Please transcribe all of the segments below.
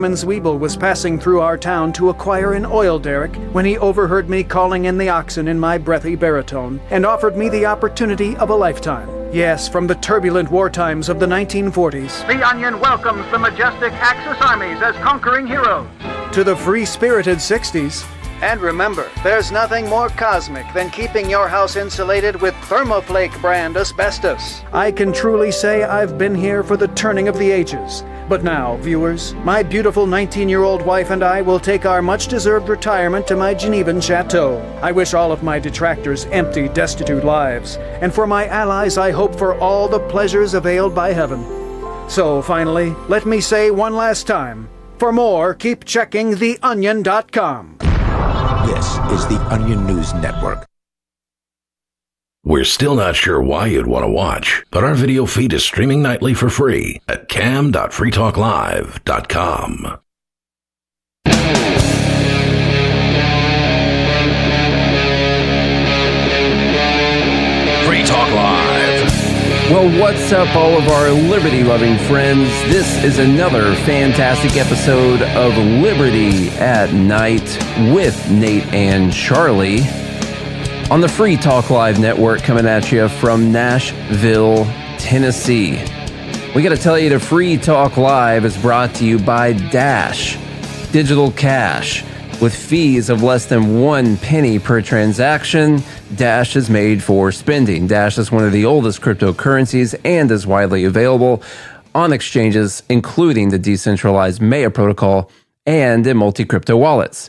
Zwiebel was passing through our town to acquire an oil derrick when he overheard me calling in the oxen in my breathy baritone and offered me the opportunity of a lifetime. Yes, from the turbulent war times of the 1940s. The Onion welcomes the majestic Axis armies as conquering heroes. To the free-spirited 60s. And remember, there's nothing more cosmic than keeping your house insulated with Thermoflake brand asbestos. I can truly say I've been here for the turning of the ages. But now, viewers, my beautiful 19-year-old wife and I will take our much-deserved retirement to my Genevan chateau. I wish all of my detractors empty, destitute lives. And for my allies, I hope for all the pleasures availed by heaven. So, finally, let me say one last time, for more, keep checking theonion.com. This is the Onion News Network. We're still not sure why you'd want to watch, but our video feed is streaming nightly for free at cam.freetalklive.com. Free Talk Live. Well, what's up, all of our liberty-loving friends? This is another fantastic episode of Liberty at Night with Nate and Charlie on the Free Talk Live network, coming at you from Nashville, Tennessee. We got to tell you that Free Talk Live is brought to you by Dash Digital Cash. With fees of less than 1 penny per transaction, Dash is made for spending. Dash is one of the oldest cryptocurrencies and is widely available on exchanges, including the decentralized Maya protocol and in multi-crypto wallets.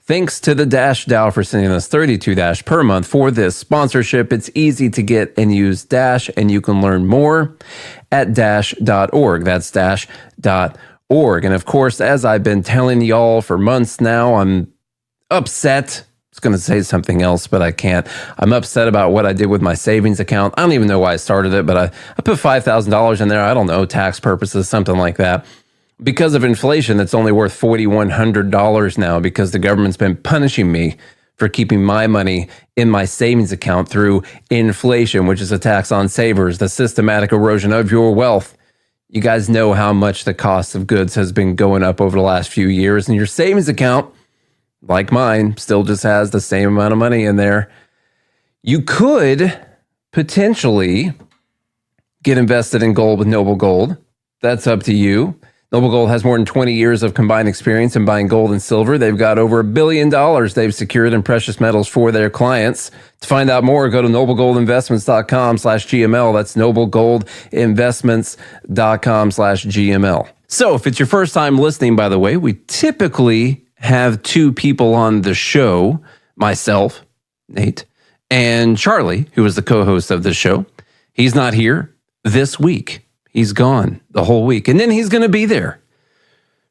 Thanks to the Dash DAO for sending us 32 Dash per month for this sponsorship. It's easy to get and use Dash, and you can learn more at dash.org. That's dash.org. And of course, as I've been telling y'all for months now, I'm upset. I was going to say something else, but I can't. I'm upset about what I did with my savings account. I don't even know why I started it, but I put $5,000 in there. I don't know, tax purposes, something like that. Because of inflation, it's only worth $4,100 now because the government's been punishing me for keeping my money in my savings account through inflation, which is a tax on savers, the systematic erosion of your wealth. You guys know how much the cost of goods has been going up over the last few years, and your savings account, like mine, still just has the same amount of money in there. You could potentially get invested in gold with Noble Gold. That's up to you. Noble Gold has more than 20 years of combined experience in buying gold and silver. They've got over $1 billion they've secured in precious metals for their clients. To find out more, go to noblegoldinvestments.com/GML. That's noblegoldinvestments.com/GML. So if it's your first time listening, by the way, we typically have two people on the show, myself, Nate, and Charlie, who is the co-host of the show. He's not here this week. He's gone the whole week. And then he's going to be there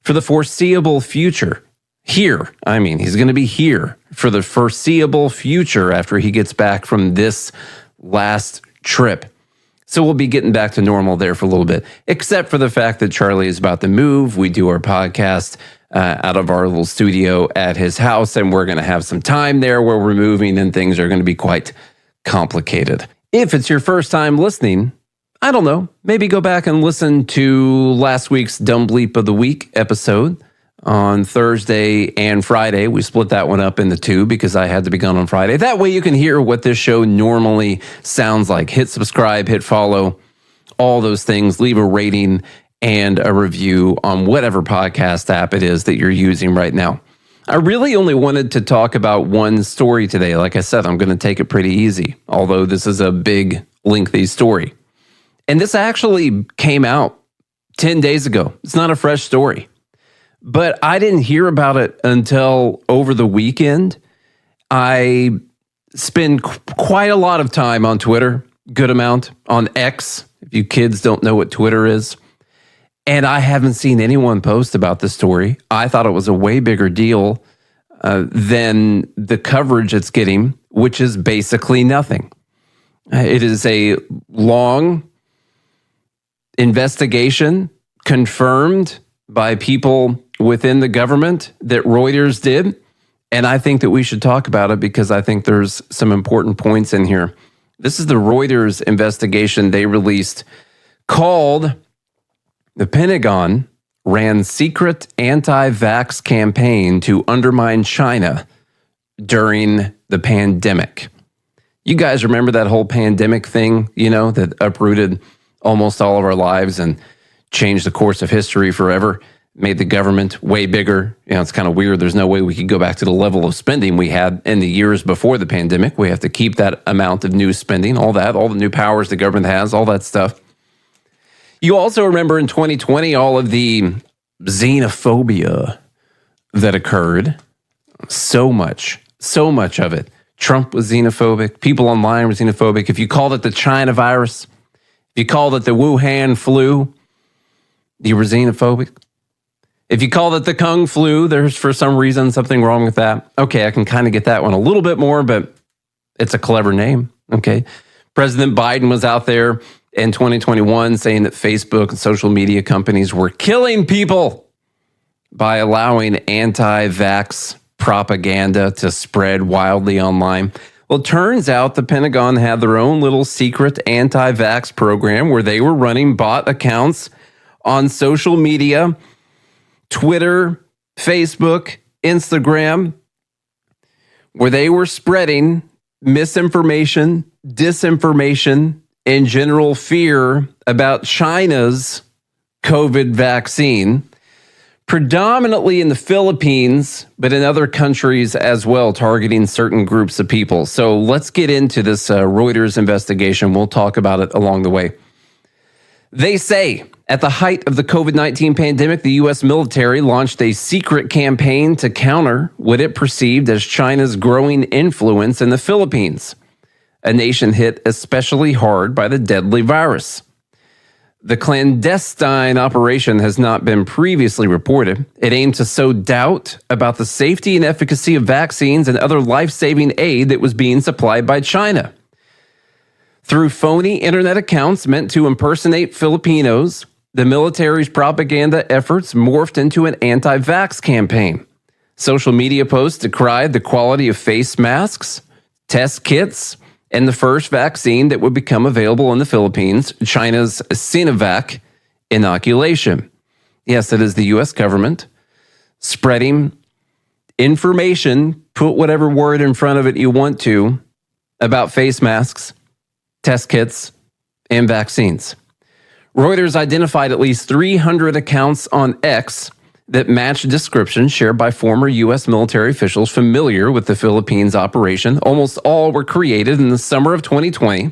for the foreseeable future. He's going to be here for the foreseeable future after he gets back from this last trip. So we'll be getting back to normal there for a little bit, except for the fact that Charlie is about to move. We do our podcast out of our little studio at his house, and we're going to have some time there where we're moving, and things are going to be quite complicated. If it's your first time listening, I don't know, maybe go back and listen to last week's Dumb Bleep of the Week episode on Thursday and Friday. We split that one up into two because I had to be gone on Friday. That way you can hear what this show normally sounds like. Hit subscribe, hit follow, all those things. Leave a rating and a review on whatever podcast app it is that you're using right now. I really only wanted to talk about one story today. Like I said, I'm going to take it pretty easy, although this is a big, lengthy story. And this actually came out 10 days ago. It's not a fresh story. But I didn't hear about it until over the weekend. I spend quite a lot of time on Twitter, good amount, on X, if you kids don't know what Twitter is. And I haven't seen anyone post about this story. I thought it was a way bigger deal than the coverage it's getting, which is basically nothing. It is a long investigation confirmed by people within the government that Reuters did. And I think that we should talk about it because I think there's some important points in here. This is the Reuters investigation they released called the Pentagon ran secret anti-vax campaign to undermine China during the pandemic. You guys remember that whole pandemic thing, that uprooted almost all of our lives and changed the course of history forever, made the government way bigger. It's kind of weird. There's no way we could go back to the level of spending we had in the years before the pandemic. We have to keep that amount of new spending, all the new powers the government has, all that stuff. You also remember in 2020, all of the xenophobia that occurred. So much of it. Trump was xenophobic. People online were xenophobic. If you called it the China virus, if you called it the Wuhan flu, you were xenophobic. If you called it the Kung flu, there's for some reason something wrong with that. Okay, I can kind of get that one a little bit more, but it's a clever name. Okay. President Biden was out there in 2021 saying that Facebook and social media companies were killing people by allowing anti-vax propaganda to spread wildly online. Well, it turns out the Pentagon had their own little secret anti-vax program where they were running bot accounts on social media, Twitter, Facebook, Instagram, where they were spreading misinformation, disinformation, and general fear about China's COVID vaccine, predominantly in the Philippines, but in other countries as well, targeting certain groups of people. So let's get into this Reuters investigation. We'll talk about it along the way. They say at the height of the COVID-19 pandemic, the U.S. military launched a secret campaign to counter what it perceived as China's growing influence in the Philippines, a nation hit especially hard by the deadly virus. The clandestine operation has not been previously reported. It aimed to sow doubt about the safety and efficacy of vaccines and other life-saving aid that was being supplied by China. Through phony internet accounts meant to impersonate Filipinos, the military's propaganda efforts morphed into an anti-vax campaign. Social media posts decried the quality of face masks, test kits, and the first vaccine that would become available in the Philippines, China's Sinovac inoculation. Yes, it is the U.S. government spreading information, put whatever word in front of it you want to, about face masks, test kits, and vaccines. Reuters identified at least 300 accounts on X that matched descriptions shared by former U.S. military officials familiar with the Philippines operation. Almost all were created in the summer of 2020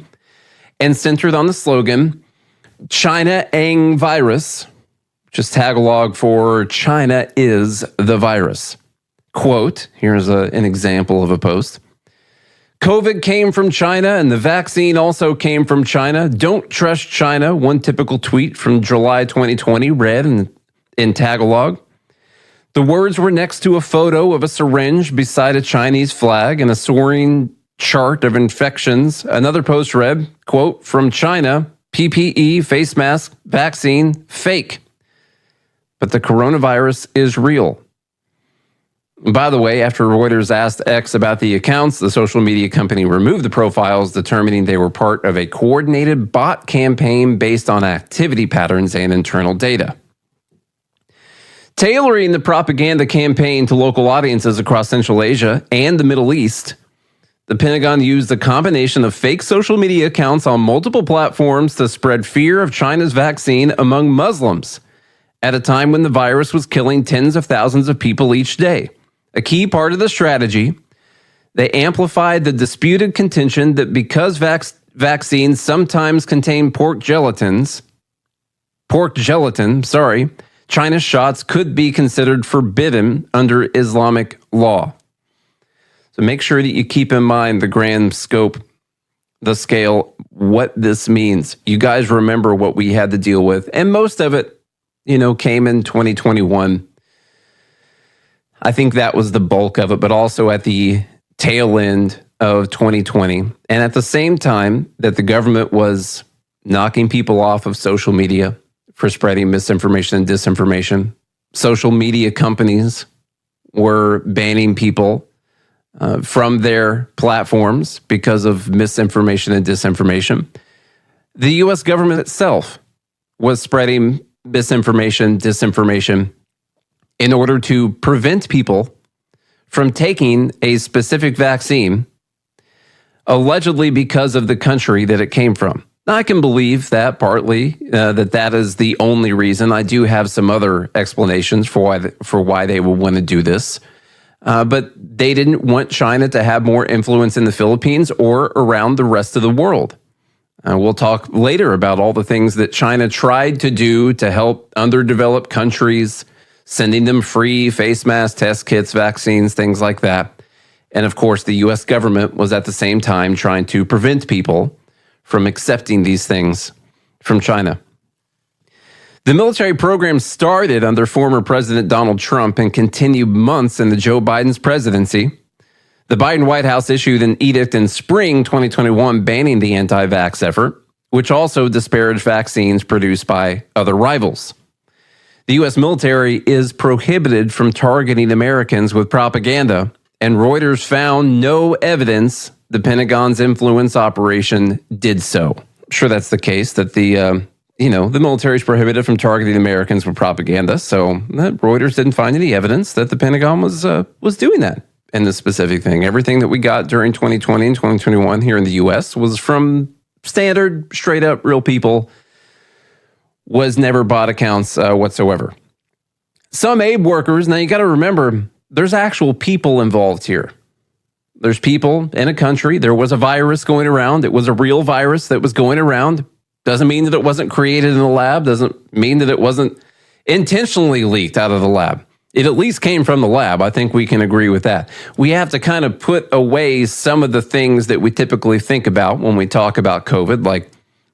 and centered on the slogan, China Ang Virus, which is Tagalog for China is the virus. Quote, here's an example of a post. COVID came from China and the vaccine also came from China. Don't trust China. One typical tweet from July 2020 read in Tagalog. The words were next to a photo of a syringe beside a Chinese flag and a soaring chart of infections. Another post read, quote, from China, PPE, face mask, vaccine, fake. But the coronavirus is real. By the way, after Reuters asked X about the accounts, the social media company removed the profiles, determining they were part of a coordinated bot campaign based on activity patterns and internal data. Tailoring the propaganda campaign to local audiences across Central Asia and the Middle East, the Pentagon used a combination of fake social media accounts on multiple platforms to spread fear of China's vaccine among Muslims at a time when the virus was killing tens of thousands of people each day. A key part of the strategy, they amplified the disputed contention that because vaccines sometimes contain pork gelatin, China's shots could be considered forbidden under Islamic law. So make sure that you keep in mind the grand scope, the scale, what this means. You guys remember what we had to deal with, and most of it, came in 2021. I think that was the bulk of it, but also at the tail end of 2020. And at the same time that the government was knocking people off of social media for spreading misinformation and disinformation, social media companies were banning people from their platforms because of misinformation and disinformation. The U.S. government itself was spreading misinformation, disinformation, in order to prevent people from taking a specific vaccine, allegedly because of the country that it came from. Now, I can believe that partly, that is the only reason. I do have some other explanations for why they would want to do this. But they didn't want China to have more influence in the Philippines or around the rest of the world. We'll talk later about all the things that China tried to do to help underdeveloped countries, sending them free face mask, test kits, vaccines, things like that. And of course, the U.S. government was at the same time trying to prevent people from accepting these things from China. The military program started under former President Donald Trump and continued months into Joe Biden's presidency. The Biden White House issued an edict in spring 2021 banning the anti-vax effort, which also disparaged vaccines produced by other rivals. The U.S. military is prohibited from targeting Americans with propaganda, and Reuters found no evidence the Pentagon's influence operation did so. I'm sure that's the case, that the military is prohibited from targeting Americans with propaganda. So Reuters didn't find any evidence that the Pentagon was doing that in this specific thing. Everything that we got during 2020 and 2021 here in the U.S. was from standard, straight up, real people. Was never bot accounts whatsoever. Some aid workers, now you got to remember, there's actual people involved here. There's people in a country. There was a virus going around. It was a real virus that was going around. Doesn't mean that it wasn't created in the lab. Doesn't mean that it wasn't intentionally leaked out of the lab. It at least came from the lab. I think we can agree with that. We have to kind of put away some of the things that we typically think about when we talk about COVID, like,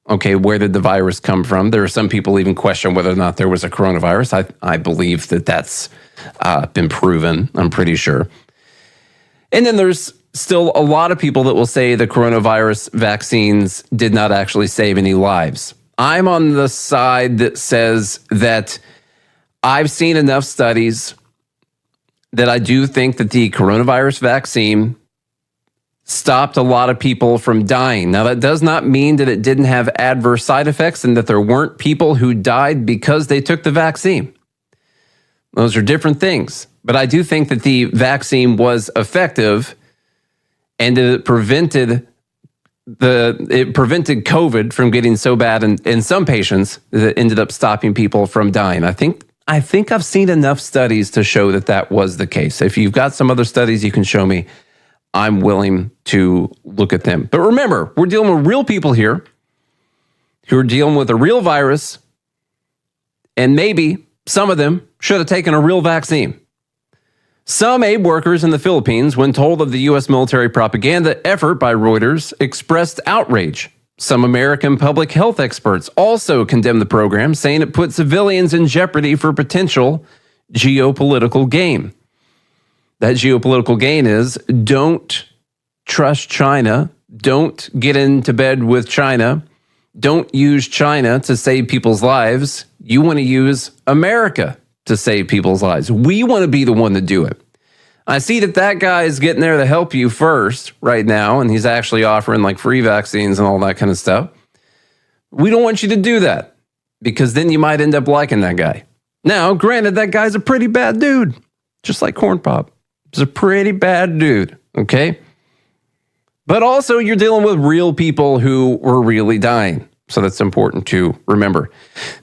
okay, where did the virus come from? There are some people even question whether or not there was a coronavirus. I believe that that's been proven, I'm pretty sure. And then there's still a lot of people that will say the coronavirus vaccines did not actually save any lives. I'm on the side that says that I've seen enough studies that I do think that the coronavirus vaccine stopped a lot of people from dying. Now, that does not mean that it didn't have adverse side effects and that there weren't people who died because they took the vaccine. Those are different things. But I do think that the vaccine was effective and it prevented COVID from getting so bad in some patients that it ended up stopping people from dying. I think I've seen enough studies to show that that was the case. If you've got some other studies you can show me, I'm willing to look at them. But remember, we're dealing with real people here who are dealing with a real virus, and maybe some of them should have taken a real vaccine. Some aid workers in the Philippines, when told of the U.S. military propaganda effort by Reuters, expressed outrage. Some American public health experts also condemned the program, saying it put civilians in jeopardy for potential geopolitical gain. That geopolitical gain is don't trust China, don't get into bed with China, don't use China to save people's lives. You want to use America to save people's lives. We want to be the one to do it. I see that guy is getting there to help you first right now, and he's actually offering like free vaccines and all that kind of stuff. We don't want you to do that because then you might end up liking that guy. Now, granted, that guy's a pretty bad dude, just like Corn Pop. He's a pretty bad dude, okay? But also, you're dealing with real people who were really dying. So that's important to remember.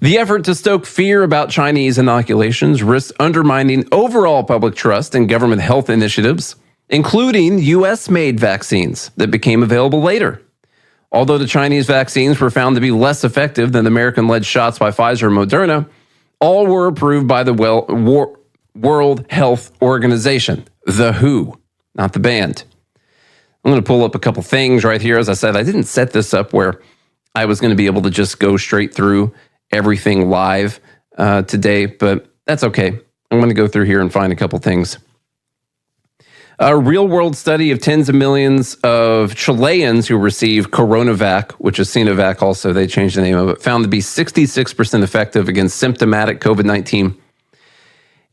The effort to stoke fear about Chinese inoculations risks undermining overall public trust in government health initiatives, including U.S.-made vaccines that became available later. Although the Chinese vaccines were found to be less effective than American-led shots by Pfizer and Moderna, all were approved by the World Health Organization, the WHO, not the band. I'm going to pull up a couple things right here. As I said, I didn't set this up where I was going to be able to just go straight through everything live today, but that's okay. I'm going to go through here and find a couple things. A real-world study of tens of millions of Chileans who received CoronaVac, which is Sinovac also, they changed the name of it, found to be 66% effective against symptomatic COVID-19,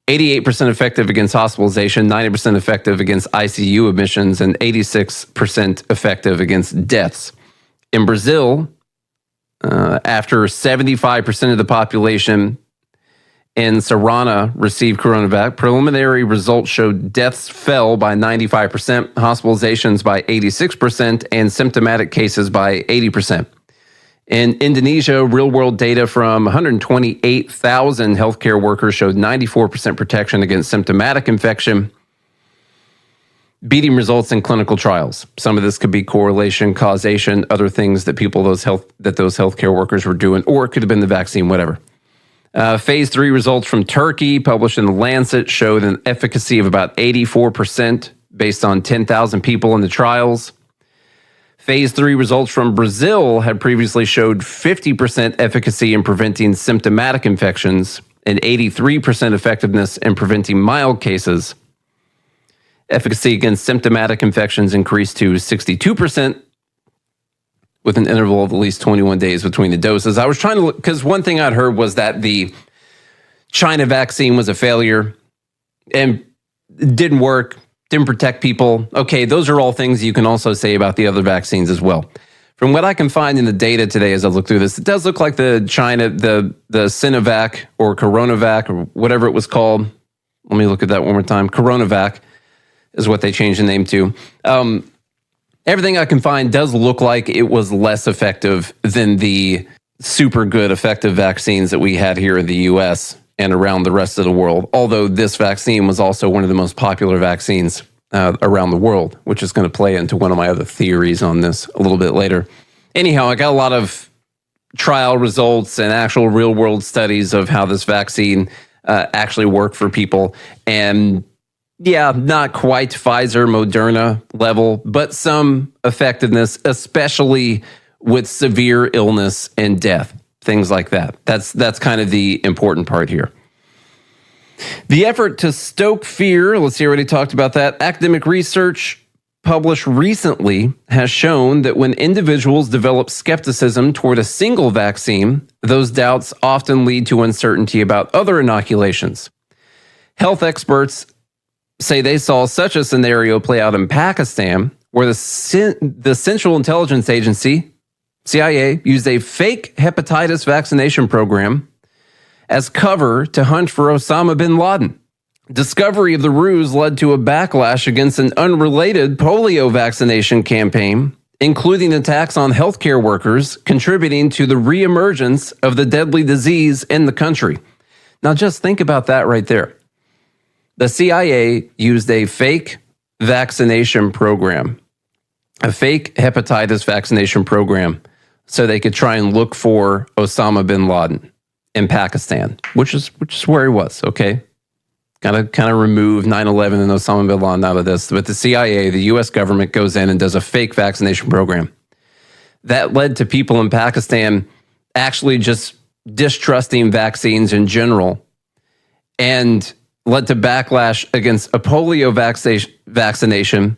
88% effective against hospitalization, 90% effective against ICU admissions, and 86% effective against deaths. In Brazil, after 75% of the population in Sarana received Coronavac. Preliminary results showed deaths fell by 95%, hospitalizations by 86%, and symptomatic cases by 80%. In Indonesia, real-world data from 128,000 healthcare workers showed 94% protection against symptomatic infection, beating results in clinical trials. Some of this could be correlation, causation, other things that those healthcare workers were doing, or it could have been the vaccine, whatever. Phase 3 results from Turkey, published in The Lancet, showed an efficacy of about 84% based on 10,000 people in the trials. Phase 3 results from Brazil had previously showed 50% efficacy in preventing symptomatic infections and 83% effectiveness in preventing mild cases. Efficacy against symptomatic infections increased to 62% with an interval of at least 21 days between the doses. I was trying to look, because one thing I'd heard was that the China vaccine was a failure and didn't work, didn't protect people. Okay, those are all things you can also say about the other vaccines as well. From what I can find in the data today as I look through this, it does look like the Sinovac or Coronavac or whatever it was called. Let me look at that one more time. Coronavac is what they changed the name to. Everything I can find does look like it was less effective than the super good effective vaccines that we had here in the US and around the rest of the world. Although this vaccine was also one of the most popular vaccines around the world, which is going to play into one of my other theories on this a little bit later. Anyhow, I got a lot of trial results and actual real world studies of how this vaccine actually worked for people. And yeah, not quite Pfizer, Moderna level, but some effectiveness, especially with severe illness and death, things like that. That's kind of the important part here. The effort to stoke fear, let's see, I already talked about that. Academic research published recently has shown that when individuals develop skepticism toward a single vaccine, those doubts often lead to uncertainty about other inoculations. Health experts say they saw such a scenario play out in Pakistan, where the Central Intelligence Agency, CIA, used a fake hepatitis vaccination program as cover to hunt for Osama bin Laden. Discovery of the ruse led to a backlash against an unrelated polio vaccination campaign, including attacks on healthcare workers, contributing to the reemergence of the deadly disease in the country. Now just think about that right there. The CIA used a fake vaccination program, a fake hepatitis vaccination program, so they could try and look for Osama bin Laden in Pakistan, which is where he was, okay? Kind of remove 9/11 and Osama bin Laden out of this. But the CIA, the US government, goes in and does a fake vaccination program. That led to people in Pakistan actually just distrusting vaccines in general, and led to backlash against a polio vaccination,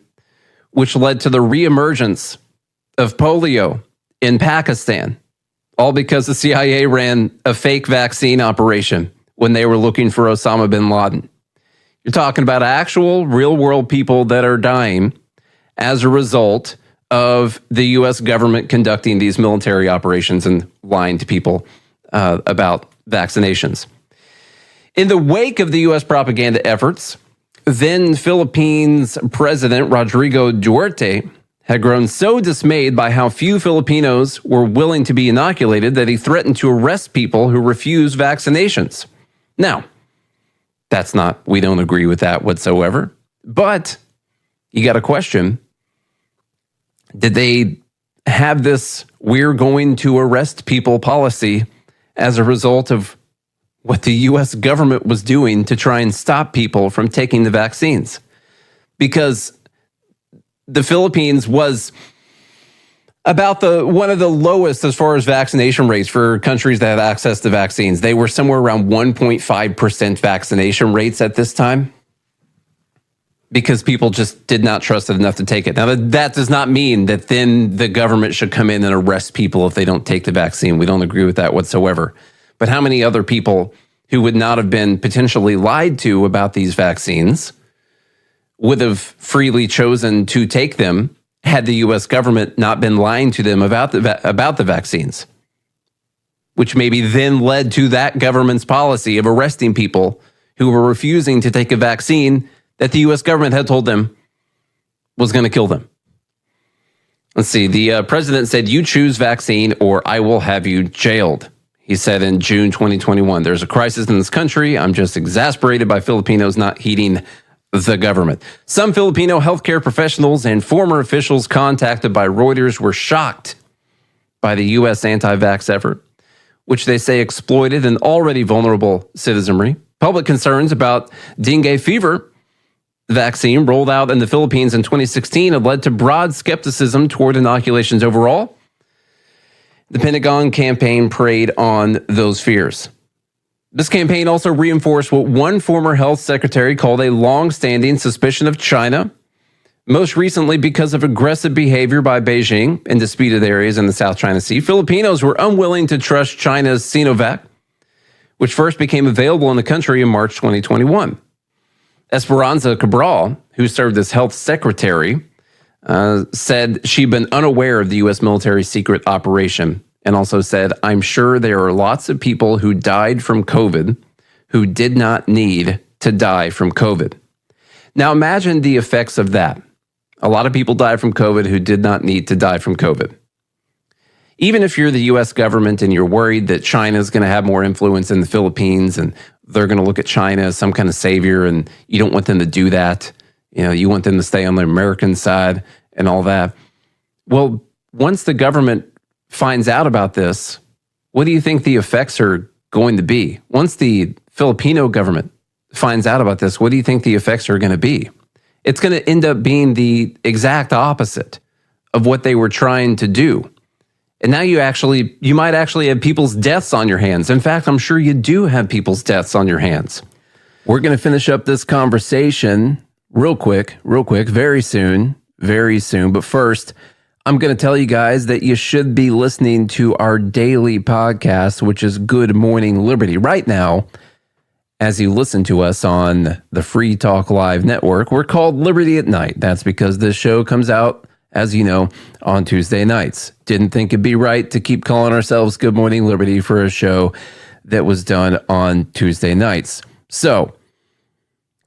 which led to the reemergence of polio in Pakistan, all because the CIA ran a fake vaccine operation when they were looking for Osama bin Laden. You're talking about actual real-world people that are dying as a result of the U.S. government conducting these military operations and lying to people about vaccinations. In the wake of the U.S. propaganda efforts, then Philippines President Rodrigo Duterte had grown so dismayed by how few Filipinos were willing to be inoculated that he threatened to arrest people who refused vaccinations. Now, we don't agree with that whatsoever, but you got a question. Did they have this "we're going to arrest people" policy as a result of what the U.S. government was doing to try and stop people from taking the vaccines? Because the Philippines was about one of the lowest as far as vaccination rates for countries that have access to vaccines. They were somewhere around 1.5% vaccination rates at this time, because people just did not trust it enough to take it. Now, that does not mean that then the government should come in and arrest people if they don't take the vaccine. We don't agree with that whatsoever. But how many other people who would not have been potentially lied to about these vaccines would have freely chosen to take them had the U.S. government not been lying to them about the vaccines? which maybe then led to that government's policy of arresting people who were refusing to take a vaccine that the U.S. government had told them was going to kill them. Let's see. The president said, "You choose vaccine or I will have you jailed." He said in June 2021, "There's a crisis in this country. I'm just exasperated by Filipinos not heeding the government." Some Filipino healthcare professionals and former officials contacted by Reuters were shocked by the U.S. anti-vax effort, which they say exploited an already vulnerable citizenry. Public concerns about dengue fever vaccine rolled out in the Philippines in 2016 have led to broad skepticism toward inoculations overall. The Pentagon campaign preyed on those fears. This campaign also reinforced what one former health secretary called a long-standing suspicion of China, most recently because of aggressive behavior by Beijing in disputed areas in the South China Sea. Filipinos were unwilling to trust China's Sinovac, which first became available in the country in March 2021. Esperanza Cabral, who served as health secretary, said she'd been unaware of the U.S. military secret operation, and also said, "I'm sure there are lots of people who died from COVID who did not need to die from COVID." Now imagine the effects of that. A lot of people died from COVID who did not need to die from COVID. Even if you're the U.S. government and you're worried that China is going to have more influence in the Philippines and they're going to look at China as some kind of savior and you don't want them to do that, you want them to stay on the American side and all that. Well, once the government finds out about this, what do you think the effects are going to be? Once the Filipino government finds out about this, what do you think the effects are going to be? It's going to end up being the exact opposite of what they were trying to do. And now you might actually have people's deaths on your hands. In fact, I'm sure you do have people's deaths on your hands. We're going to finish up this conversation real quick, very soon. But first, I'm going to tell you guys that you should be listening to our daily podcast, which is Good Morning Liberty. Right now, as you listen to us on the Free Talk Live network, we're called Liberty at Night. That's because this show comes out, as you know, on Tuesday nights. Didn't think it'd be right to keep calling ourselves Good Morning Liberty for a show that was done on Tuesday nights. So,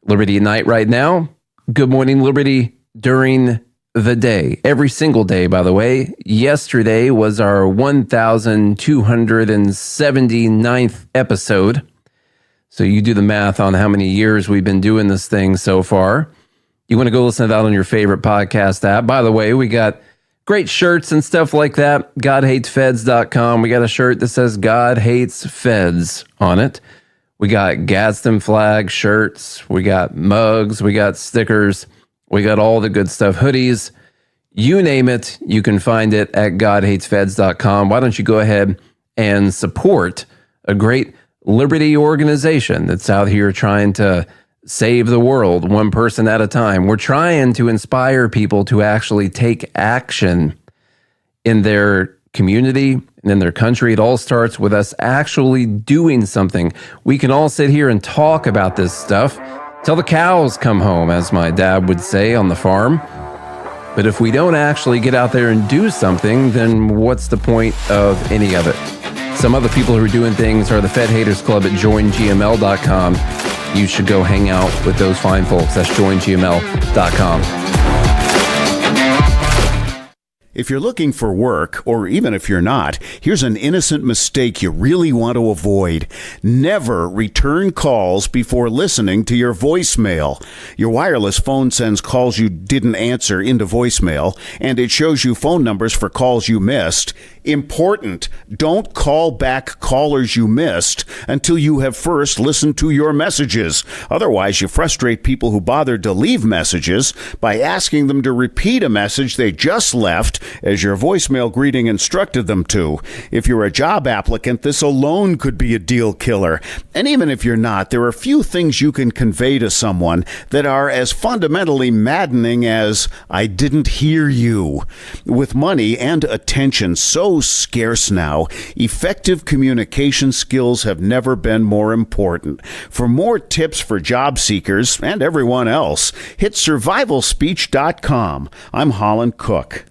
Liberty at Night right now, Good Morning Liberty during the day. Every single day, by the way. Yesterday was our 1,279th episode. So you do the math on how many years we've been doing this thing so far. You want to go listen to that on your favorite podcast app. By the way, we got great shirts and stuff like that. GodHatesFeds.com. We got a shirt that says God Hates Feds on it. We got Gadsden flag shirts. We got mugs. We got stickers. We got all the good stuff. Hoodies. You name it. You can find it at GodHatesFeds.com. Why don't you go ahead and support a great liberty organization that's out here trying to save the world one person at a time. We're trying to inspire people to actually take action in their community and in their country. It all starts with us actually doing something. We can all sit here and talk about this stuff till the cows come home, as my dad would say on the farm. But if we don't actually get out there and do something, then what's the point of any of it? Some other people who are doing things are the Fed Haters Club at joingml.com. You should go hang out with those fine folks. That's joingml.com. If you're looking for work, or even if you're not, here's an innocent mistake you really want to avoid. Never return calls before listening to your voicemail. Your wireless phone sends calls you didn't answer into voicemail, and it shows you phone numbers for calls you missed. Important. Don't call back callers you missed until you have first listened to your messages. Otherwise, you frustrate people who bothered to leave messages by asking them to repeat a message they just left as your voicemail greeting instructed them to. If you're a job applicant, this alone could be a deal killer. And even if you're not, there are few things you can convey to someone that are as fundamentally maddening as, "I didn't hear you." With money and attention so scarce now, effective communication skills have never been more important. For more tips for job seekers and everyone else, hit survivalspeech.com. I'm Holland Cook.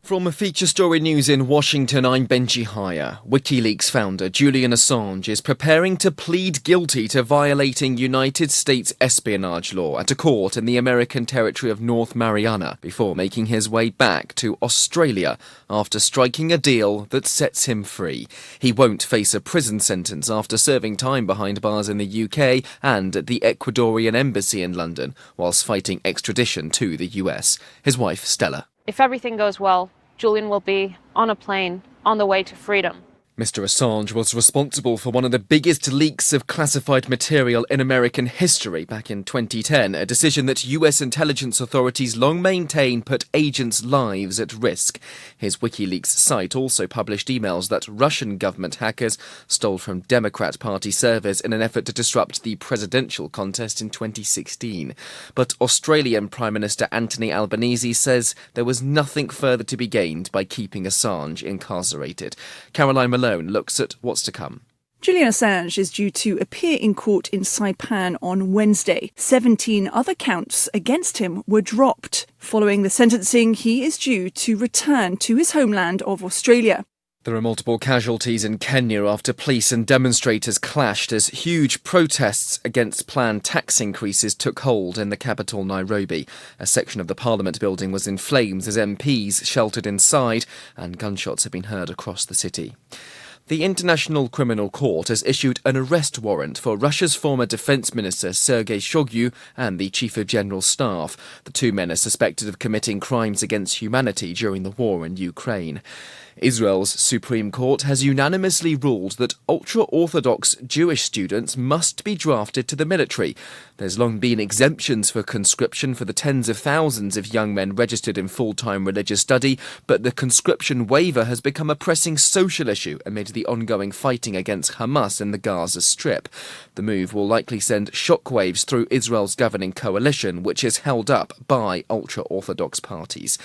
From Feature Story News in Washington, I'm Benji Hire. WikiLeaks founder Julian Assange is preparing to plead guilty to violating United States espionage law at a court in the American territory of North Mariana before making his way back to Australia after striking a deal that sets him free. He won't face a prison sentence after serving time behind bars in the UK and at the Ecuadorian embassy in London, whilst fighting extradition to the US. His wife, Stella. If everything goes well, Julian will be on a plane on the way to freedom. Mr. Assange was responsible for one of the biggest leaks of classified material in American history back in 2010, a decision that US intelligence authorities long maintained put agents' lives at risk. His WikiLeaks site also published emails that Russian government hackers stole from Democrat Party servers in an effort to disrupt the presidential contest in 2016. But Australian Prime Minister Anthony Albanese says there was nothing further to be gained by keeping Assange incarcerated. Caroline Malone looks at what's to come. Julian Assange is due to appear in court in Saipan on Wednesday. 17 other counts against him were dropped. Following the sentencing, he is due to return to his homeland of Australia. There are multiple casualties in Kenya after police and demonstrators clashed as huge protests against planned tax increases took hold in the capital, Nairobi. A section of the Parliament building was in flames as MPs sheltered inside, and gunshots have been heard across the city. The International Criminal Court has issued an arrest warrant for Russia's former defense minister Sergei Shoigu and the chief of general staff. The two men are suspected of committing crimes against humanity during the war in Ukraine. Israel's Supreme Court has unanimously ruled that ultra-Orthodox Jewish students must be drafted to the military. There's long been exemptions for conscription for the tens of thousands of young men registered in full-time religious study, but the conscription waiver has become a pressing social issue amid the ongoing fighting against Hamas in the Gaza Strip. The move will likely send shockwaves through Israel's governing coalition, which is held up by ultra-Orthodox parties.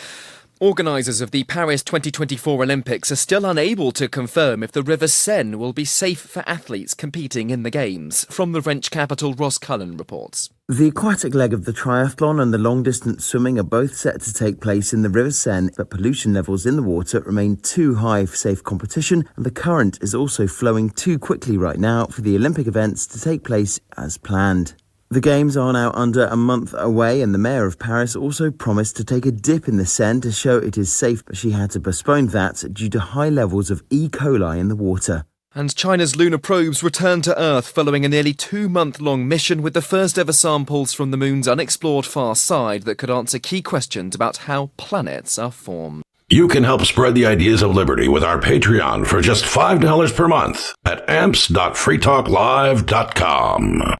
Organisers of the Paris 2024 Olympics are still unable to confirm if the River Seine will be safe for athletes competing in the Games. From the French capital, Ross Cullen reports. The aquatic leg of the triathlon and the long-distance swimming are both set to take place in the River Seine, but pollution levels in the water remain too high for safe competition, and the current is also flowing too quickly right now for the Olympic events to take place as planned. The Games are now under a month away, and the Mayor of Paris also promised to take a dip in the Seine to show it is safe, but she had to postpone that due to high levels of E. coli in the water. And China's lunar probes returned to Earth following a nearly 2-month-long mission with the first ever samples from the moon's unexplored far side that could answer key questions about how planets are formed. You can help spread the ideas of liberty with our Patreon for just $5 per month at amps.freetalklive.com.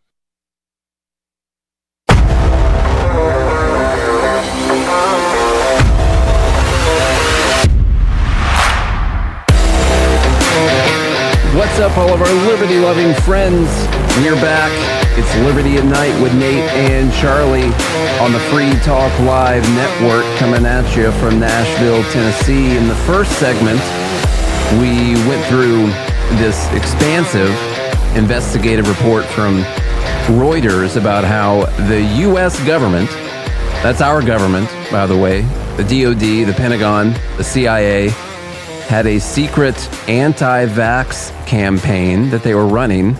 What's up, all of our liberty-loving friends? We're back. It's Liberty at Night with Nate and Charlie on the Free Talk Live network, coming at you from Nashville, Tennessee. In the first segment, we went through this expansive investigative report from Reuters about how the U.S. government, that's our government, by the way, the DOD, the Pentagon, the CIA, had a secret anti-vax campaign that they were running,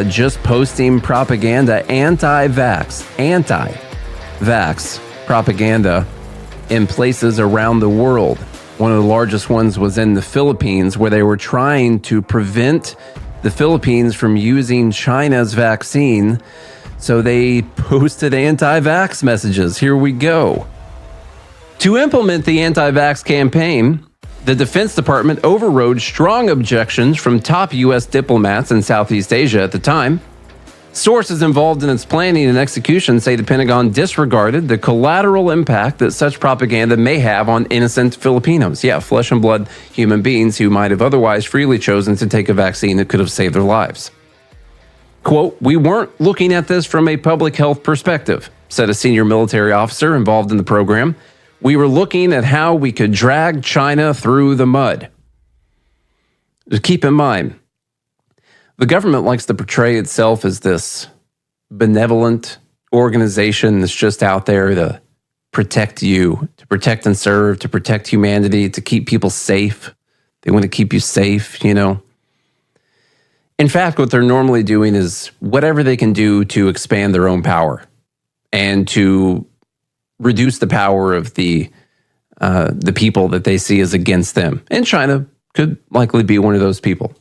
just posting propaganda, anti-vax propaganda in places around the world. One of the largest ones was in the Philippines, where they were trying to prevent the Philippines from using China's vaccine. So they posted anti-vax messages. Here we go. To implement the anti-vax campaign, the Defense Department overrode strong objections from top U.S. diplomats in Southeast Asia at the time. Sources involved in its planning and execution say the Pentagon disregarded the collateral impact that such propaganda may have on innocent Filipinos. Yeah, flesh and blood human beings who might have otherwise freely chosen to take a vaccine that could have saved their lives. Quote, "We weren't looking at this from a public health perspective," said a senior military officer involved in the program. "We were looking at how we could drag China through the mud." Just keep in mind, the government likes to portray itself as this benevolent organization that's just out there to protect you, to protect and serve, to protect humanity, to keep people safe. They want to keep you safe, you know. In fact, what they're normally doing is whatever they can do to expand their own power and to reduce the power of the people that they see as against them. And China could likely be one of those people.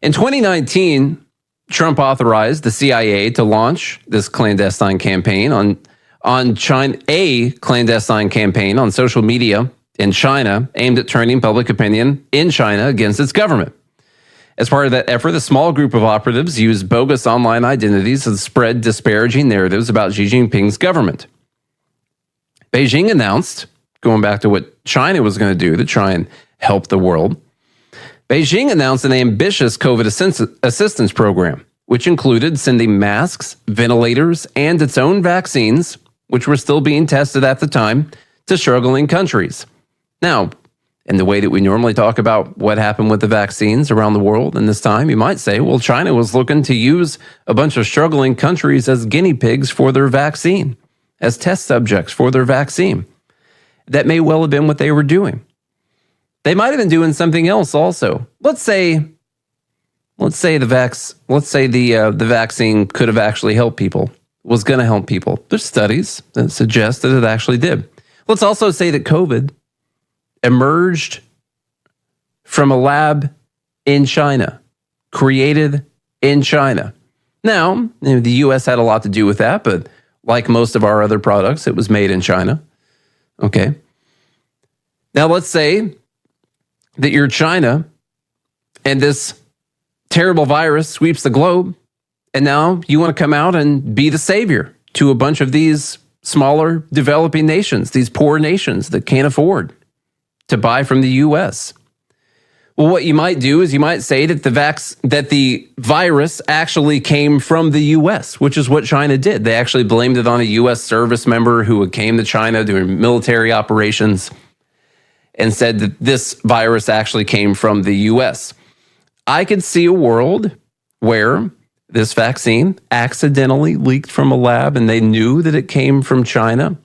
In 2019, Trump authorized the CIA to launch this clandestine campaign on China, a clandestine campaign on social media in China aimed at turning public opinion in China against its government. As part of that effort, a small group of operatives used bogus online identities to spread disparaging narratives about Xi Jinping's government. Beijing announced, going back to what China was going to do to try and help the world, Beijing announced an ambitious COVID assistance program, which included sending masks, ventilators, and its own vaccines, which were still being tested at the time, to struggling countries. Now, in the way that we normally talk about what happened with the vaccines around the world in this time, you might say, well, China was looking to use a bunch of struggling countries as guinea pigs for their vaccine, as test subjects for their vaccine. That may well have been what they were doing. They might have been doing something else also. Let's say the vaccine could have actually helped people, was going to help people. There's studies that suggest that it actually did. Let's also say that COVID emerged from a lab in China, created in China. Now, the U.S. had a lot to do with that, but like most of our other products, it was made in China. Okay. Now, let's say that you're China and this terrible virus sweeps the globe, and now you want to come out and be the savior to a bunch of these smaller developing nations, these poor nations that can't afford to buy from the U.S. Well, what you might do is you might say that the virus actually came from the U.S., which is what China did. They actually blamed it on a U.S. service member who came to China doing military operations and said that this virus actually came from the U.S. I could see a world where this vaccine accidentally leaked from a lab and they knew that it came from China,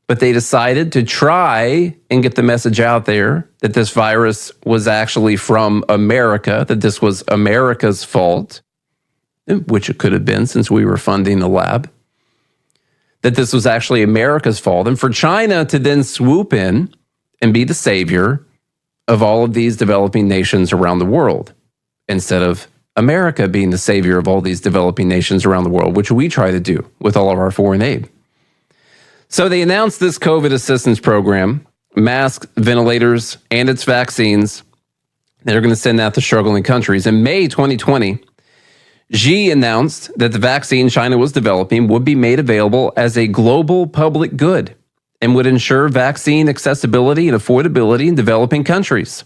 but they decided to try and get the message out there that this virus was actually from America, that this was America's fault, which it could have been since we were funding the lab, that this was actually America's fault, and for China to then swoop in and be the savior of all of these developing nations around the world, instead of America being the savior of all these developing nations around the world, which we try to do with all of our foreign aid. So they announced this COVID assistance program, masks, ventilators, and its vaccines. They're going to send out to struggling countries. In May 2020, Xi announced that the vaccine China was developing would be made available as a global public good and would ensure vaccine accessibility and affordability in developing countries.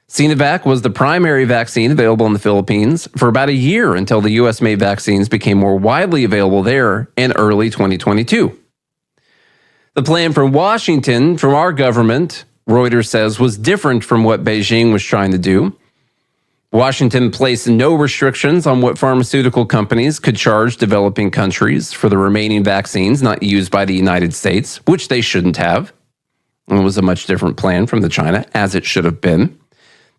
Sinovac was the primary vaccine available in the Philippines for about a year until the U.S.-made vaccines became more widely available there in early 2022. The plan from Washington, from our government, Reuters says, was different from what Beijing was trying to do. Washington placed no restrictions on what pharmaceutical companies could charge developing countries for the remaining vaccines not used by the United States, which they shouldn't have. It was a much different plan from the China, as it should have been.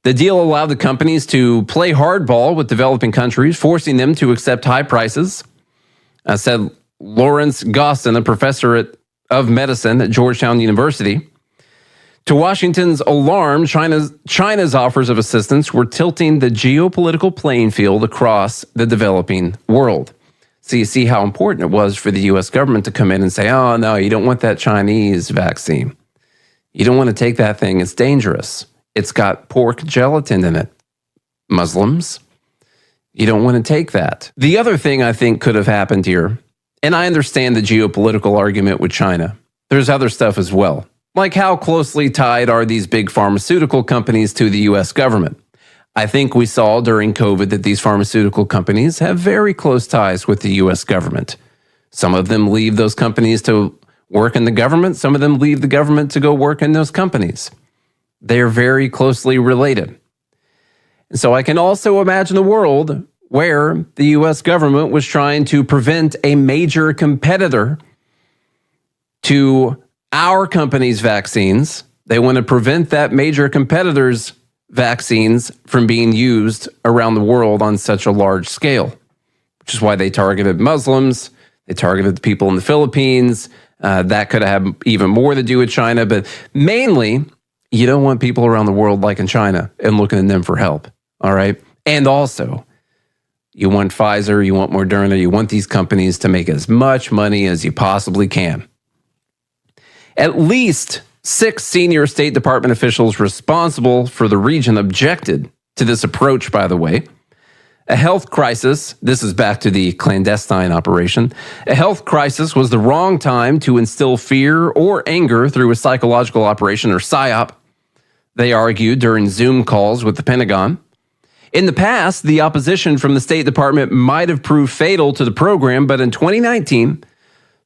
The deal allowed the companies to play hardball with developing countries, forcing them to accept high prices, said Lawrence Gostin, a professor of medicine at Georgetown University. To Washington's alarm, China's offers of assistance were tilting the geopolitical playing field across the developing world. So you see how important it was for the U.S. government to come in and say, oh, no, you don't want that Chinese vaccine. You don't want to take that thing. It's dangerous. It's got pork gelatin in it. Muslims, you don't want to take that. The other thing I think could have happened here, and I understand the geopolitical argument with China, there's other stuff as well. Like how closely tied are these big pharmaceutical companies to the U.S. government? I think we saw during COVID that these pharmaceutical companies have very close ties with the U.S. government. Some of them leave those companies to work in the government. Some of them leave the government to go work in those companies. They're very closely related. And so I can also imagine a world where the U.S. government was trying to prevent a major competitor to our company's vaccines. They want to prevent that major competitor's vaccines from being used around the world on such a large scale, which is why they targeted Muslims. They targeted the people in the Philippines. That could have even more to do with China. But mainly, you don't want people around the world like in China and looking at them for help. All right. And also, you want Pfizer, you want Moderna, you want these companies to make as much money as you possibly can. At least 6 senior State Department officials responsible for the region objected to this approach, by the way. A health crisis, this is back to the clandestine operation, a health crisis was the wrong time to instill fear or anger through a psychological operation, or PSYOP, they argued during Zoom calls with the Pentagon. In the past, the opposition from the State Department might have proved fatal to the program, but in 2019,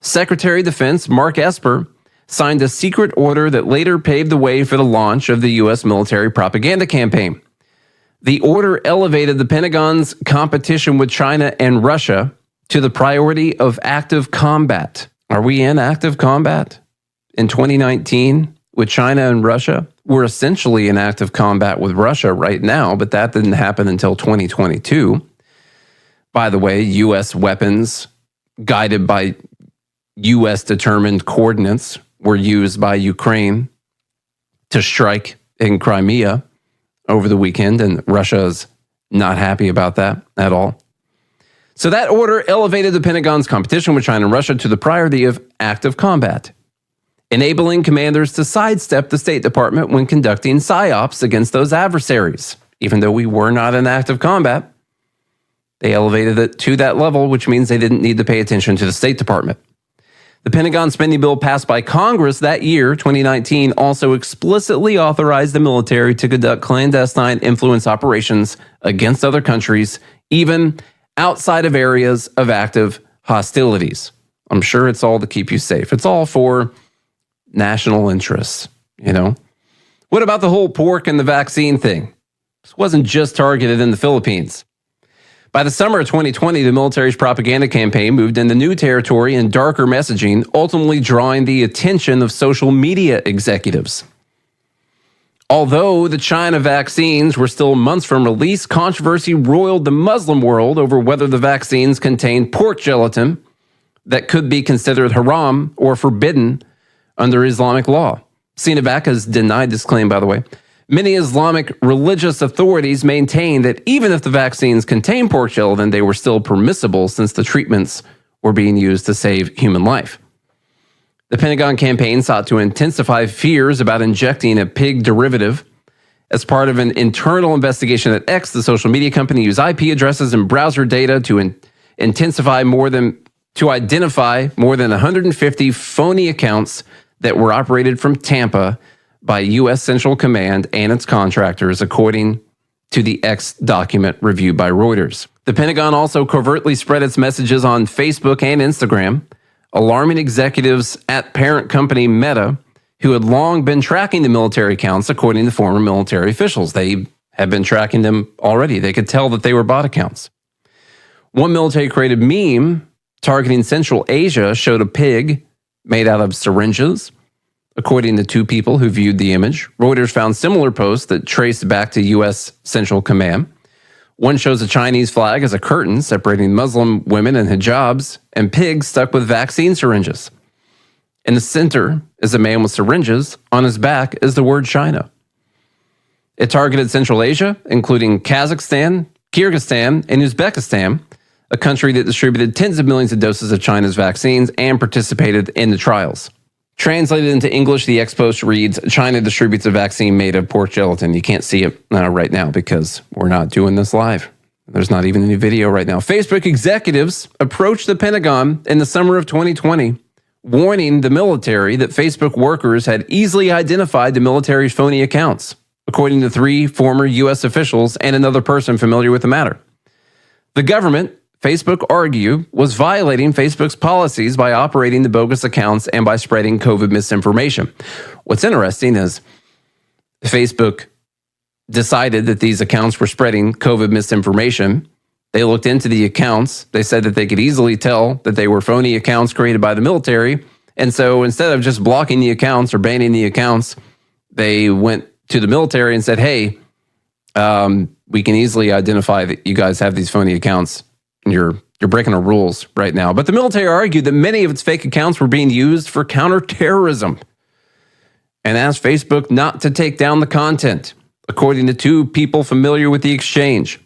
Secretary of Defense Mark Esper signed a secret order that later paved the way for the launch of the U.S. military propaganda campaign. The order elevated the Pentagon's competition with China and Russia to the priority of active combat. Are we in active combat? In 2019, with China and Russia, we're essentially in active combat with Russia right now, but that didn't happen until 2022. By the way, U.S. weapons guided by U.S.-determined coordinates were used by Ukraine to strike in Crimea over the weekend, and Russia is not happy about that at all. So that order elevated the Pentagon's competition with China and Russia to the priority of active combat, enabling commanders to sidestep the State Department when conducting PSYOPs against those adversaries. Even though we were not in active combat, they elevated it to that level, which means they didn't need to pay attention to the State Department. The Pentagon spending bill passed by Congress that year, 2019, also explicitly authorized the military to conduct clandestine influence operations against other countries, even outside of areas of active hostilities. I'm sure it's all to keep you safe. It's all for national interests, you know. What about the whole pork and the vaccine thing? This wasn't just targeted in the Philippines. By the summer of 2020, the military's propaganda campaign moved into new territory and darker messaging, ultimately drawing the attention of social media executives. Although the China vaccines were still months from release, controversy roiled the Muslim world over whether the vaccines contained pork gelatin that could be considered haram or forbidden under Islamic law. Sinovac has denied this claim, by the way. Many Islamic religious authorities maintain that even if the vaccines contain pork gelatin, they were still permissible since the treatments were being used to save human life. The Pentagon campaign sought to intensify fears about injecting a pig derivative. As part of an internal investigation at X, the social media company used IP addresses and browser data to identify more than 150 phony accounts that were operated from Tampa by U.S. Central Command and its contractors, according to the X document reviewed by Reuters. The Pentagon also covertly spread its messages on Facebook and Instagram, alarming executives at parent company Meta, who had long been tracking the military accounts, according to former military officials. They had been tracking them already. They could tell that they were bot accounts. One military-created meme targeting Central Asia showed a pig made out of syringes, according to 2 people who viewed the image. Reuters found similar posts that traced back to U.S. Central Command. One shows a Chinese flag as a curtain separating Muslim women in hijabs and pigs stuck with vaccine syringes. In the center is a man with syringes. On his back is the word China. It targeted Central Asia, including Kazakhstan, Kyrgyzstan, and Uzbekistan, a country that distributed tens of millions of doses of China's vaccines and participated in the trials. Translated into English, the X-Post reads, China distributes a vaccine made of pork gelatin. You can't see it right now because we're not doing this live. There's not even any video right now. Facebook executives approached the Pentagon in the summer of 2020, warning the military that Facebook workers had easily identified the military's phony accounts, according to 3 former U.S. officials and another person familiar with the matter. The government, Facebook argued, was violating Facebook's policies by operating the bogus accounts and by spreading COVID misinformation. What's interesting is Facebook decided that these accounts were spreading COVID misinformation. They looked into the accounts. They said that they could easily tell that they were phony accounts created by the military, And so instead of just blocking the accounts or banning the accounts, they went to the military and said, hey, we can easily identify that you guys have these phony accounts and you're breaking our rules right now. But the military argued that many of its fake accounts were being used for counterterrorism and asked Facebook not to take down the content, according to two people familiar with the exchange.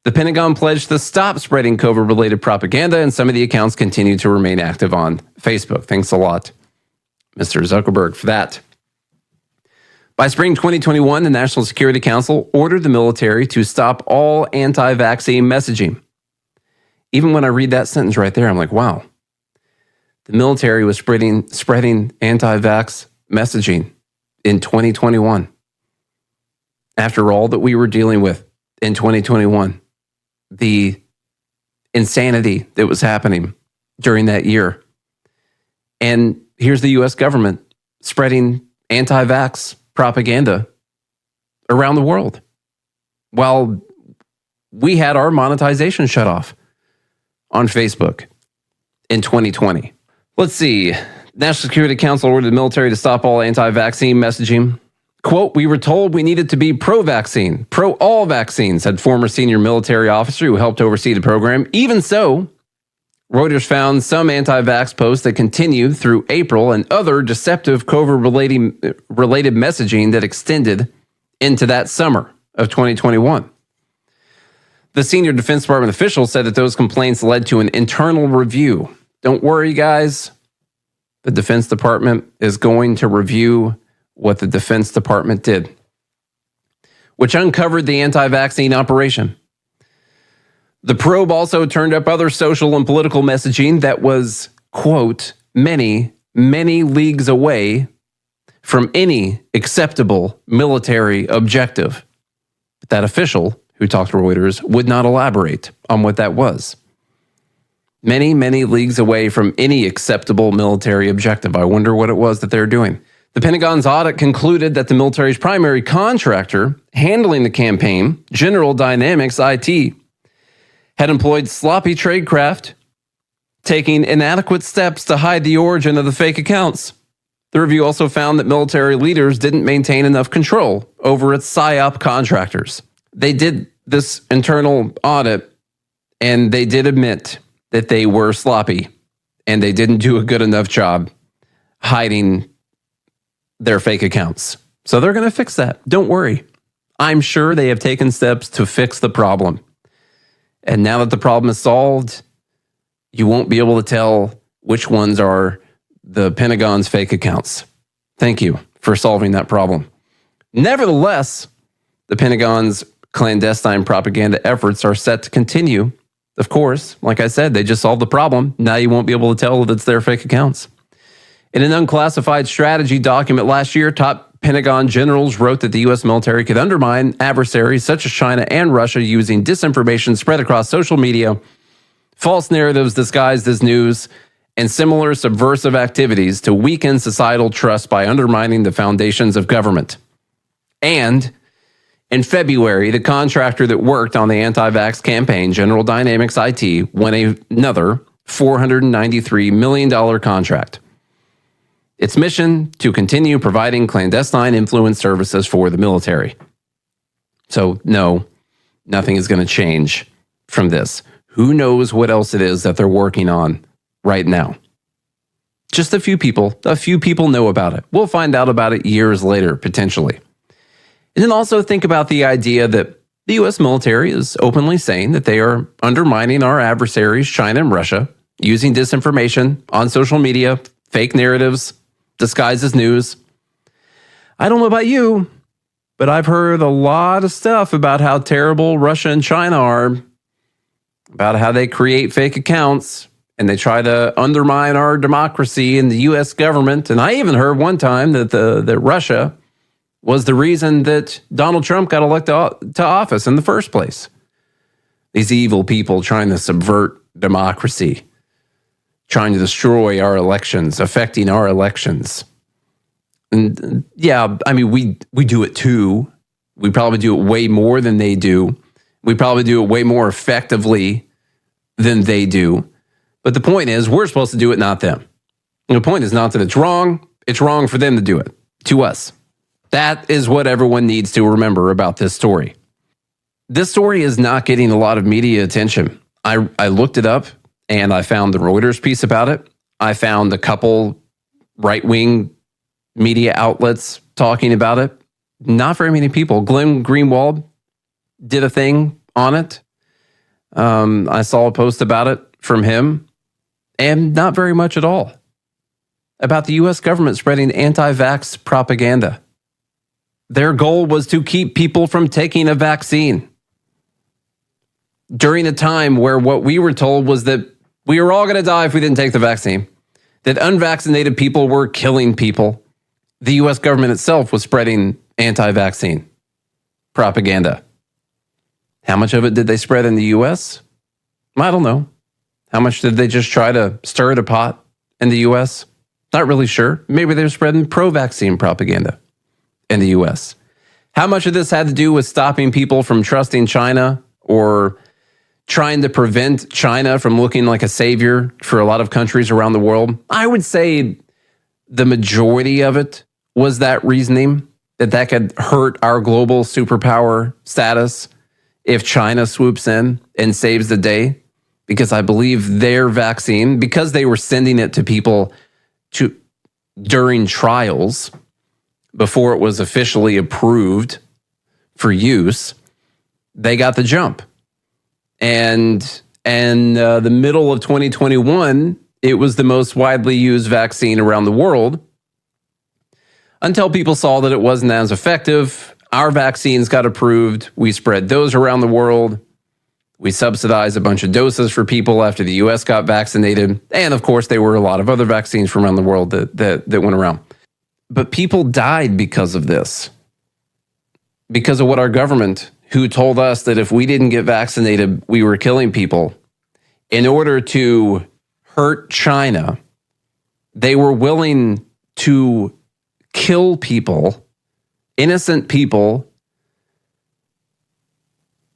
The Pentagon pledged to stop spreading COVID-related propaganda, and some of the accounts continue to remain active on Facebook. Thanks a lot, Mr. Zuckerberg, for that. By spring 2021, the National Security Council ordered the military to stop all anti-vaccine messaging. Even when I read that sentence right there, I'm like, wow. The military was spreading anti-vax messaging in 2021. After all that we were dealing with in 2021, the insanity that was happening during that year. And here's the U.S. government spreading anti-vax propaganda around the world while we had our monetization shut off on Facebook in 2020. Let's see. National Security Council ordered the military to stop all anti-vaccine messaging. Quote, we were told we needed to be pro-vaccine, pro-all vaccines, said former senior military officer who helped oversee the program. Even so, Reuters found some anti-vax posts that continued through April and other deceptive COVID-related messaging that extended into that summer of 2021. The senior Defense Department official said that those complaints led to an internal review. Don't worry, guys. The Defense Department is going to review what the Defense Department did, which uncovered the anti-vaccine operation. The probe also turned up other social and political messaging that was, quote, many, many leagues away from any acceptable military objective. But that official who talked to Reuters would not elaborate on what that was. Many, many leagues away from any acceptable military objective. I wonder what it was that they're doing. The Pentagon's audit concluded that the military's primary contractor handling the campaign, General Dynamics IT, had employed sloppy tradecraft, taking inadequate steps to hide the origin of the fake accounts. The review also found that military leaders didn't maintain enough control over its PSYOP contractors. They did this internal audit, and they did admit that they were sloppy, and they didn't do a good enough job hiding their fake accounts. So they're going to fix that. Don't worry. I'm sure they have taken steps to fix the problem. And now that the problem is solved, you won't be able to tell which ones are the Pentagon's fake accounts. Thank you for solving that problem. Nevertheless, the Pentagon's clandestine propaganda efforts are set to continue. Of course, like I said, they just solved the problem. Now you won't be able to tell that it's their fake accounts. In an unclassified strategy document last year, top Pentagon generals wrote that the U.S. military could undermine adversaries such as China and Russia using disinformation spread across social media, false narratives disguised as news, and similar subversive activities to weaken societal trust by undermining the foundations of government. And in February, the contractor that worked on the anti-vax campaign, General Dynamics IT, won another $493 million contract. Its mission to continue providing clandestine influence services for the military. So no, nothing is going to change from this. Who knows what else it is that they're working on right now? Just a few people know about it. We'll find out about it years later, potentially. And then also think about the idea that the U.S. military is openly saying that they are undermining our adversaries, China and Russia, using disinformation on social media, fake narratives, disguised as news. I don't know about you, but I've heard a lot of stuff about how terrible Russia and China are, about how they create fake accounts and they try to undermine our democracy and the U.S. government. And I even heard one time that Russia was the reason that Donald Trump got elected to office in the first place. These evil people trying to subvert democracy, trying to destroy our elections, affecting our elections. And yeah, I mean, we do it too. We probably do it way more than they do. We probably do it way more effectively than they do. But the point is, we're supposed to do it, not them. The point is not that it's wrong. It's wrong for them to do it to us. That is what everyone needs to remember about this story. This story is not getting a lot of media attention. I looked it up and I found the Reuters piece about it. I found a couple right-wing media outlets talking about it. Not very many people. Glenn Greenwald did a thing on it. I saw a post about it from him, and not very much at all about the U.S. government spreading anti-vax propaganda. Their goal was to keep people from taking a vaccine during a time where what we were told was that we were all going to die if we didn't take the vaccine, that unvaccinated people were killing people. The U.S. government itself was spreading anti-vaccine propaganda. How much of it did they spread in the U.S.? I don't know. How much did they just try to stir the pot in the U.S.? Not really sure. Maybe they were spreading pro-vaccine propaganda in the U.S. How much of this had to do with stopping people from trusting China or trying to prevent China from looking like a savior for a lot of countries around the world? I would say the majority of it was that reasoning, that could hurt our global superpower status if China swoops in and saves the day, because I believe their vaccine, because they were sending it to people during trials before it was officially approved for use, they got the jump. And the middle of 2021, it was the most widely used vaccine around the world until people saw that it wasn't as effective. Our vaccines got approved. We spread those around the world. We subsidized a bunch of doses for people after the U.S. got vaccinated. And of course, there were a lot of other vaccines from around the world that went around. But people died because of this. Because of what our government, who told us that if we didn't get vaccinated, we were killing people. In order to hurt China, they were willing to kill people, innocent people,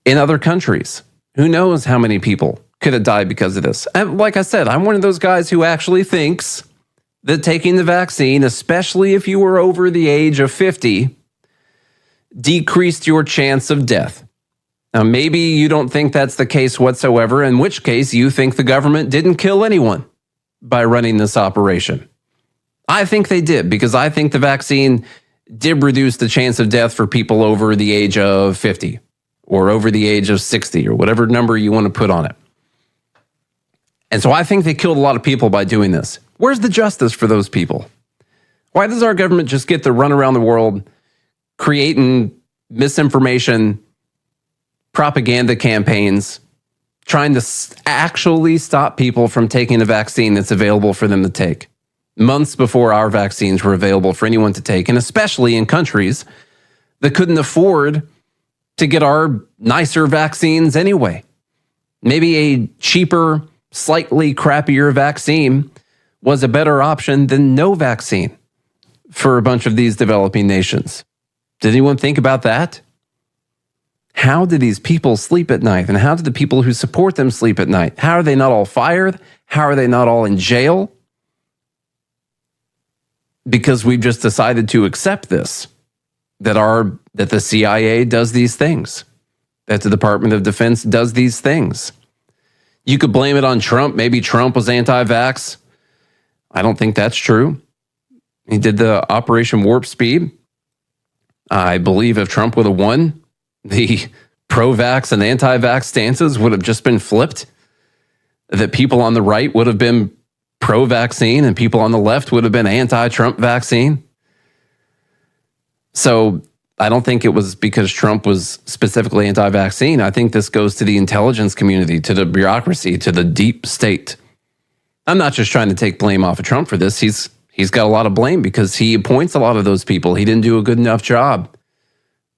in other countries. Who knows how many people could have died because of this? And like I said, I'm one of those guys who actually thinks that taking the vaccine, especially if you were over the age of 50, decreased your chance of death. Now, maybe you don't think that's the case whatsoever, in which case you think the government didn't kill anyone by running this operation. I think they did, because I think the vaccine did reduce the chance of death for people over the age of 50 or over the age of 60 or whatever number you want to put on it. And so I think they killed a lot of people by doing this. Where's the justice for those people? Why does our government just get to run around the world creating misinformation, propaganda campaigns, trying to actually stop people from taking a vaccine that's available for them to take months before our vaccines were available for anyone to take, and especially in countries that couldn't afford to get our nicer vaccines anyway? Maybe a cheaper, slightly crappier vaccine was a better option than no vaccine for a bunch of these developing nations. Did anyone think about that? How do these people sleep at night? And how do the people who support them sleep at night? How are they not all fired? How are they not all in jail? Because we've just decided to accept this, that the CIA does these things, that the Department of Defense does these things. You could blame it on Trump. Maybe Trump was anti-vax. I don't think that's true. He did the Operation Warp Speed. I believe if Trump would have won, the pro-vax and anti-vax stances would have just been flipped. That people on the right would have been pro-vaccine and people on the left would have been anti-Trump vaccine. So I don't think it was because Trump was specifically anti-vaccine. I think this goes to the intelligence community, to the bureaucracy, to the deep state. I'm not just trying to take blame off of Trump for this. He's got a lot of blame because he appoints a lot of those people. He didn't do a good enough job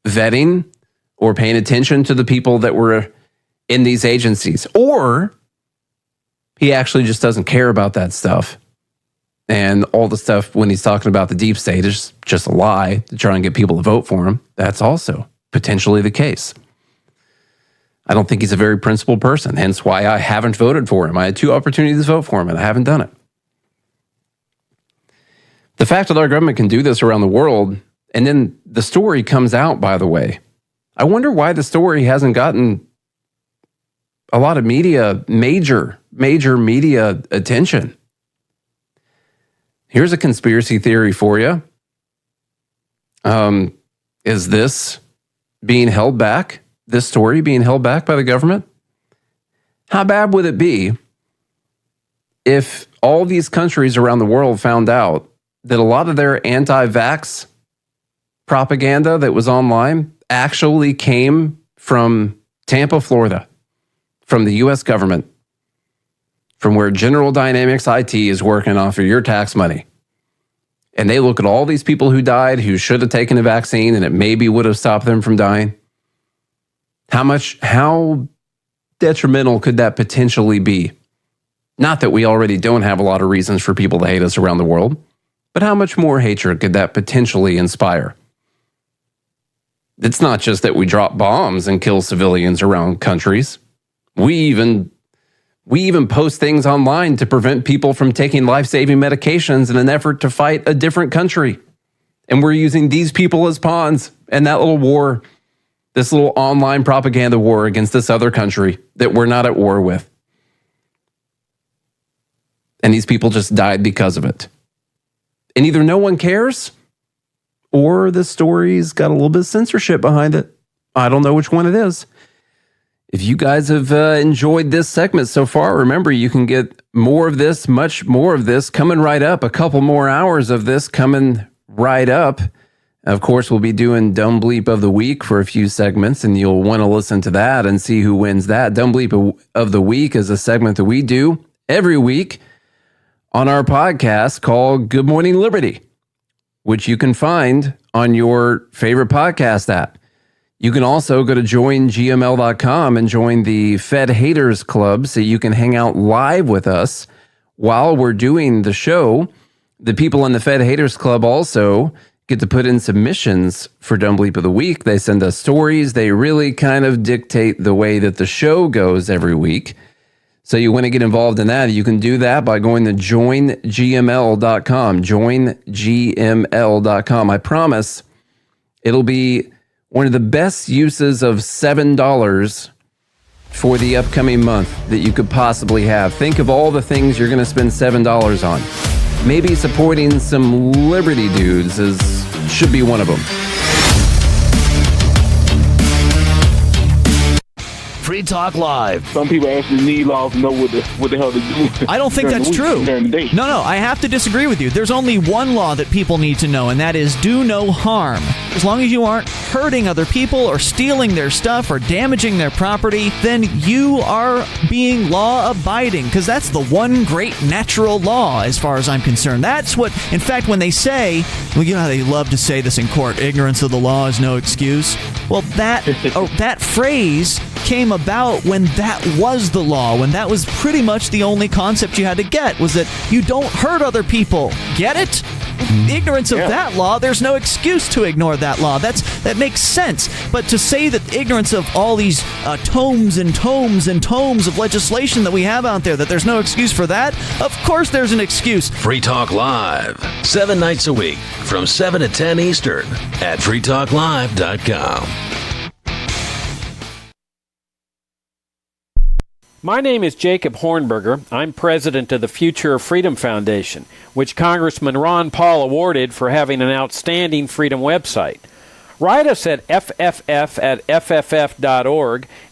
vetting or paying attention to the people that were in these agencies. Or he actually just doesn't care about that stuff. And all the stuff when he's talking about the deep state is just a lie to try and get people to vote for him. That's also potentially the case. I don't think he's a very principled person, hence why I haven't voted for him. I had 2 opportunities to vote for him, and I haven't done it. The fact that our government can do this around the world, and then the story comes out, by the way. I wonder why the story hasn't gotten a lot of major media attention. Here's a conspiracy theory for you. Is this being held back? This story being held back by the government? How bad would it be if all these countries around the world found out that a lot of their anti-vax propaganda that was online actually came from Tampa, Florida, from the U.S. government, from where General Dynamics IT is working off of your tax money? And they look at all these people who died who should have taken a vaccine and it maybe would have stopped them from dying. How detrimental could that potentially be? Not that we already don't have a lot of reasons for people to hate us around the world, but how much more hatred could that potentially inspire? It's not just that we drop bombs and kill civilians around countries. We even post things online to prevent people from taking life-saving medications in an effort to fight a different country. And we're using these people as pawns in that little war, this little online propaganda war against this other country that we're not at war with. And these people just died because of it. And either no one cares, or the story's got a little bit of censorship behind it. I don't know which one it is. If you guys have enjoyed this segment so far, remember you can get more of this, much more of this coming right up. A couple more hours of this coming right up. Of course, we'll be doing Dumb Bleep of the Week for a few segments, and you'll want to listen to that and see who wins that. Dumb Bleep of the Week is a segment that we do every week on our podcast called Good Morning Liberty, which you can find on your favorite podcast app. You can also go to joingml.com and join the Fed Haters Club so you can hang out live with us while we're doing the show. The people in the Fed Haters Club also get to put in submissions for Dumb Bleep of the Week. They send us stories. They really kind of dictate the way that the show goes every week. So you want to get involved in that, you can do that by going to joingml.com, joingml.com. I promise it'll be one of the best uses of $7 for the upcoming month that you could possibly have. Think of all the things you're going to spend $7 on. Maybe supporting some Liberty dudes should be one of them. Free Talk Live. Some people actually need laws to know what the hell to do. I don't think that's true. No, I have to disagree with you. There's only one law that people need to know, and that is do no harm. As long as you aren't hurting other people or stealing their stuff or damaging their property, then you are being law-abiding, because that's the one great natural law as far as I'm concerned. That's what, in fact, when they say, well, you know how they love to say this in court, ignorance of the law is no excuse? Well, that phrase came about when that was the law, when that was pretty much the only concept you had to get, was that you don't hurt other people. Get it? Ignorance of that law, there's no excuse to ignore that law. That makes sense. But to say that ignorance of all these tomes and tomes and tomes of legislation that we have out there, that there's no excuse for that, of course there's an excuse. Free Talk Live, 7 nights a week from 7 to 10 Eastern at freetalklive.com. My name is Jacob Hornberger. I'm president of the Future of Freedom Foundation, which Congressman Ron Paul awarded for having an outstanding freedom website. Write us at fff@fff.org,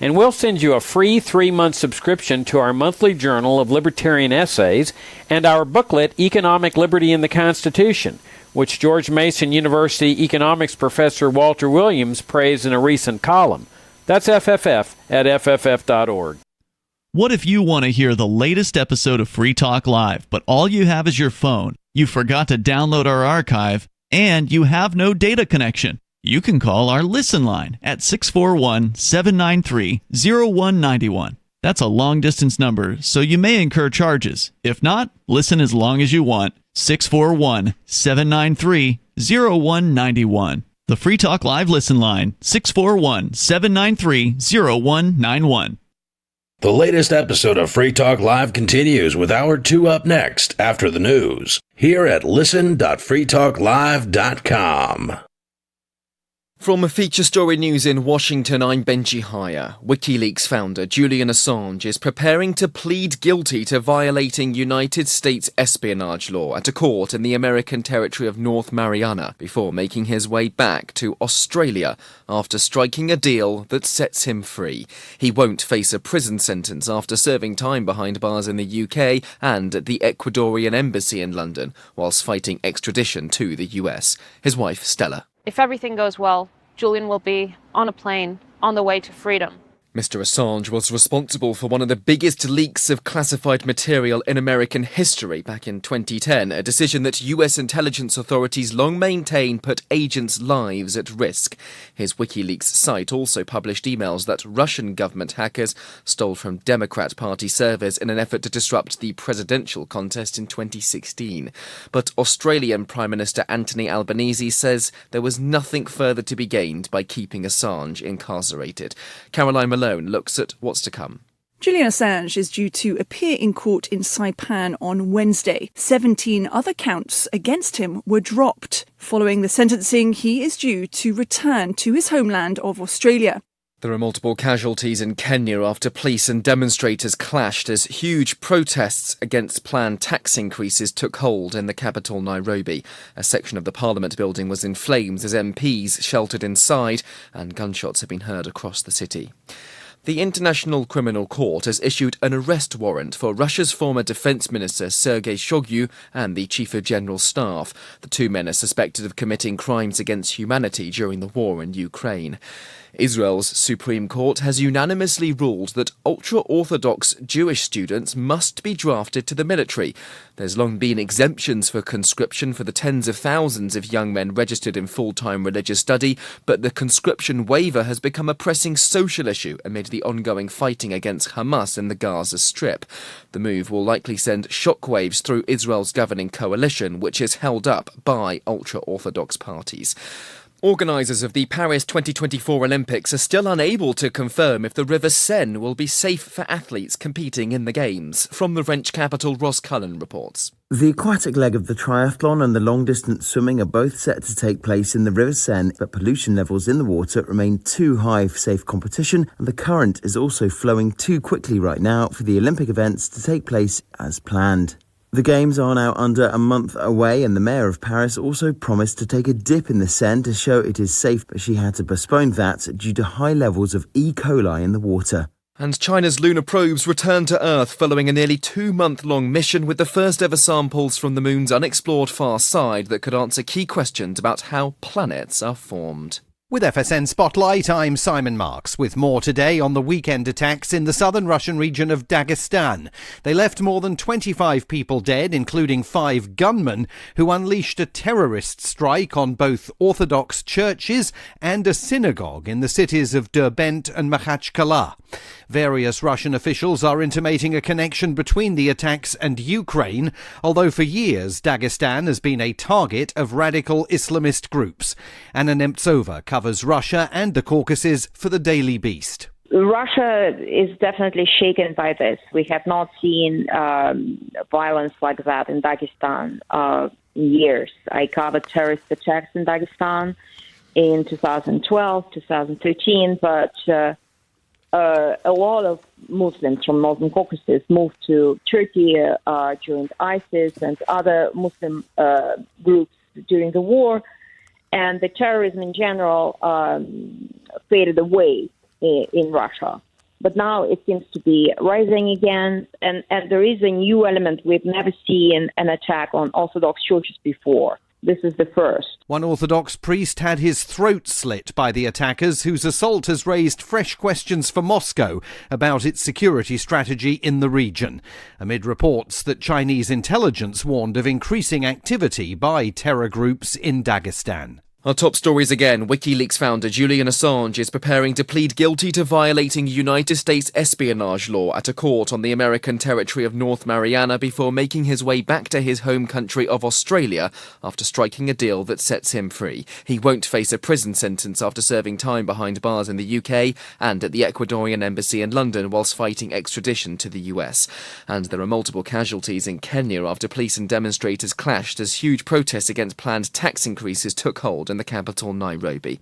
and we'll send you a free 3-month subscription to our monthly journal of libertarian essays and our booklet, Economic Liberty in the Constitution, which George Mason University economics professor Walter Williams praised in a recent column. That's fff@fff.org. What if you want to hear the latest episode of Free Talk Live, but all you have is your phone, you forgot to download our archive, and you have no data connection? You can call our Listen line at 641-793-0191. That's a long-distance number, so you may incur charges. If not, listen as long as you want. 641-793-0191. The Free Talk Live Listen line, 641-793-0191. The latest episode of Free Talk Live continues with Hour 2 up next after the news. here at listen.freetalklive.com. From Feature Story News in Washington, I'm Benji Haya. WikiLeaks founder Julian Assange is preparing to plead guilty to violating United States espionage law at a court in the American territory of North Mariana before making his way back to Australia after striking a deal that sets him free. He won't face a prison sentence after serving time behind bars in the UK and at the Ecuadorian embassy in London, whilst fighting extradition to the US. His wife, Stella. If everything goes well, Julian will be on a plane on the way to freedom. Mr. Assange was responsible for one of the biggest leaks of classified material in American history back in 2010, a decision that US intelligence authorities long maintain put agents' lives at risk. His WikiLeaks site also published emails that Russian government hackers stole from Democrat Party servers in an effort to disrupt the presidential contest in 2016. But Australian Prime Minister Anthony Albanese says there was nothing further to be gained by keeping Assange incarcerated. Caroline Malone looks at what's to come. Julian Assange is due to appear in court in Saipan on Wednesday. 17 other counts against him were dropped. Following the sentencing, he is due to return to his homeland of Australia. There are multiple casualties in Kenya after police and demonstrators clashed as huge protests against planned tax increases took hold in the capital, Nairobi. A section of the Parliament building was in flames as MPs sheltered inside, and gunshots have been heard across the city. The International Criminal Court has issued an arrest warrant for Russia's former defense minister Sergei Shoigu and the Chief of General Staff. The two men are suspected of committing crimes against humanity during the war in Ukraine. Israel's Supreme Court has unanimously ruled that ultra-Orthodox Jewish students must be drafted to the military. There's long been exemptions for conscription for the tens of thousands of young men registered in full-time religious study, but the conscription waiver has become a pressing social issue amid the ongoing fighting against Hamas in the Gaza Strip. The move will likely send shockwaves through Israel's governing coalition, which is held up by ultra-Orthodox parties. Organisers of the Paris 2024 Olympics are still unable to confirm if the River Seine will be safe for athletes competing in the Games. From the French capital, Ross Cullen reports. The aquatic leg of the triathlon and the long-distance swimming are both set to take place in the River Seine, but pollution levels in the water remain too high for safe competition, and the current is also flowing too quickly right now for the Olympic events to take place as planned. The Games are now under a month away, and the Mayor of Paris also promised to take a dip in the Seine to show it is safe, but she had to postpone that due to high levels of E. coli in the water. And China's lunar probes returned to Earth following a nearly 2-month-long mission with the first ever samples from the moon's unexplored far side that could answer key questions about how planets are formed. With FSN Spotlight, I'm Simon Marks, with more today on the weekend attacks in the southern Russian region of Dagestan. They left more than 25 people dead, including 5 gunmen, who unleashed a terrorist strike on both Orthodox churches and a synagogue in the cities of Derbent and Makhachkala. Various Russian officials are intimating a connection between the attacks and Ukraine, although for years Dagestan has been a target of radical Islamist groups. Anna Nemtsova covers Russia and the Caucasus for the Daily Beast. Russia is definitely shaken by this. We have not seen violence like that in Dagestan in years. I covered terrorist attacks in Dagestan in 2012, 2013, but a lot of Muslims from Northern Caucasus moved to Turkey during ISIS and other Muslim groups during the war, and the terrorism in general faded away in Russia. But now it seems to be rising again, and there is a new element. We've never seen an attack on Orthodox churches before. This is the first. One Orthodox priest had his throat slit by the attackers, whose assault has raised fresh questions for Moscow about its security strategy in the region, amid reports that Chinese intelligence warned of increasing activity by terror groups in Dagestan. Our top stories again. WikiLeaks founder Julian Assange is preparing to plead guilty to violating United States espionage law at a court on the American territory of North Mariana before making his way back to his home country of Australia after striking a deal that sets him free. He won't face a prison sentence after serving time behind bars in the UK and at the Ecuadorian embassy in London whilst fighting extradition to the US. And there are multiple casualties in Kenya after police and demonstrators clashed as huge protests against planned tax increases took hold in the capital, Nairobi.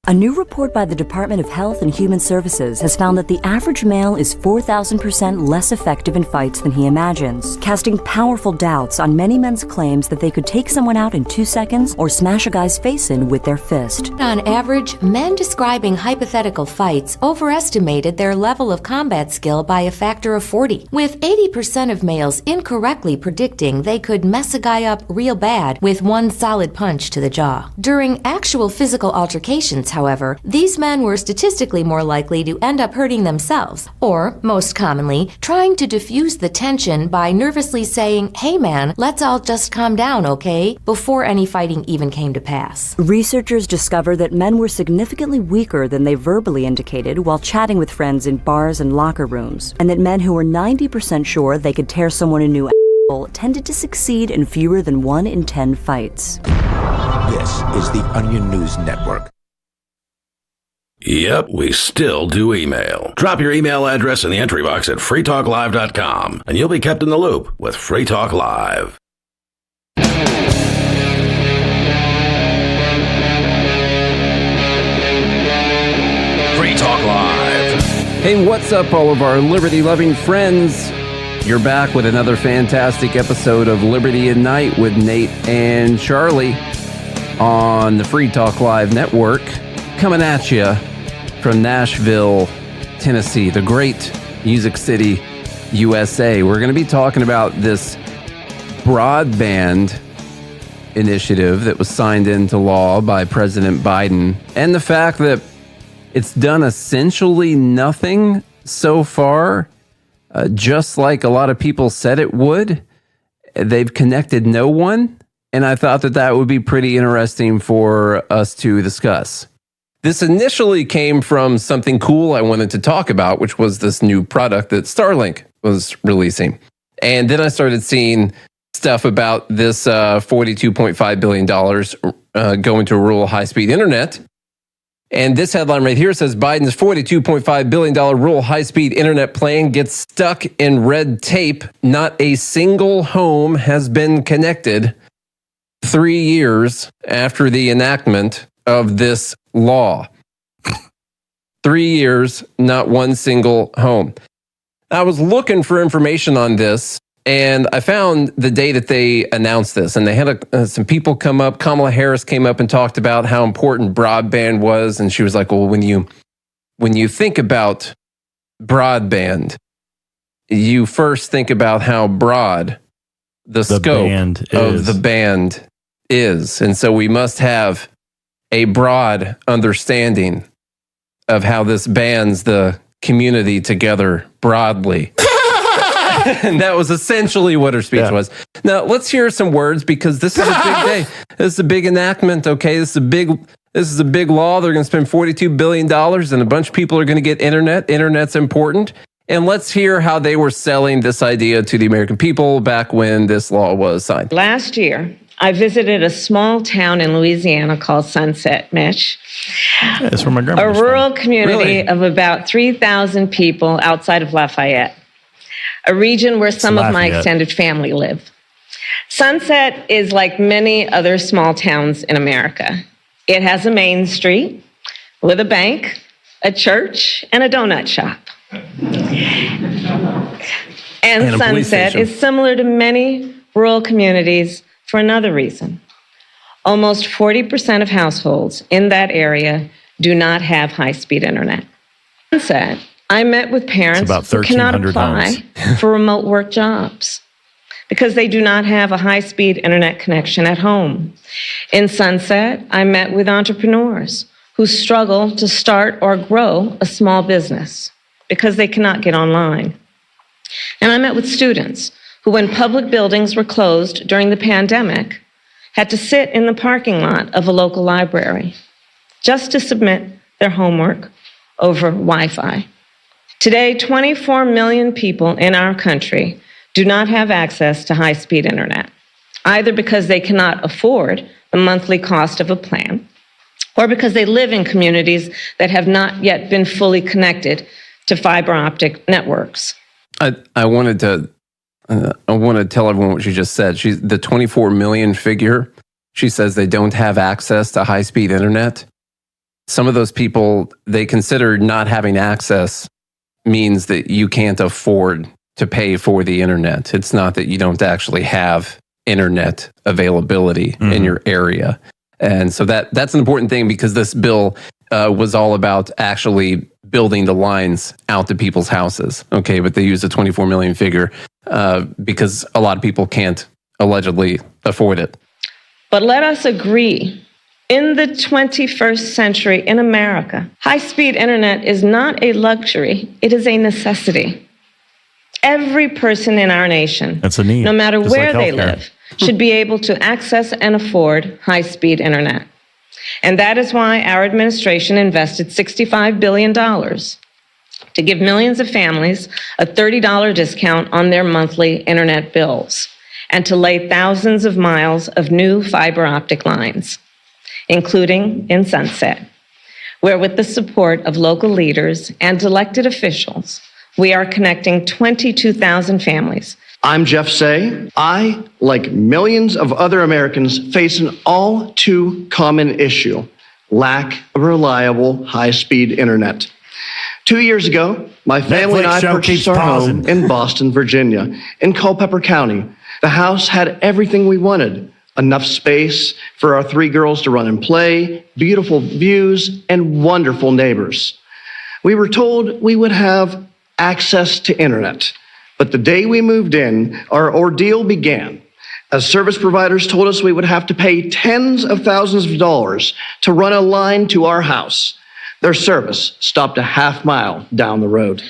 A new report by the Department of Health and Human Services has found that the average male is 4,000% less effective in fights than he imagines, casting powerful doubts on many men's claims that they could take someone out in 2 seconds or smash a guy's face in with their fist. On average, men describing hypothetical fights overestimated their level of combat skill by a factor of 40, with 80% of males incorrectly predicting they could mess a guy up real bad with one solid punch to the jaw. During actual physical altercations, however, these men were statistically more likely to end up hurting themselves, or, most commonly, trying to diffuse the tension by nervously saying, "Hey man, let's all just calm down, okay?" before any fighting even came to pass. Researchers discovered that men were significantly weaker than they verbally indicated while chatting with friends in bars and locker rooms, and that men who were 90% sure they could tear someone a new asshole tended to succeed in fewer than 1 in 10 fights. This is the Onion News Network. Yep, we still do email. Drop your email address in the entry box at freetalklive.com, and you'll be kept in the loop with Free Talk Live. Free Talk Live. Hey, what's up, all of our liberty-loving friends? You're back with another fantastic episode of Liberty at Night with Nate and Charlie on the Free Talk Live network, coming at you from Nashville, Tennessee, the great Music City, USA. We're going to be talking about this broadband initiative that was signed into law by President Biden and the fact that it's done essentially nothing so far, just like a lot of people said it would. They've connected no one, and I thought that that would be pretty interesting for us to discuss. This initially came from something cool I wanted to talk about, which was this new product that Starlink was releasing. And then I started seeing stuff about this $42.5 billion going to rural high-speed internet. And this headline right here says Biden's $42.5 billion rural high-speed internet plan gets stuck in red tape. Not a single home has been connected 3 years after the enactment of this law. 3 years, not one single home. I was looking for information on this, and I found the day that they announced this, and they had some people come up. Kamala Harris came up and talked about how important broadband was, and she was like, well, when you think about broadband, you first think about how broad the scope of the band is. And so we must have a broad understanding of how this bands the community together broadly. And that was essentially what her speech was. Now, let's hear some words, because this is a big day. This is a big enactment, okay? This is a big law. They're going to spend $42 billion, and a bunch of people are going to get internet. Internet's important. And let's hear how they were selling this idea to the American people back when this law was signed. Last year, I visited a small town in Louisiana called Sunset, Mitch. Yeah, that's where my grandma was from. A rural community of about 3,000 people outside of Lafayette, a region where some of my extended family live. Sunset is like many other small towns in America. It has a main street with a bank, a church, and a donut shop. And Sunset is similar to many rural communities for another reason. Almost 40% of households in that area do not have high-speed internet. Sunset, I met with parents who cannot apply for remote work jobs because they do not have a high-speed internet connection at home. In Sunset, I met with entrepreneurs who struggle to start or grow a small business because they cannot get online. And I met with students who, when public buildings were closed during the pandemic, had to sit in the parking lot of a local library just to submit their homework over Wi-Fi. Today, 24 million people in our country do not have access to high-speed internet, either because they cannot afford the monthly cost of a plan, or because they live in communities that have not yet been fully connected to fiber optic networks. I want to tell everyone what she just said. The 24 million figure. She says they don't have access to high-speed internet. Some of those people, they consider not having access means that you can't afford to pay for the internet. It's not that you don't actually have internet availability in your area. And so that's an important thing, because this bill was all about actually building the lines out to people's houses. Okay, but they use the 24 million figure because a lot of people can't allegedly afford it. But let us agree, in the 21st century in America, high-speed internet is not a luxury, it is a necessity. Every person in our nation, that's a need, no matter just where like they healthcare, live, should be able to access and afford high-speed internet. And that is why our administration invested $65 billion to give millions of families a $30 discount on their monthly internet bills, and to lay thousands of miles of new fiber optic lines, including in Sunset, where with the support of local leaders and elected officials, we are connecting 22,000 families. I'm Jeff Say. I, like millions of other Americans, face an all too common issue: lack of reliable high-speed internet. 2 years ago, my family and I purchased our home in Boston, Virginia, in Culpeper County. The house had everything we wanted: enough space for our 3 girls to run and play, beautiful views, and wonderful neighbors. We were told we would have access to internet. But the day we moved in, our ordeal began, as service providers told us we would have to pay tens of thousands of dollars to run a line to our house. Their service stopped a half-mile down the road.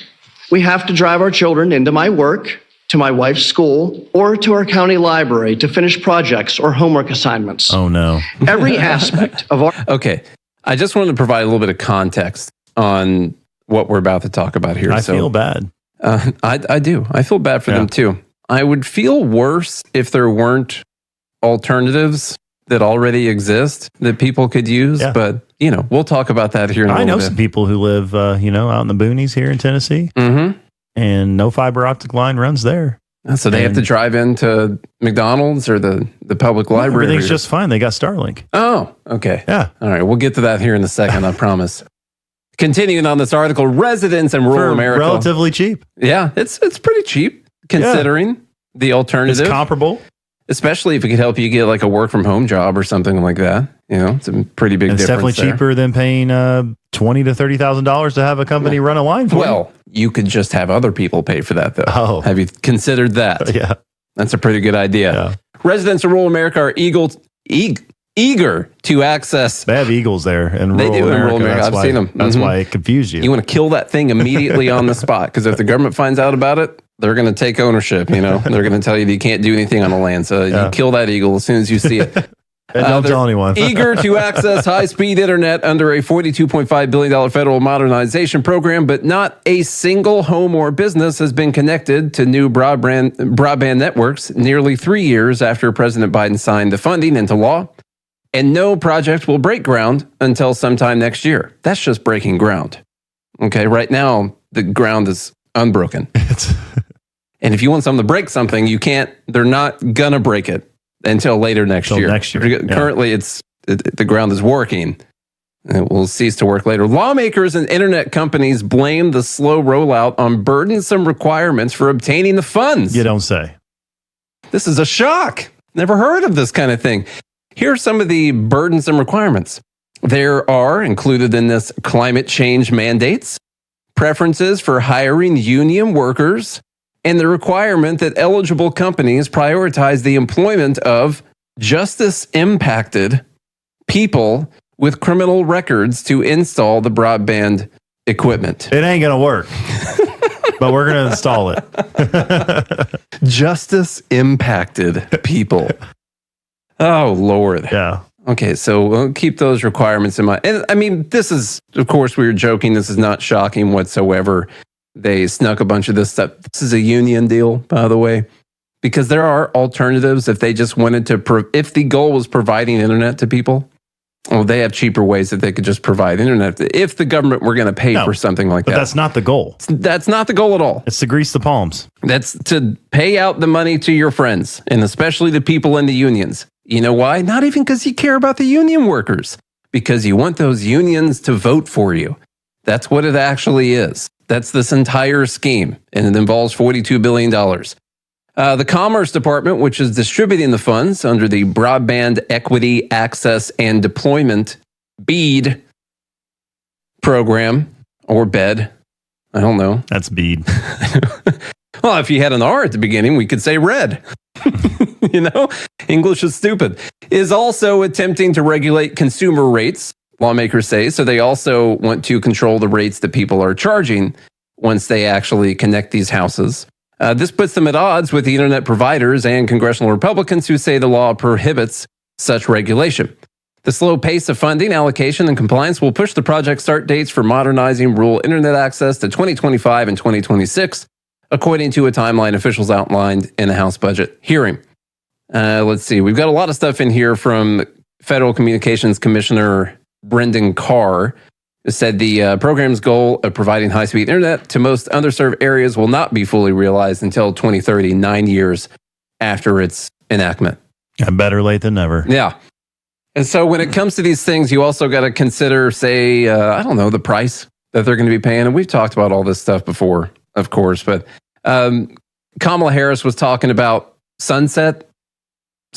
We have to drive our children into my work, to my wife's school, or to our county library to finish projects or homework assignments. Oh, no. Every aspect of our... Okay, I just wanted to provide a little bit of context on what we're about to talk about here. I feel bad. I do. I feel bad for them too. I would feel worse if there weren't alternatives that already exist that people could use. Yeah. But, we'll talk about that here in a little bit. I know some people who live, out in the boonies here in Tennessee, and no fiber optic line runs there. So they have to drive into McDonald's or the public library. Everything's just fine. They got Starlink. Oh, okay. Yeah. All right. We'll get to that here in a second, I promise. Continuing on this article, residents in rural America. Relatively cheap. Yeah, it's pretty cheap considering the alternative. It's comparable. Especially if it could help you get like a work from home job or something like that. It's a pretty big difference. It's definitely cheaper than paying $20,000 to $30,000 to have a company run a line for you. Well, you could just have other people pay for that though. Oh. Have you considered that? Yeah. That's a pretty good idea. Yeah. Residents of rural America are eager to access. They have eagles there in rural America. I've seen them. That's why it confused you. You want to kill that thing immediately on the spot, because if the government finds out about it, they're going to take ownership. They're going to tell you that you can't do anything on the land. So you kill that eagle as soon as you see it. Don't tell anyone. Eager to access high-speed internet under a $42.5 billion federal modernization program, but not a single home or business has been connected to new broadband networks nearly 3 years after President Biden signed the funding into law. And no project will break ground until sometime next year. That's just breaking ground. Okay, right now, the ground is unbroken. And if you want someone to break something, they're not going to break it until later next year. Currently, the ground is working. It will cease to work later. Lawmakers and internet companies blame the slow rollout on burdensome requirements for obtaining the funds. You don't say. This is a shock. Never heard of this kind of thing. Here are some of the burdensome requirements. There are included in this climate change mandates, preferences for hiring union workers, and the requirement that eligible companies prioritize the employment of justice-impacted people with criminal records to install the broadband equipment. It ain't going to work, but we're going to install it. Justice-impacted people. Oh, Lord. Yeah. Okay, so we'll keep those requirements in mind. And I mean, this is, of course, we were joking. This is not shocking whatsoever. They snuck a bunch of this stuff. This is a union deal, by the way, because there are alternatives if they just wanted to, if the goal was providing internet to people. Well, they have cheaper ways that they could just provide internet. If the government were going to pay for something like that. But that's not the goal. That's not the goal at all. It's to grease the palms. That's to pay out the money to your friends, and especially the people in the unions. You know why? Not even because you care about the union workers, because you want those unions to vote for you. That's what it actually is. That's this entire scheme, and it involves $42 billion. The Commerce Department, which is distributing the funds under the Broadband Equity, Access, and Deployment, BEAD program, or BED. I don't know. That's BEAD. Well, if you had an R at the beginning, we could say red. You know, English is stupid. Is also attempting to regulate consumer rates, lawmakers say. So they also want to control the rates that people are charging once they actually connect these houses. This puts them at odds with the internet providers and congressional Republicans who say the law prohibits such regulation. The slow pace of funding, allocation, and compliance will push the project start dates for modernizing rural internet access to 2025 and 2026, according to a timeline officials outlined in the House budget hearing. Let's see. We've got a lot of stuff in here from Federal Communications Commissioner Brendan Carr, who said the program's goal of providing high-speed internet to most underserved areas will not be fully realized until 2030, 9 years after its enactment. Yeah, better late than never. Yeah. And so when it comes to these things, you also got to consider, say, I don't know, the price that they're going to be paying. And we've talked about all this stuff before, of course. But Kamala Harris was talking about Sunset,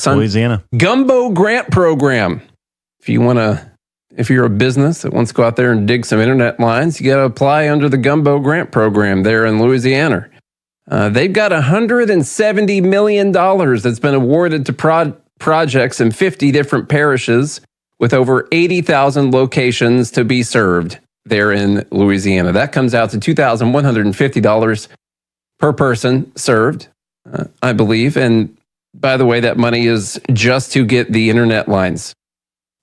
Louisiana Gumbo Grant Program. If you're a business that wants to go out there and dig some internet lines, you got to apply under the Gumbo Grant Program there in Louisiana. They've got $170 million that's been awarded to projects in 50 different parishes with over 80,000 locations to be served there in Louisiana. That comes out to $2,150 per person served, I believe. And by the way, that money is just to get the internet lines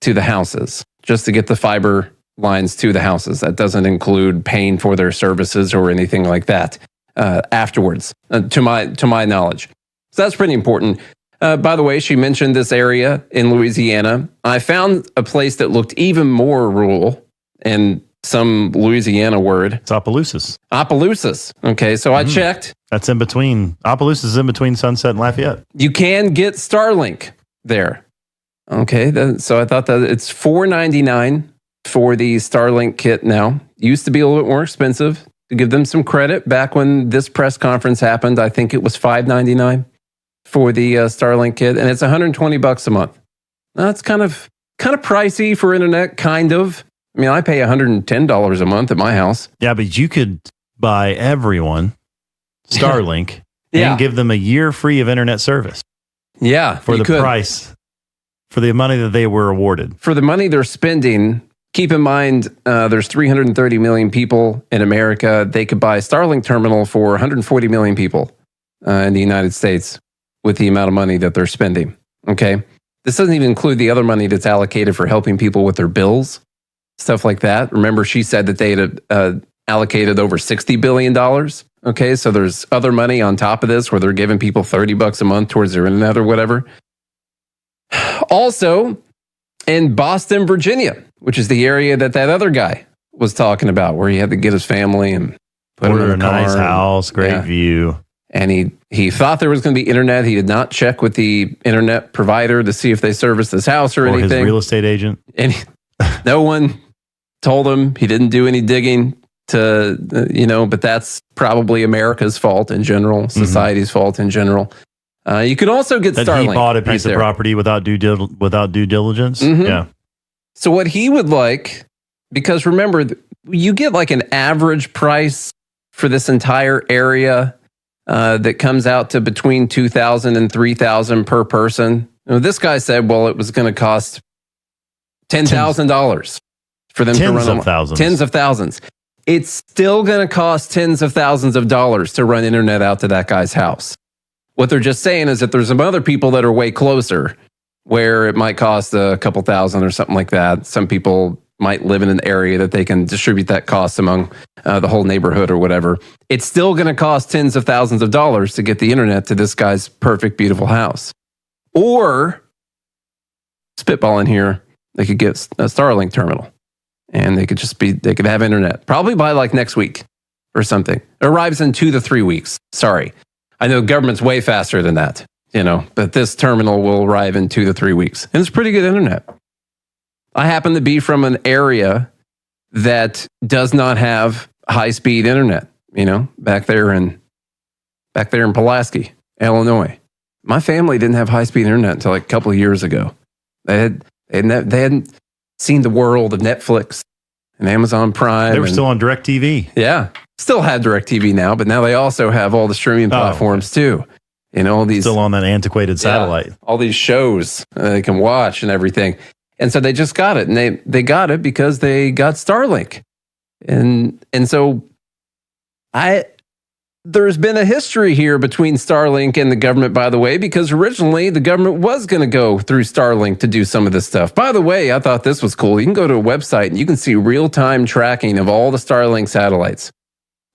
to the houses, just to get the fiber lines to the houses. That doesn't include paying for their services or anything like that afterwards, to my knowledge. So that's pretty important. By the way, she mentioned this area in Louisiana. I found a place that looked even more rural and some Louisiana word. It's Opelousas. Opelousas. Okay, so I checked. That's in between. Opelousas is in between Sunset and Lafayette. You can get Starlink there. Okay, so I thought that it's $4.99 for the Starlink kit now. Used to be a little bit more expensive. To give them some credit, back when this press conference happened, I think it was $5.99 for the Starlink kit, and it's $120 a month. That's kind of pricey for internet, kind of. I mean, I pay $110 a month at my house. Yeah, but you could buy everyone Starlink and give them a year free of internet service. Yeah, for the price, for the money that they were awarded. For the money they're spending, keep in mind there's 330 million people in America. They could buy a Starlink terminal for 140 million people in the United States with the amount of money that they're spending. Okay, this doesn't even include the other money that's allocated for helping people with their bills. Stuff like that. Remember, she said that they had allocated over $60 billion. Okay, so there's other money on top of this where they're giving people $30 a month towards their internet or whatever. Also, in Boston, Virginia, which is the area that other guy was talking about, where he had to get his family and put him in a nice house, great view. And he thought there was going to be internet. He did not check with the internet provider to see if they serviced his house or anything. His real estate agent. And no one told him. He didn't do any digging to, but that's probably America's fault in general, society's fault in general. You could also get Starlink. He bought a piece of property without due diligence. Yeah. So what he would like, because remember, you get like an average price for this entire area that comes out to between $2,000 and $3,000 per person. This guy said, well, it was going to cost $10,000 for them to run tens of thousands. It's still going to cost tens of thousands of dollars to run internet out to that guy's house. What they're just saying is that there's some other people that are way closer where it might cost a couple thousand or something like that. Some people might live in an area that they can distribute that cost among the whole neighborhood or whatever. It's still going to cost tens of thousands of dollars to get the internet to this guy's perfect, beautiful house. Or, spitballing here, they could get a Starlink terminal and they could have internet probably by like next week or something. It arrives in 2 to 3 weeks. Sorry. I know government's way faster than that, but this terminal will arrive in 2 to 3 weeks. And it's pretty good internet. I happen to be from an area that does not have high-speed internet, back there in Pulaski, Illinois. My family didn't have high-speed internet until like a couple of years ago. They hadn't seen the world of Netflix and Amazon Prime. They were still on DirecTV. Yeah, still have DirecTV now, but now they also have all the streaming platforms too. All these still on that antiquated satellite. All these shows they can watch and everything. And so they just got it, and they got it because they got Starlink. And so there's been a history here between Starlink and the government, by the way, because originally the government was going to go through Starlink to do some of this stuff. By the way, I thought this was cool. You can go to a website and you can see real-time tracking of all the Starlink satellites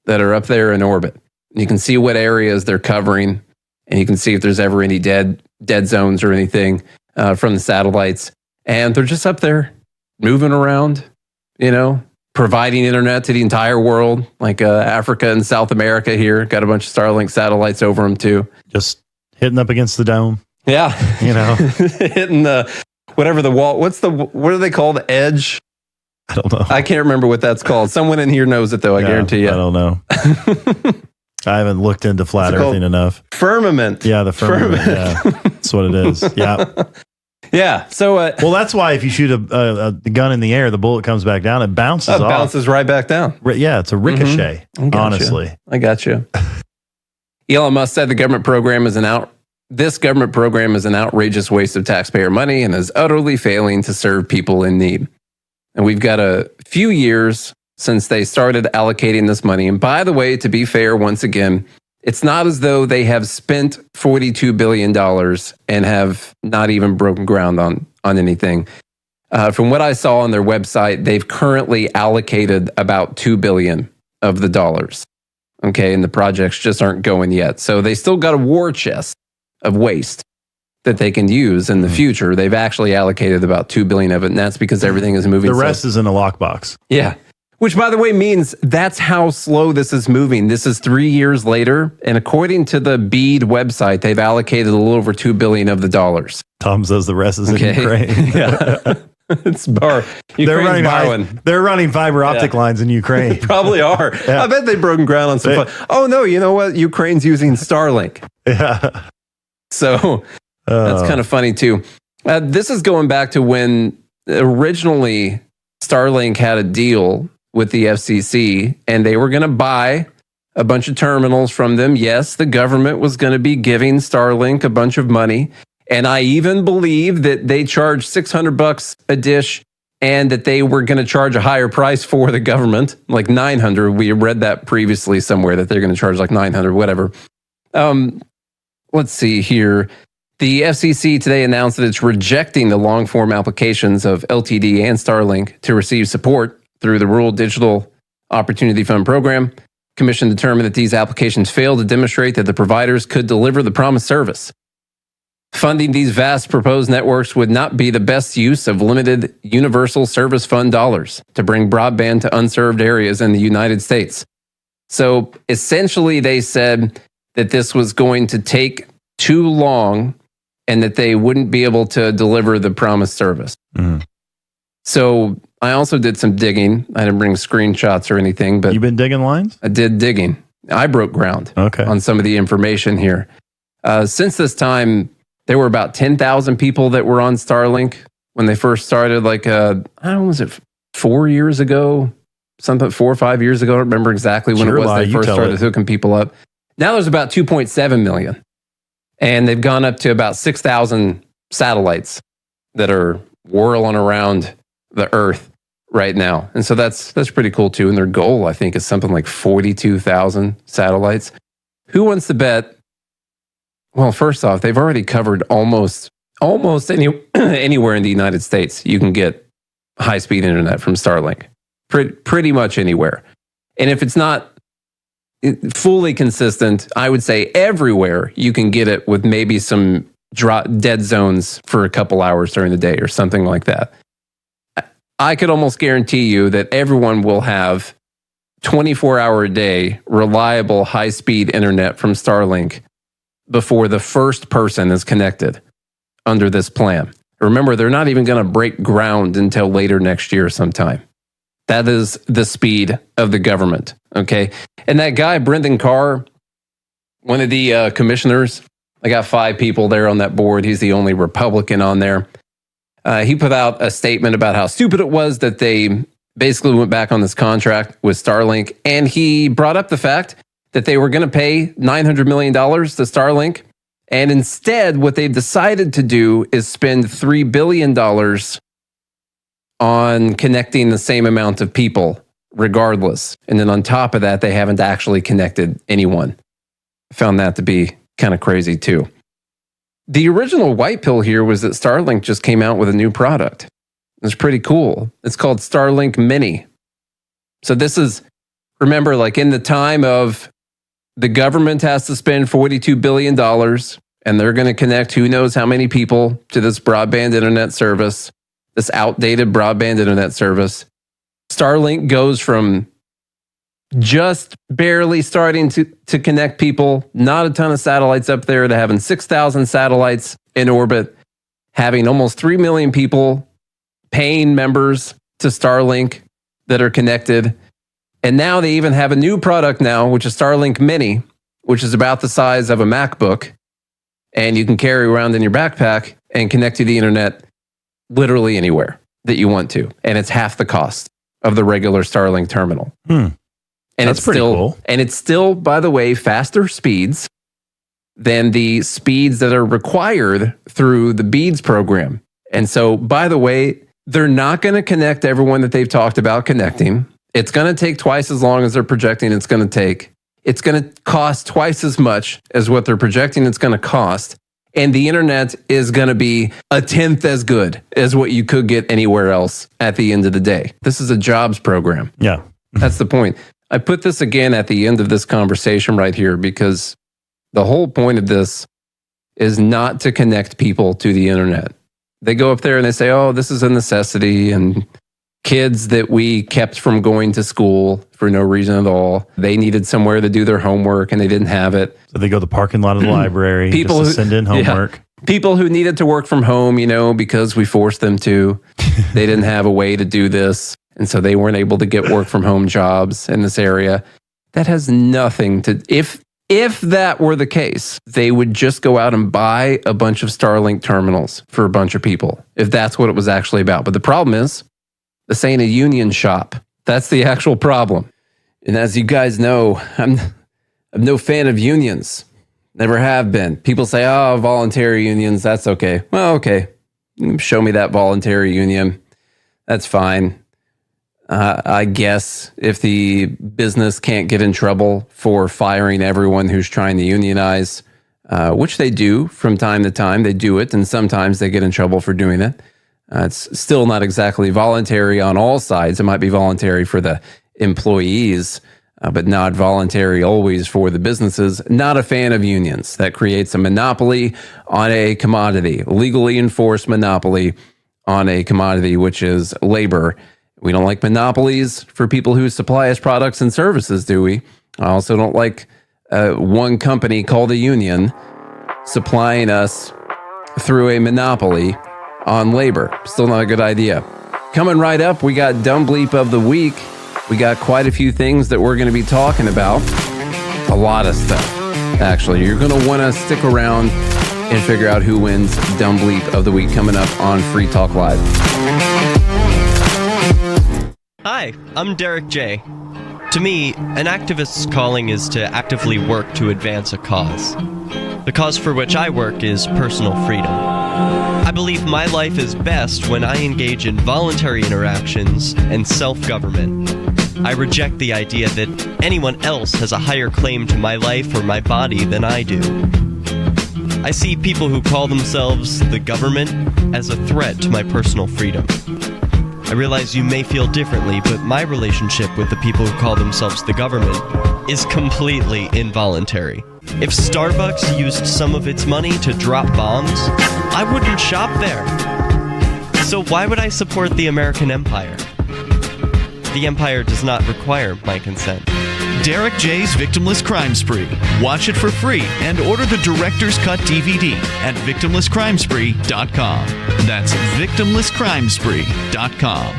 that are up there in orbit. You can see what areas they're covering, and you can see if there's ever any dead zones or anything from the satellites. And they're just up there moving around, providing internet to the entire world, like Africa and South America here. Got a bunch of Starlink satellites over them too. Just hitting up against the dome. Yeah. Hitting whatever the wall. What are they called? Edge? I don't know. I can't remember what that's called. Someone in here knows it though, I guarantee you. I don't know. I haven't looked into flat earthing enough. Firmament. Yeah, the firmament. Yeah, that's what it is. Yeah. Yeah. So, well, that's why if you shoot a gun in the air, the bullet comes back down. It bounces off. It bounces right back down. Yeah, it's a ricochet. Honestly, I got you. Elon Musk said this government program is an outrageous waste of taxpayer money and is utterly failing to serve people in need. And we've got a few years since they started allocating this money. And by the way, to be fair, once again, it's not as though they have spent $42 billion and have not even broken ground on anything. From what I saw on their website, they've currently allocated about $2 billion of the dollars. Okay, and the projects just aren't going yet. So they still got a war chest of waste that they can use in the future. They've actually allocated about $2 billion of it, and that's because everything is moving. The rest is in a lockbox. Yeah. Which, by the way, means that's how slow this is moving. This is 3 years later, and according to the BEAD website, they've allocated a little over $2 billion of the dollars. Tom says the rest is in Ukraine. Yeah. It's they're running fiber optic lines in Ukraine. Probably are. Yeah. I bet they've broken ground on some. Oh no, you know what? Ukraine's using Starlink. Yeah. So that's kind of funny too. This is going back to when originally Starlink had a deal with the FCC, and they were going to buy a bunch of terminals from them. Yes, the government was going to be giving Starlink a bunch of money. And I even believe that they charged $600 a dish and that they were going to charge a higher price for the government, like $900. We read that previously somewhere that they're going to charge like $900, whatever. Let's see here. The FCC today announced that it's rejecting the long-form applications of LTD and Starlink to receive support through the Rural Digital Opportunity Fund program. Commission determined that these applications failed to demonstrate that the providers could deliver the promised service. Funding these vast proposed networks would not be the best use of limited Universal Service Fund dollars to bring broadband to unserved areas in the United States. So essentially, they said that this was going to take too long and that they wouldn't be able to deliver the promised service. Mm. So I also did some digging. I didn't bring screenshots or anything, but you've been digging lines? I did digging. I broke ground on some of the information here. Since this time, there were about 10,000 people that were on Starlink when they first started, like, I don't know, was it 4 years ago? 4 or 5 years ago. I don't remember exactly when it was they first started hooking people up. Now there's about 2.7 million. And they've gone up to about 6,000 satellites that are whirling around the Earth right now. And so that's pretty cool too. And their goal, I think, is something like 42,000 satellites. Who wants to bet? Well, first off, they've already covered almost almost anywhere in the United States, you can get high-speed internet from Starlink. Pretty much anywhere. And if it's not fully consistent, I would say everywhere you can get it with maybe some dead zones for a couple hours during the day or something like that. I could almost guarantee you that everyone will have 24-hour a day reliable high-speed internet from Starlink before the first person is connected under this plan. Remember, they're not even going to break ground until later next year sometime. That is the speed of the government, okay? And that guy, Brendan Carr, one of the commissioners, I got 5 people there on that board. He's the only Republican on there. He put out a statement about how stupid it was that they basically went back on this contract with Starlink. And he brought up the fact that they were going to pay $900 million to Starlink. And instead, what they decided to do is spend $3 billion on connecting the same amount of people regardless. And then on top of that, they haven't actually connected anyone. I found that to be kind of crazy too. The original white pill here was that Starlink just came out with a new product. It's pretty cool. It's called Starlink Mini. So this is, remember, like in the time of the government has to spend $42 billion and they're going to connect who knows how many people to this broadband internet service, this outdated broadband internet service. Starlink goes from just barely starting to connect people, not a ton of satellites up there, to having 6,000 satellites in orbit, having almost 3 million people paying members to Starlink that are connected. And now they even have a new product now, which is Starlink Mini, which is about the size of a MacBook. And you can carry around in your backpack and connect to the internet literally anywhere that you want to. And it's half the cost of the regular Starlink terminal. And that's pretty cool. And it's still, by the way, faster speeds than the speeds that are required through the BEADS program. And so, by the way, they're not going to connect everyone that they've talked about connecting. It's going to take twice as long as they're projecting it's going to take. It's going to cost twice as much as what they're projecting it's going to cost. And the internet is going to be a tenth as good as what you could get anywhere else at the end of the day. This is a jobs program. Yeah. That's the point. I put this again at the end of this conversation right here because the whole point of this is not to connect people to the internet. They go up there and they say, oh, this is a necessity. And kids that we kept from going to school for no reason at all, they needed somewhere to do their homework and they didn't have it. So they go to the parking lot of the library people just to send in homework. Yeah, people who needed to work from home, because we forced them to. They didn't have a way to do this. And so they weren't able to get work from home jobs in this area. That has nothing to, if that were the case, they would just go out and buy a bunch of Starlink terminals for a bunch of people, if that's what it was actually about. But the problem is, this ain't a union shop. That's the actual problem. And as you guys know, I'm no fan of unions. Never have been. People say, oh, voluntary unions, that's okay. Well, okay. Show me that voluntary union. That's fine. I guess if the business can't get in trouble for firing everyone who's trying to unionize, which they do from time to time, they do it, and sometimes they get in trouble for doing it. It's still not exactly voluntary on all sides. It might be voluntary for the employees, but not voluntary always for the businesses. Not a fan of unions. That creates a monopoly on a commodity, legally enforced monopoly on a commodity, which is labor. We don't like monopolies for people who supply us products and services, do we? I also don't like one company called a union supplying us through a monopoly on labor. Still not a good idea. Coming right up, we got Dumb Bleep of the Week. We got quite a few things that we're going to be talking about. A lot of stuff, actually. You're going to want to stick around and figure out who wins Dumb Bleep of the Week coming up on Free Talk Live. Hi, I'm Derek J. To me, an activist's calling is to actively work to advance a cause. The cause for which I work is personal freedom. I believe my life is best when I engage in voluntary interactions and self-government. I reject the idea that anyone else has a higher claim to my life or my body than I do. I see people who call themselves the government as a threat to my personal freedom. I realize you may feel differently, but my relationship with the people who call themselves the government is completely involuntary. If Starbucks used some of its money to drop bombs, I wouldn't shop there. So why would I support the American empire? The empire does not require my consent. Derek J's Victimless Crime Spree. Watch it for free and order the Director's Cut DVD at victimlesscrimespree.com. That's victimlesscrimespree.com.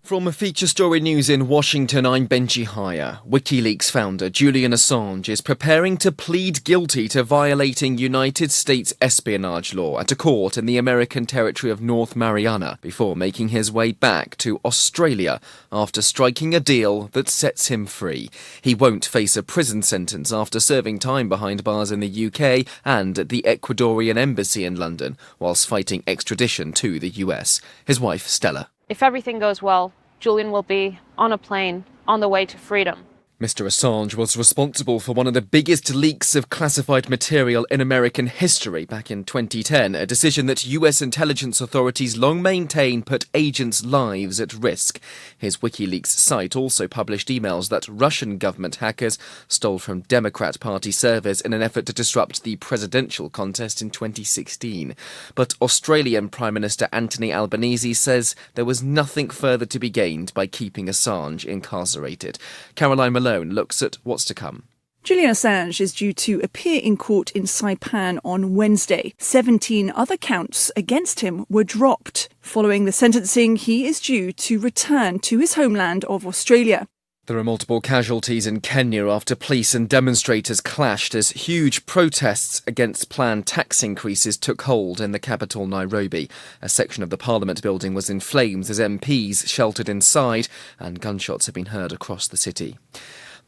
From Feature Story News in Washington, I'm Benji Hire. WikiLeaks founder Julian Assange is preparing to plead guilty to violating United States espionage law at a court in the American territory of North Mariana before making his way back to Australia after striking a deal that sets him free. He won't face a prison sentence after serving time behind bars in the UK and at the Ecuadorian embassy in London, whilst fighting extradition to the US. His wife, Stella. If everything goes well, Julian will be on a plane on the way to freedom. Mr. Assange was responsible for one of the biggest leaks of classified material in American history back in 2010, a decision that US intelligence authorities long maintain put agents' lives at risk. His WikiLeaks site also published emails that Russian government hackers stole from Democrat Party servers in an effort to disrupt the presidential contest in 2016. But Australian Prime Minister Anthony Albanese says there was nothing further to be gained by keeping Assange incarcerated. Caroline Malone looks at what's to come. Julian Assange is due to appear in court in Saipan on Wednesday. 17 other counts against him were dropped. Following the sentencing, he is due to return to his homeland of Australia. There are multiple casualties in Kenya after police and demonstrators clashed as huge protests against planned tax increases took hold in the capital, Nairobi. A section of the Parliament building was in flames as MPs sheltered inside, and gunshots have been heard across the city.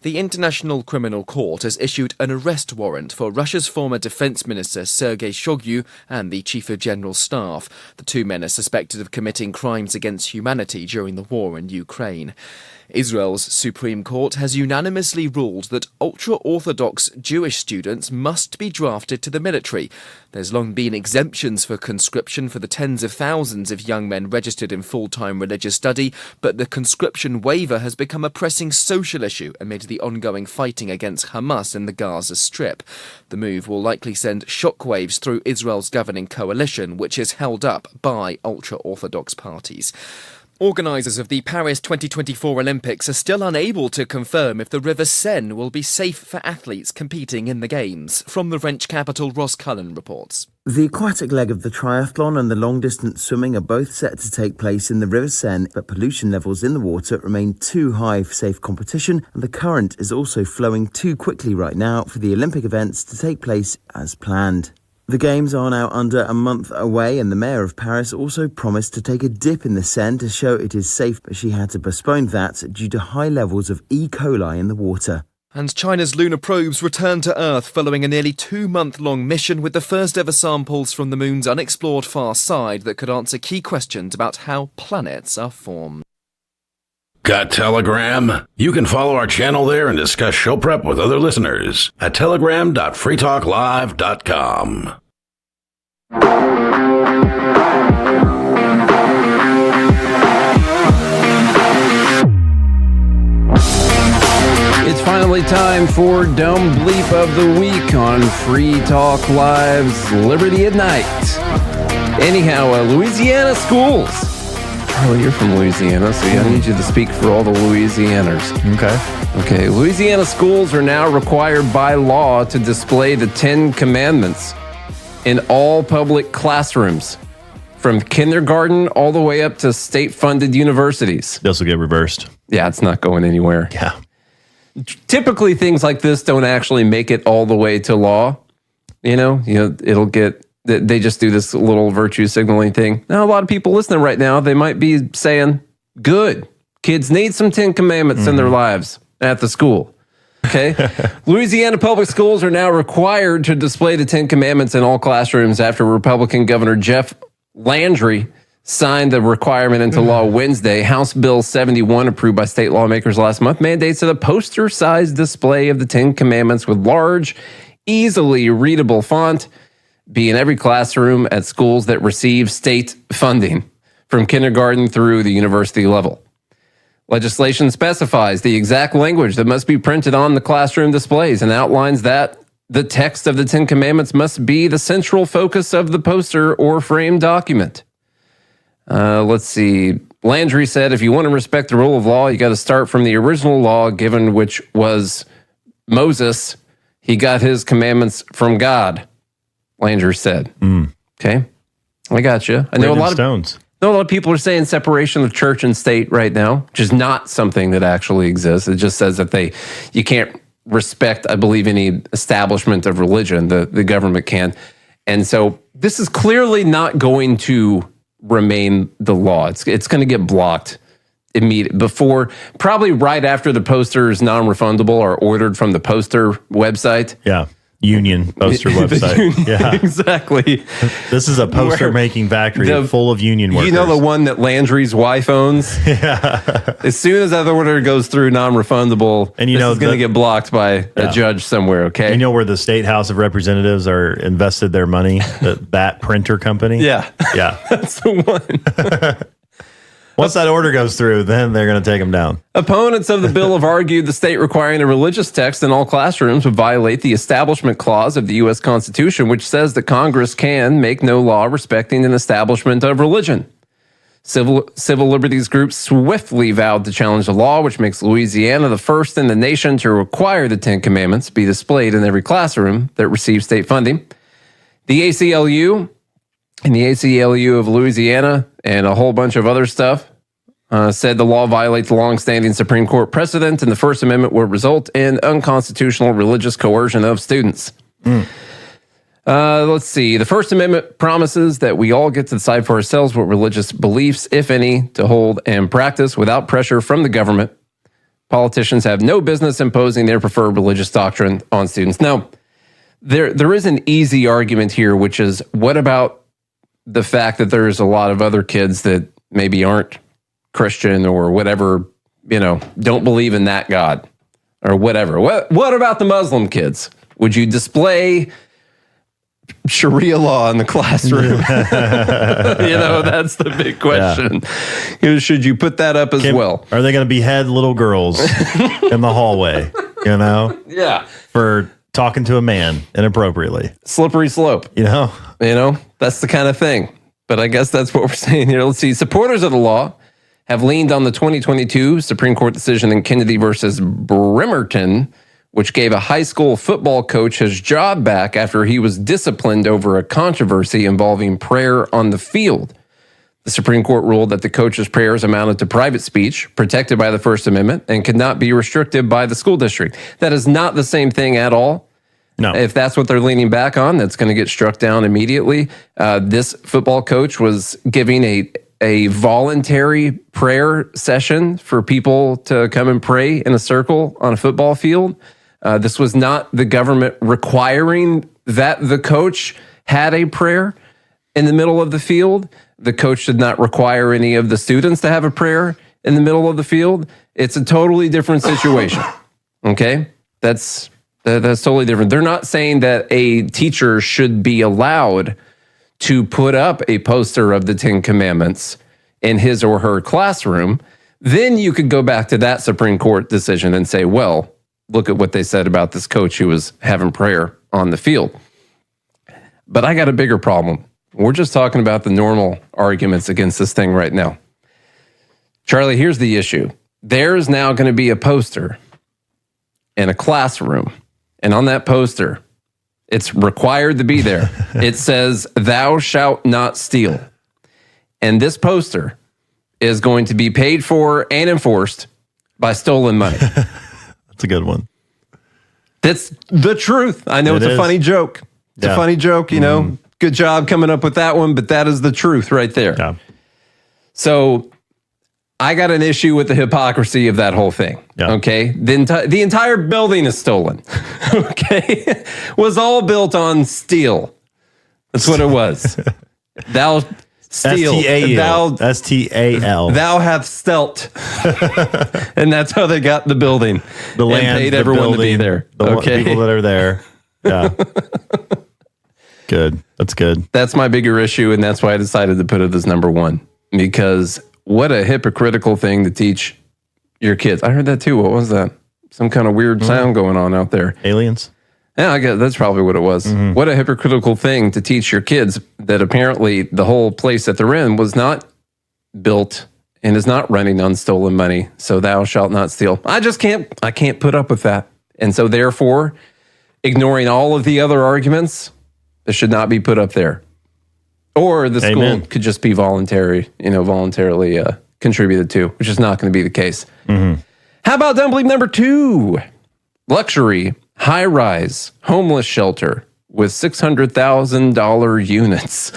The International Criminal Court has issued an arrest warrant for Russia's former defense minister Sergei Shoigu and the Chief of General Staff. The two men are suspected of committing crimes against humanity during the war in Ukraine. Israel's Supreme Court has unanimously ruled that ultra-Orthodox Jewish students must be drafted to the military. There's long been exemptions for conscription for the tens of thousands of young men registered in full-time religious study, but the conscription waiver has become a pressing social issue amid the ongoing fighting against Hamas in the Gaza Strip. The move will likely send shockwaves through Israel's governing coalition, which is held up by ultra-Orthodox parties. Organisers of the Paris 2024 Olympics are still unable to confirm if the River Seine will be safe for athletes competing in the Games. From the French capital, Ross Cullen reports. The aquatic leg of the triathlon and the long-distance swimming are both set to take place in the River Seine, but pollution levels in the water remain too high for safe competition, and the current is also flowing too quickly right now for the Olympic events to take place as planned. The Games are now under a month away, and the Mayor of Paris also promised to take a dip in the Seine to show it is safe, but she had to postpone that due to high levels of E. coli in the water. And China's lunar probes returned to Earth following a nearly 2-month-long mission with the first ever samples from the moon's unexplored far side that could answer key questions about how planets are formed. Got Telegram? You can follow our channel there and discuss show prep with other listeners at telegram.freetalklive.com. It's finally time for Dumb Bleep of the Week on Free Talk Live's Liberty at Night. Anyhow, Louisiana schools. Charlie, you're from Louisiana, so I need you to speak for all the Louisianers. Okay. Louisiana schools are now required by law to display the 10 Commandments in all public classrooms, from kindergarten all the way up to state-funded universities. This will get reversed. Yeah, it's not going anywhere. Yeah. Typically, things like this don't actually make it all the way to law. You know, it'll get... They just do this little virtue signaling thing. Now, a lot of people listening right now, they might be saying, good, kids need some 10 Commandments in their lives at the school. Okay? Louisiana public schools are now required to display the 10 Commandments in all classrooms after Republican Governor Jeff Landry signed the requirement into law Wednesday. House Bill 71, approved by state lawmakers last month, mandates that a poster-sized display of the Ten Commandments with large, easily readable font be in every classroom at schools that receive state funding from kindergarten through the university level. Legislation specifies the exact language that must be printed on the classroom displays and outlines that the text of the Ten Commandments must be the central focus of the poster or framed document. Let's see. Landry said, if you want to respect the rule of law, you got to start from the original law given, which was Moses. He got his commandments from God, Landry said. Okay. I got you. I know a lot of people are saying separation of church and state right now, which is not something that actually exists. It just says that you can't respect, I believe, any establishment of religion. The government can. And so this is clearly not going to remain the law. It's going to get blocked immediately probably right after the poster is non-refundable or ordered from the poster website. Yeah. Union poster website. Yeah, exactly. This is a poster making factory full of union workers. You know, the one that Landry's wife owns? Yeah. As soon as that order goes through non-refundable, and it's going to get blocked by a judge somewhere, okay? You know where the State House of Representatives are invested their money? that printer company? Yeah. Yeah. That's the one. Once that order goes through, then they're going to take them down. Opponents of the bill have argued the state requiring a religious text in all classrooms would violate the Establishment Clause of the U.S. Constitution, which says that Congress can make no law respecting an establishment of religion. Civil liberties groups swiftly vowed to challenge the law, which makes Louisiana the first in the nation to require the Ten Commandments be displayed in every classroom that receives state funding. The ACLU and the ACLU of Louisiana and a whole bunch of other stuff said the law violates the longstanding Supreme Court precedent, and the First Amendment would result in unconstitutional religious coercion of students. Let's see. The First Amendment promises that we all get to decide for ourselves what religious beliefs, if any, to hold and practice without pressure from the government. Politicians have no business imposing their preferred religious doctrine on students. Now, there is an easy argument here, which is, what about the fact that there's a lot of other kids that maybe aren't Christian or whatever, don't believe in that God or whatever. What about the Muslim kids? Would you display Sharia law in the classroom? That's the big question. Yeah. Should you put that up as well? Are they going to behead little girls in the hallway, Yeah. For talking to a man inappropriately? Slippery slope. That's the kind of thing. But I guess that's what we're saying here. Let's see. Supporters of the law have leaned on the 2022 Supreme Court decision in Kennedy versus Bremerton, which gave a high school football coach his job back after he was disciplined over a controversy involving prayer on the field. The Supreme Court ruled that the coach's prayers amounted to private speech, protected by the First Amendment, and could not be restricted by the school district. That is not the same thing at all. No. If that's what they're leaning back on, that's going to get struck down immediately. This football coach was giving a voluntary prayer session for people to come and pray in a circle on a football field. This was not the government requiring that the coach had a prayer in the middle of the field. The coach did not require any of the students to have a prayer in the middle of the field. It's a totally different situation. Okay? That's totally different. They're not saying that a teacher should be allowed to put up a poster of the Ten Commandments in his or her classroom. Then you could go back to that Supreme Court decision and say, well, look at what they said about this coach who was having prayer on the field. But I got a bigger problem. We're just talking about the normal arguments against this thing right now. Charlie, here's the issue. There's now going to be a poster in a classroom. And on that poster, it's required to be there. It says, "Thou shalt not steal." And this poster is going to be paid for and enforced by stolen money. That's a good one. That's the truth. I know it's a funny joke. It's a funny joke, Good job coming up with that one, but that is the truth right there. Yeah. So I got an issue with the hypocrisy of that whole thing. Yeah. Okay. The entire building is stolen. Okay. Was all built on steel. That's what it was. Steal. S-T-A-L. Thou hath stelt. And that's how they got the building. The land, and paid the everyone building, to be there. The Okay. people that are there. Yeah. Good. That's good. That's my bigger issue, and that's why I decided to put it as number one. Because what a hypocritical thing to teach your kids. I heard that too. What was that? Some kind of weird sound going on out there. Aliens? Yeah, I guess that's probably what it was. What a hypocritical thing to teach your kids that apparently the whole place that they're in was not built and is not running on stolen money. So thou shalt not steal. I can't put up with that. And so therefore, ignoring all of the other arguments, it should not be put up there. Or the school could just be voluntarily contributed to, which is not going to be the case. How about dumpling number 2? Luxury, high-rise, homeless shelter with $600,000 units.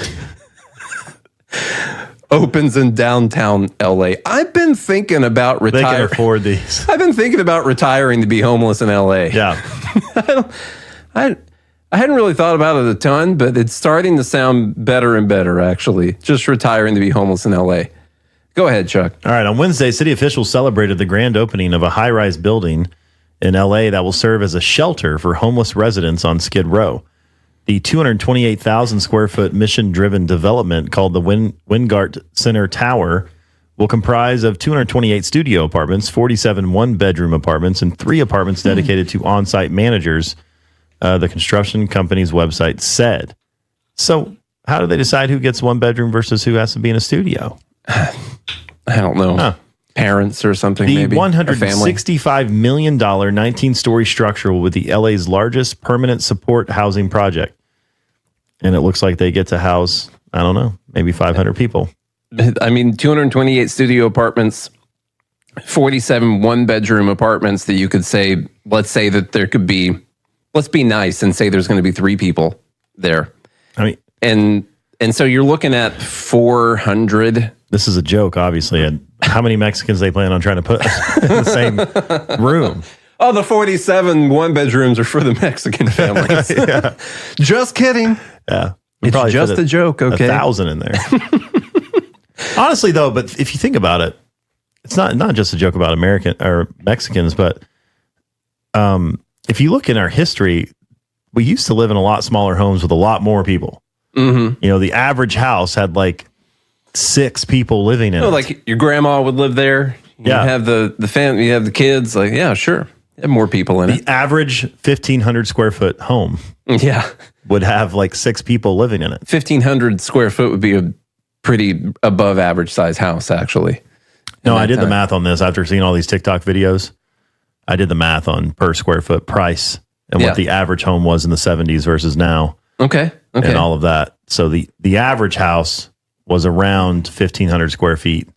Opens in downtown LA. I've been thinking about retiring. They can afford these. I've been thinking about retiring to be homeless in LA. Yeah. I hadn't really thought about it a ton, but it's starting to sound better and better, actually. Just retiring to be homeless in LA. Go ahead, Chuck. All right. On Wednesday, city officials celebrated the grand opening of a high-rise building in LA that will serve as a shelter for homeless residents on Skid Row. The 228,000 square foot mission-driven development called the Wingart Center Tower will comprise of 228 studio apartments, 47 one-bedroom apartments, and 3 apartments dedicated to on-site managers, the construction company's website said. So how do they decide who gets one bedroom versus who has to be in a studio? I don't know. Parents or something, the maybe. $165 million 19-story structure will be the LA's largest permanent support housing project. And it looks like they get to house, I don't know, maybe 500 people. I mean, 228 studio apartments, 47 one-bedroom apartments that you could say, let's say that there could be, let's be nice and say there's going to be 3 people there. I mean, and so you're looking at 400. This is a joke, obviously. And how many Mexicans they plan on trying to put in the same room? Oh, the 47 one-bedrooms are for the Mexican families. Yeah. Just kidding. Yeah. It's just a joke, okay? 1,000 in there. Honestly, though, but if you think about it, it's not just a joke about American or Mexicans, but if you look in our history, we used to live in a lot smaller homes with a lot more people. You know, the average house had like 6 people living in it. Like your grandma would live there. You have the family, you have the kids. Like, yeah, sure. Have more people in it. The average 1,500 square foot home would have like 6 people living in it. 1,500 square foot would be a pretty above average size house, actually. No, I did the math on this after seeing all these TikTok videos. I did the math on per square foot price and what the average home was in the 70s versus now. Okay. And all of that. So the average house was around 1,500 square feet.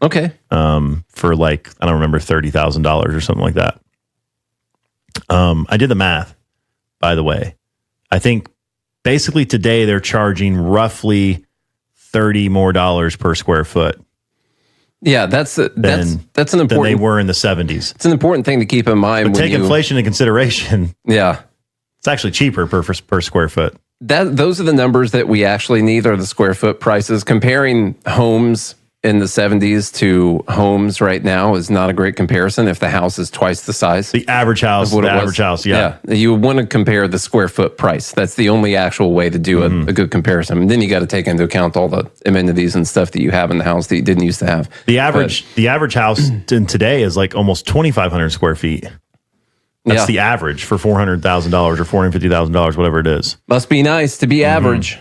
Okay. For like, I don't remember, $30,000 or something like that. I did the math, by the way. I think basically today they're charging roughly $30 more per square foot. Yeah, that's an important than they were in the 70s. It's an important thing to keep in mind. But take inflation into consideration. Yeah, it's actually cheaper per square foot. Those are the numbers that we actually need, are the square foot prices. Comparing homes in the 70s to homes right now is not a great comparison if the house is twice the size. The average house, yeah. You want to compare the square foot price. That's the only actual way to do a good comparison. And then you got to take into account all the amenities and stuff that you have in the house that you didn't used to have. The average house in today is like almost 2,500 square feet. That's the average for $400,000 or $450,000, whatever it is. Must be nice to be average.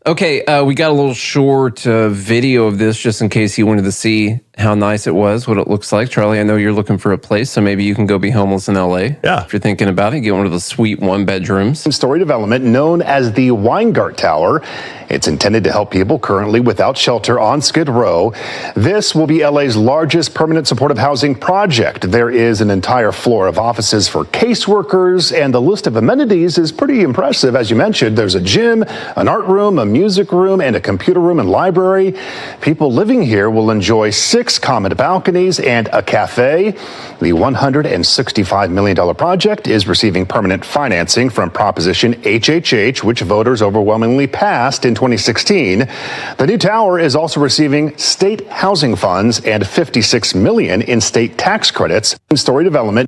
Okay, we got a little short video of this just in case you wanted to see how nice it was, what it looks like. Charlie, I know you're looking for a place, so maybe you can go be homeless in LA. Yeah. If you're thinking about it, get one of the sweet one-bedrooms. Story development known as the Wingart Tower. It's intended to help people currently without shelter on Skid Row. This will be LA's largest permanent supportive housing project. There is an entire floor of offices for caseworkers, and the list of amenities is pretty impressive. As you mentioned, there's a gym, an art room, a music room, and a computer room and library. People living here will enjoy 6 6 common balconies, and a cafe. The $165 million project is receiving permanent financing from Proposition HHH, which voters overwhelmingly passed in 2016. The new tower is also receiving state housing funds and $56 million in state tax credits in story development.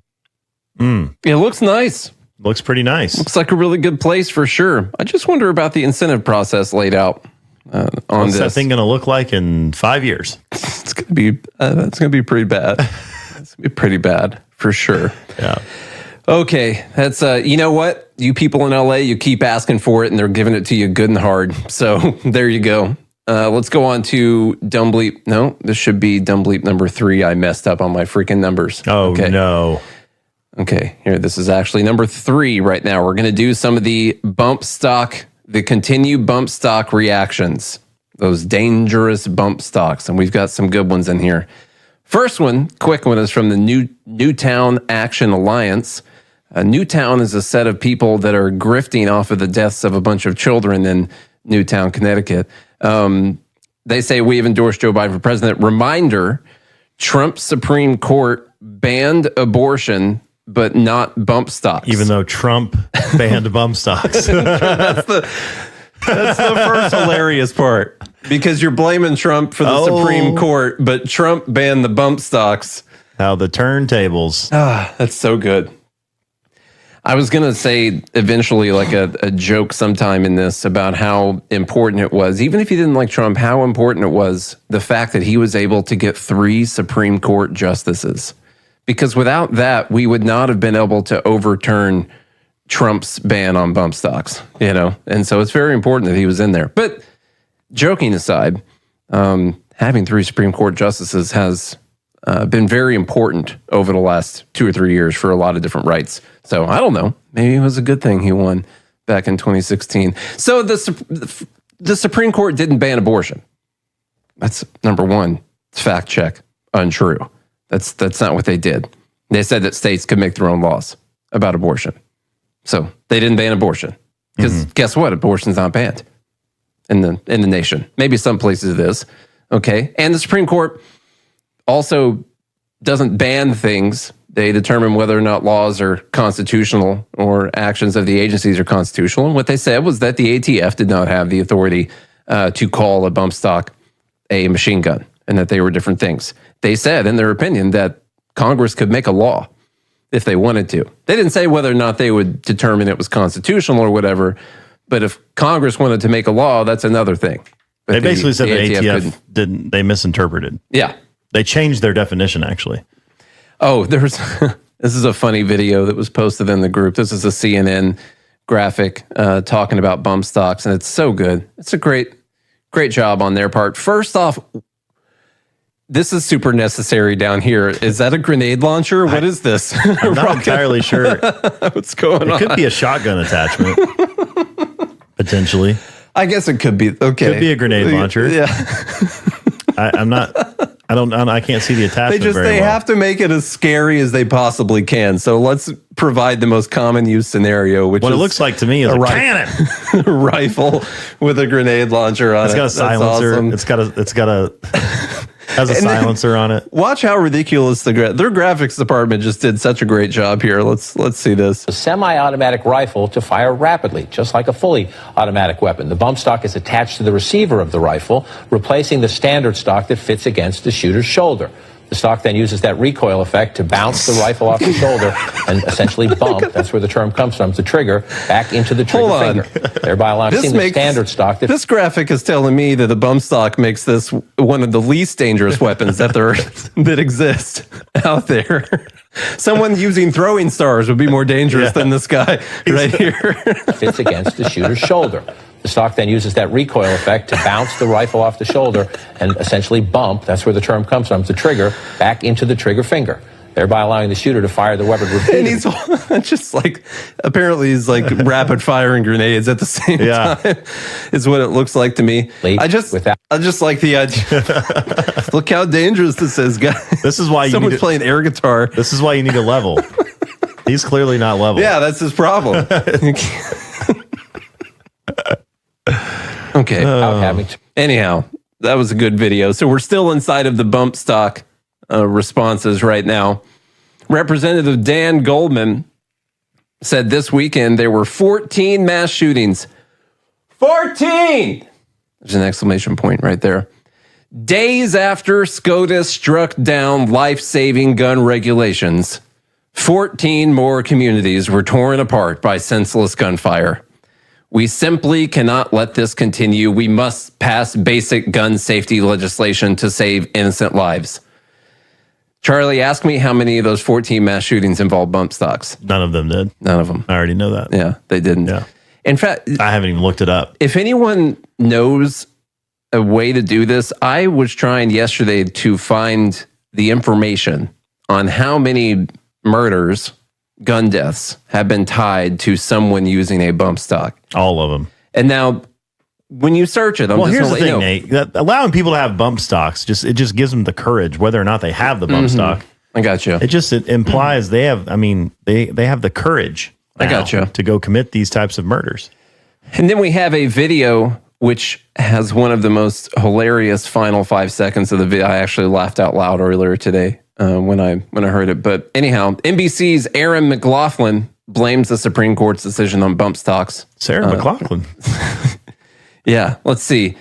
It looks nice. Looks pretty nice. Looks like a really good place for sure. I just wonder about the incentive process laid out on What's this. that thing going to look like in 5 years? It's going to be pretty bad. It's going to be pretty bad for sure. Yeah. Okay, that's you know what? You people in LA, you keep asking for it and they're giving it to you good and hard. So there you go. Let's go on to Dumb Bleep. No, this should be Dumb Bleep number 3. I messed up on my freaking numbers. Oh, no. Okay, here, this is actually number 3 right now. We're going to do some of the continued bump stock reactions, those dangerous bump stocks, and we've got some good ones in here. First one, quick one, is from the Newtown Action Alliance. Newtown is a set of people that are grifting off of the deaths of a bunch of children in Newtown, Connecticut. They say, we have endorsed Joe Biden for president. Reminder, Trump's Supreme Court banned abortion, but not bump stocks. Even though Trump banned bump stocks. That's the first hilarious part. Because you're blaming Trump for the Supreme Court, but Trump banned the bump stocks. How the turntables. That's so good. I was going to say eventually like a joke sometime in this about how important it was, even if you didn't like Trump, how important it was the fact that he was able to get 3 Supreme Court justices. Because without that, we would not have been able to overturn Trump's ban on bump stocks, you know? And so it's very important that he was in there. But joking aside, having 3 Supreme Court justices has been very important over the last 2 or 3 years for a lot of different rights. So I don't know. Maybe it was a good thing he won back in 2016. So the Supreme Court didn't ban abortion. That's number one. Fact check. Untrue. That's not what they did. They said that states could make their own laws about abortion. So they didn't ban abortion. Because guess what? Abortion's not banned in the nation. Maybe some places it is. Okay. And the Supreme Court also doesn't ban things. They determine whether or not laws are constitutional or actions of the agencies are constitutional. And what they said was that the ATF did not have the authority to call a bump stock a machine gun and that they were different things. They said in their opinion that Congress could make a law if they wanted to. They didn't say whether or not they would determine it was constitutional or whatever, but if Congress wanted to make a law, that's another thing. But they basically said the ATF couldn't. They misinterpreted. Yeah. They changed their definition, actually. Oh, this is a funny video that was posted in the group. This is a CNN graphic talking about bump stocks, and it's so good. It's a great job on their part. First off, this is super necessary down here. Is that a grenade launcher? What is this? I'm not entirely sure. What's going on? It could be a shotgun attachment, potentially. I guess it could be. Okay. Could be a grenade launcher. Yeah. I can't see the attachment They have to make it as scary as they possibly can. So let's provide the most common use scenario, which what it looks like to me is a cannon. A rifle with a grenade launcher on it. It's got a silencer. Awesome. It's got a has a silencer on it. Watch how ridiculous their graphics department just did such a great job here. Let's see this. A semi-automatic rifle to fire rapidly, just like a fully automatic weapon. The bump stock is attached to the receiver of the rifle, replacing the standard stock that fits against the shooter's shoulder. The stock then uses that recoil effect to bounce the rifle off the shoulder and essentially bump, that's where the term comes from, the trigger, back into the trigger finger, thereby allowing the standard stock. This graphic is telling me that the bump stock makes this one of the least dangerous weapons that exist out there. Someone using throwing stars would be more dangerous than this guy right here. Fits against the shooter's shoulder. The stock then uses that recoil effect to bounce the rifle off the shoulder and essentially bump, that's where the term comes from, the trigger, back into the trigger finger, thereby allowing the shooter to fire the weapon repeatedly. And he's just like, apparently he's like rapid firing grenades at the same time, is what it looks like to me. I just like the idea. Look how dangerous this is, guys. This is why someone's playing air guitar. This is why you need a level. He's clearly not level. Yeah, that's his problem. Okay. Anyhow, That was a good video. So we're still inside of the bump stock responses right now. Representative Dan Goldman said this weekend there were 14 mass shootings. 14! There's an exclamation point right there. Days after SCOTUS struck down life-saving gun regulations, 14 more communities were torn apart by senseless gunfire. We simply cannot let this continue. We must pass basic gun safety legislation to save innocent lives. Charlie, ask me how many of those 14 mass shootings involved bump stocks. None of them did. None of them. I already know that. Yeah, they didn't. Yeah. In fact, I haven't even looked it up. If anyone knows a way to do this, I was trying yesterday to find the information on how many murders, gun deaths, have been tied to someone using a bump stock. All of them. And now, when you search it, here's the thing, Nate. That allowing people to have bump stocks it just gives them the courage, whether or not they have the bump stock. I got you. It implies they have. I mean, they have the courage. I got you to go commit these types of murders. And then we have a video which has one of the most hilarious final 5 seconds of the video. I actually laughed out loud earlier today when I heard it. But anyhow, NBC's Aaron McLaughlin blames the Supreme Court's decision on bump stocks. Sarah McLaughlin. Yeah, let's see.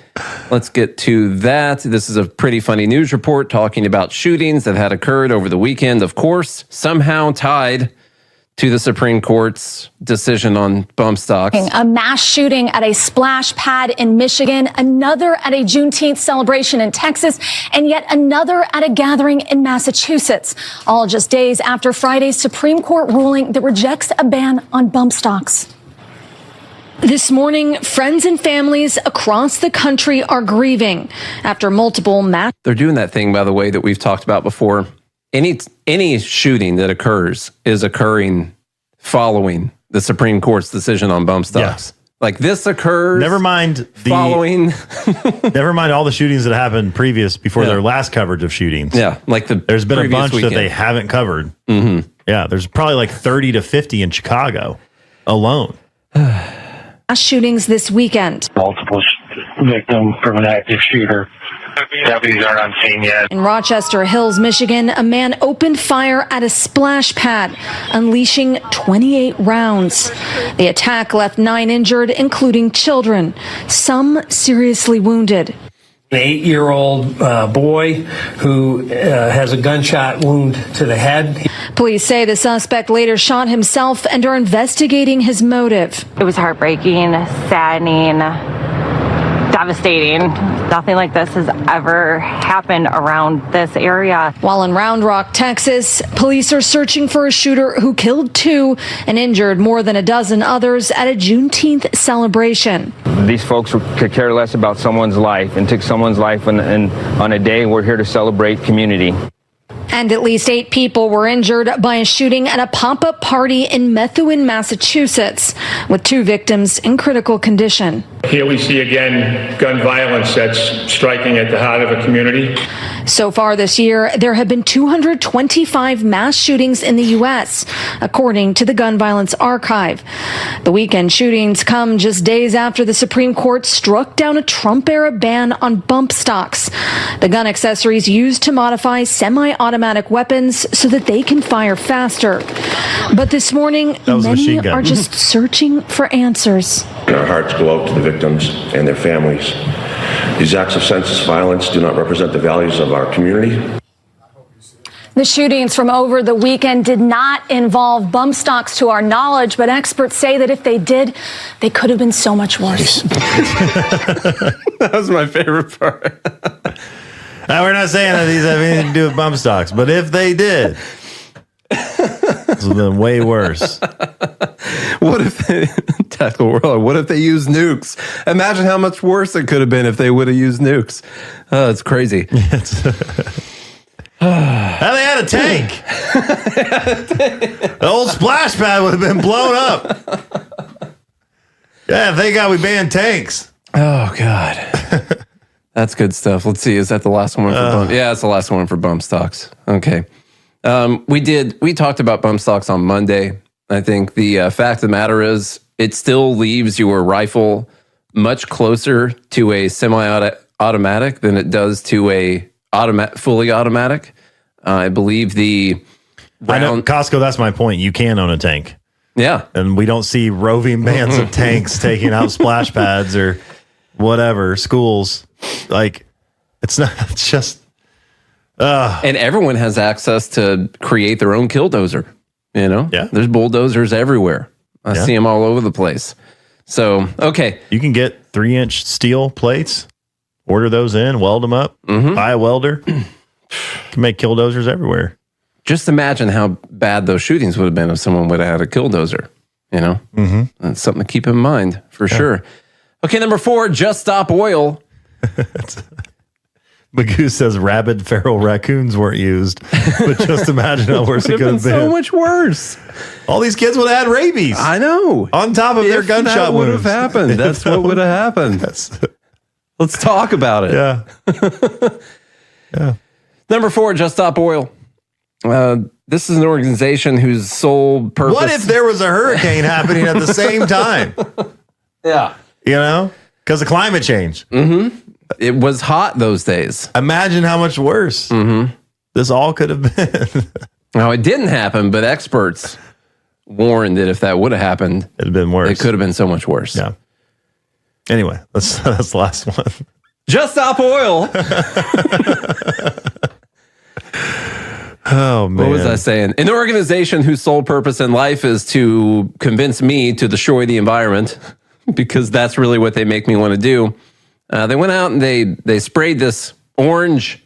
Let's get to that. This is a pretty funny news report talking about shootings that had occurred over the weekend, of course, somehow tied to the Supreme Court's decision on bump stocks. A mass shooting at a splash pad in Michigan, another at a Juneteenth celebration in Texas, and yet another at a gathering in Massachusetts. All just days after Friday's Supreme Court ruling that rejects a ban on bump stocks. This morning, friends and families across the country are grieving after multiple mass. They're doing that thing, by the way, that we've talked about before. Any shooting that occurs is occurring following the Supreme Court's decision on bump stocks. Yeah. Like this occurs. Never mind following. Never mind all the shootings that happened before their last coverage of shootings. Yeah, like there's been a bunch weekend that they haven't covered. Mm-hmm. Yeah, there's probably like 30 to 50 in Chicago alone. Shootings this weekend. Multiple victims from an active shooter. Deputies aren't on scene yet. In Rochester Hills, Michigan, a man opened fire at a splash pad, unleashing 28 rounds. The attack left 9 injured, including children, some seriously wounded. An 8-year-old boy who has a gunshot wound to the head. Police say the suspect later shot himself and are investigating his motive. It was heartbreaking, saddening, devastating. Nothing like this has ever happened around this area. While in Round Rock, Texas, police are searching for a shooter who killed 2 and injured more than a dozen others at a Juneteenth celebration. These folks could care less about someone's life and took someone's life and on a day we're here to celebrate community. And at least 8 people were injured by a shooting at a pop-up party in Methuen, Massachusetts, with 2 victims in critical condition. Here we see again gun violence that's striking at the heart of a community. So far this year, there have been 225 mass shootings in the U.S., according to the Gun Violence Archive. The weekend shootings come just days after the Supreme Court struck down a Trump-era ban on bump stocks, the gun accessories used to modify semi-automatic weapons so that they can fire faster. But this morning, many are just searching for answers. Our hearts go out to the victims and their families. These acts of senseless violence do not represent the values of our community. The shootings from over the weekend did not involve bump stocks to our knowledge, but experts say that if they did, they could have been so much worse. That was my favorite part. Now, we're not saying that these have anything to do with bump stocks, but if they did, this would have been way worse. What if they used nukes? Imagine how much worse it could have been if they would have used nukes. Oh, it's crazy. Now they had a tank. The old splash pad would have been blown up. Yeah, thank God we banned tanks. Oh, God. That's good stuff. Let's see. Is that the last one for bump? Yeah, it's the last one for bump stocks. Okay. We talked about bump stocks on Monday. I think the fact of the matter is it still leaves your rifle much closer to a automatic than it does to a fully automatic. I believe I know, Costco, that's my point. You can own a tank. Yeah. And we don't see roving bands of tanks taking out splash pads or whatever, schools. Like, it's just. And everyone has access to create their own killdozer. Yeah. There's bulldozers everywhere. I see them all over the place. So, okay. You can get 3-inch steel plates, order those in, weld them up, buy a welder. Can make killdozers everywhere. Just imagine how bad those shootings would have been if someone would have had a killdozer. That's something to keep in mind for sure. Okay, number 4, Just Stop Oil. Magoo says rabid feral raccoons weren't used, but just imagine how worse it could have been. So much worse. All these kids would have had rabies. I know. On top of their gunshot wounds. That would have happened. That's what would have happened. Let's talk about it. Yeah. Number 4, Just Stop Oil. This is an organization whose sole purpose... What if there was a hurricane happening at the same time? Yeah. Because of climate change. It was hot those days. Imagine how much worse this all could have been. Now, it didn't happen, but experts warned that if that would have happened, it'd have been worse. It could have been so much worse. Yeah. Anyway, that's the last one. Just Stop Oil. Oh, man. What was I saying? An organization whose sole purpose in life is to convince me to destroy the environment, because that's really what they make me want to do. They went out and they sprayed this orange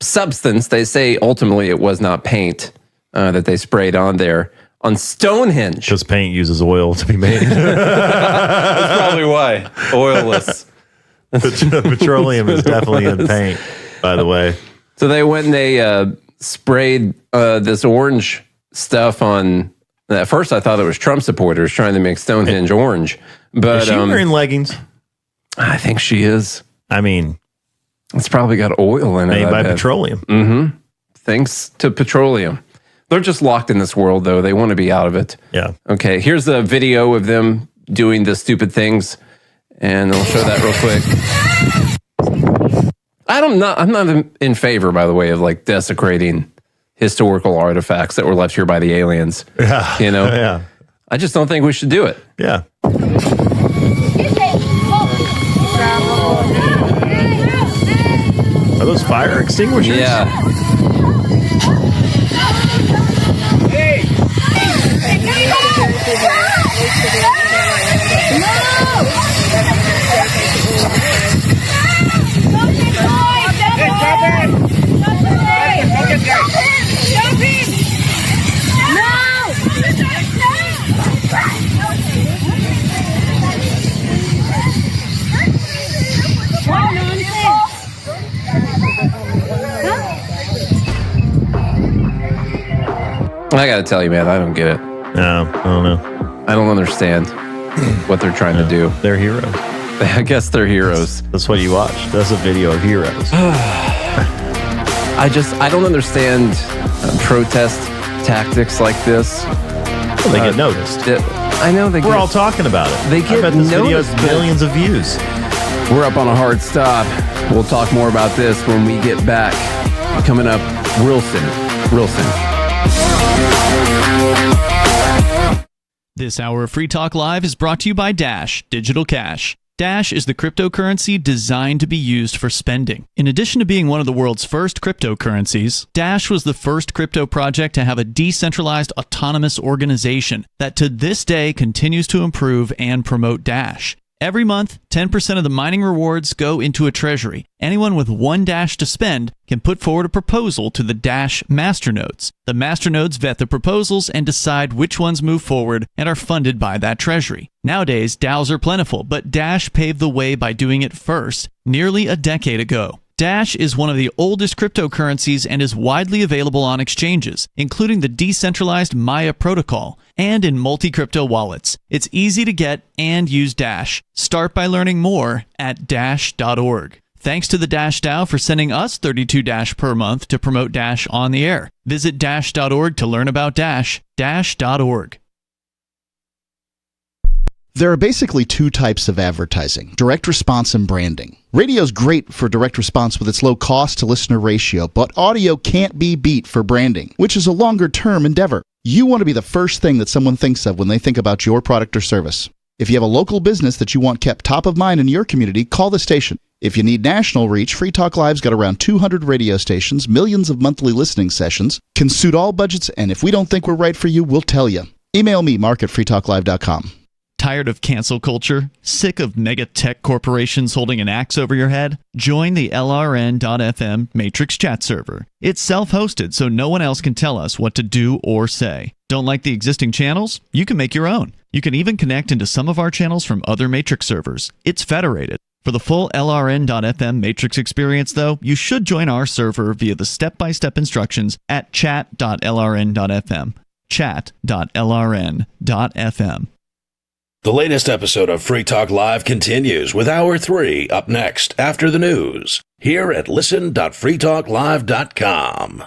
substance. They say ultimately it was not paint that they sprayed on there on Stonehenge. Because paint uses oil to be made. That's probably why. Oilless. Petroleum is definitely in paint, by the way. So they went and they sprayed this orange stuff on. At first, I thought it was Trump supporters trying to make Stonehenge orange. But is she wearing leggings? I think she is. I mean, it's probably got oil in it. Made by petroleum. Mm-hmm. Thanks to petroleum. They're just locked in this world, though. They want to be out of it. Yeah. Okay, here's a video of them doing the stupid things, and I'll show that real quick. I'm not in favor, by the way, of like desecrating historical artifacts that were left here by the aliens. Yeah. Yeah. I just don't think we should do it. Yeah. Are those fire extinguishers? Yeah. I gotta tell you, man, I don't get it. No, I don't know. I don't understand what they're trying to do. They're heroes. I guess they're heroes. That's what you watch. That's a video of heroes. I don't understand protest tactics like this. Well, they get noticed. I know We're all talking about it. They get I bet this video noticed, has millions of views. We're up on a hard stop. We'll talk more about this when we get back. Coming up real soon. Real soon. This hour of Free Talk Live is brought to you by Dash Digital Cash. Dash is the cryptocurrency designed to be used for spending. In addition to being one of the world's first cryptocurrencies, Dash was the first crypto project to have a decentralized autonomous organization that to this day continues to improve and promote Dash. Every month, 10% of the mining rewards go into a treasury. Anyone with one Dash to spend can put forward a proposal to the Dash masternodes. The masternodes vet the proposals and decide which ones move forward and are funded by that treasury. Nowadays, DAOs are plentiful, but Dash paved the way by doing it first, nearly a decade ago. Dash is one of the oldest cryptocurrencies and is widely available on exchanges, including the decentralized Maya protocol, and in multi-crypto wallets. It's easy to get and use Dash. Start by learning more at dash.org. Thanks to the Dash DAO for sending us 32 Dash per month to promote Dash on the air. Visit dash.org to learn about Dash, dash.org. There are basically two types of advertising, direct response and branding. Radio's great for direct response with its low cost to listener ratio, but audio can't be beat for branding, which is a longer term endeavor. You want to be the first thing that someone thinks of when they think about your product or service. If you have a local business that you want kept top of mind in your community, call the station. If you need national reach, Free Talk Live's got around 200 radio stations, millions of monthly listening sessions, can suit all budgets, and if we don't think we're right for you, we'll tell you. Email me, mark@freetalklive.com. Tired of cancel culture? Sick of mega tech corporations holding an axe over your head? Join the LRN.FM Matrix chat server. It's self-hosted, so no one else can tell us what to do or say. Don't like the existing channels? You can make your own. You can even connect into some of our channels from other Matrix servers. It's federated. For the full LRN.FM Matrix experience, though, you should join our server via the step-by-step instructions at chat.lrn.fm. Chat.lrn.fm. The latest episode of Free Talk Live continues with Hour 3 up next after the news here at listen.freetalklive.com.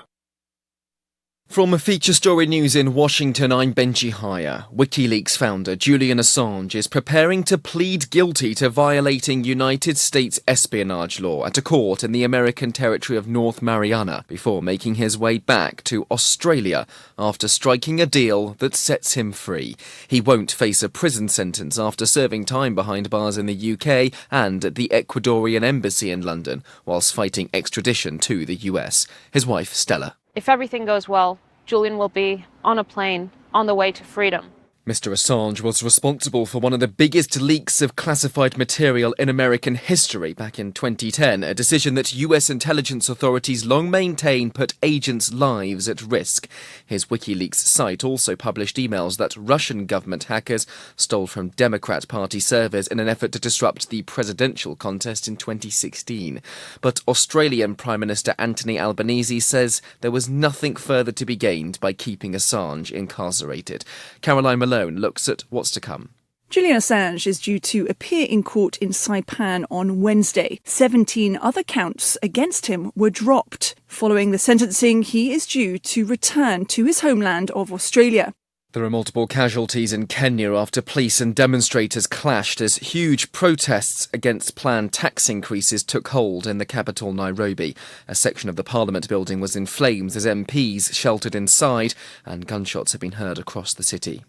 From Feature Story News in Washington, I'm Benji Haya. WikiLeaks founder Julian Assange is preparing to plead guilty to violating United States espionage law at a court in the American territory of North Mariana before making his way back to Australia after striking a deal that sets him free. He won't face a prison sentence after serving time behind bars in the UK and at the Ecuadorian embassy in London, whilst fighting extradition to the US. His wife, Stella. If everything goes well, Julian will be on a plane on the way to freedom. Mr. Assange was responsible for one of the biggest leaks of classified material in American history back in 2010, a decision that US intelligence authorities long maintained put agents' lives at risk. His WikiLeaks site also published emails that Russian government hackers stole from Democrat Party servers in an effort to disrupt the presidential contest in 2016. But Australian Prime Minister Anthony Albanese says there was nothing further to be gained by keeping Assange incarcerated. Caroline Malone looks at what's to come. Julian Assange is due to appear in court in Saipan on Wednesday. 17 other counts against him were dropped. Following the sentencing, he is due to return to his homeland of Australia. There are multiple casualties in Kenya after police and demonstrators clashed as huge protests against planned tax increases took hold in the capital, Nairobi. A section of the Parliament building was in flames as MPs sheltered inside, and gunshots have been heard across the city.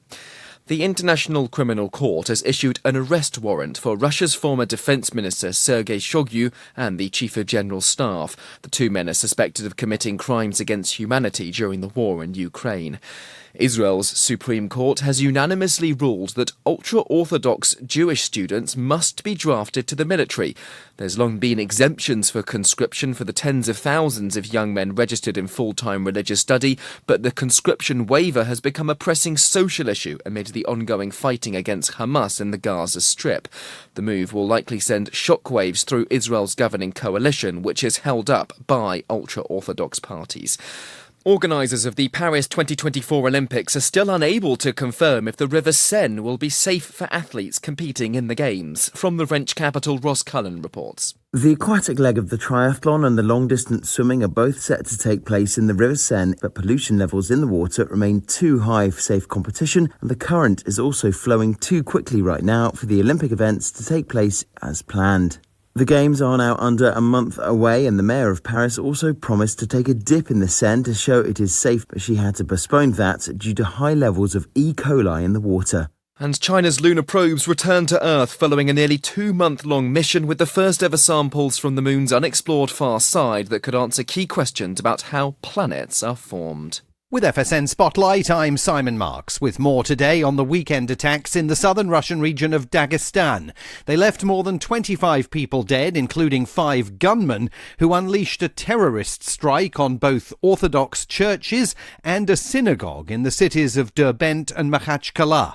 The International Criminal Court has issued an arrest warrant for Russia's former defense minister Sergei Shoigu and the Chief of General Staff. The two men are suspected of committing crimes against humanity during the war in Ukraine. Israel's Supreme Court has unanimously ruled that ultra-Orthodox Jewish students must be drafted to the military. There's long been exemptions for conscription for the tens of thousands of young men registered in full-time religious study, but the conscription waiver has become a pressing social issue amid the ongoing fighting against Hamas in the Gaza Strip. The move will likely send shockwaves through Israel's governing coalition, which is held up by ultra-Orthodox parties. Organisers of the Paris 2024 Olympics are still unable to confirm if the River Seine will be safe for athletes competing in the Games. From the French capital, Ross Cullen reports. The aquatic leg of the triathlon and the long-distance swimming are both set to take place in the River Seine, but pollution levels in the water remain too high for safe competition, and the current is also flowing too quickly right now for the Olympic events to take place as planned. The Games are now under a month away, and the Mayor of Paris also promised to take a dip in the Seine to show it is safe, but she had to postpone that due to high levels of E. coli in the water. And China's lunar probes returned to Earth following a nearly 2-month-long mission with the first ever samples from the moon's unexplored far side that could answer key questions about how planets are formed. With FSN Spotlight, I'm Simon Marks, with more today on the weekend attacks in the southern Russian region of Dagestan. They left more than 25 people dead, including 5 gunmen, who unleashed a terrorist strike on both Orthodox churches and a synagogue in the cities of Derbent and Makhachkala.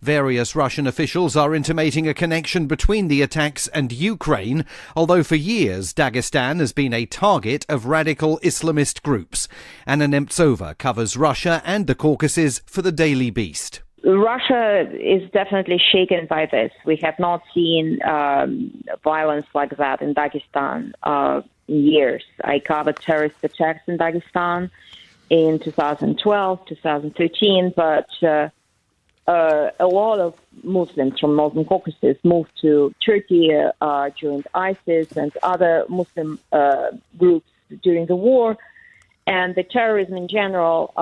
Various Russian officials are intimating a connection between the attacks and Ukraine, although for years Dagestan has been a target of radical Islamist groups. Anna Nemtsova covers Russia and the Caucasus for the Daily Beast. Russia is definitely shaken by this. We have not seen violence like that in Dagestan in years. I covered terrorist attacks in Dagestan in 2012, 2013, but a lot of Muslims from Northern Caucasus moved to Turkey, joined ISIS and other Muslim groups during the war, and the terrorism in general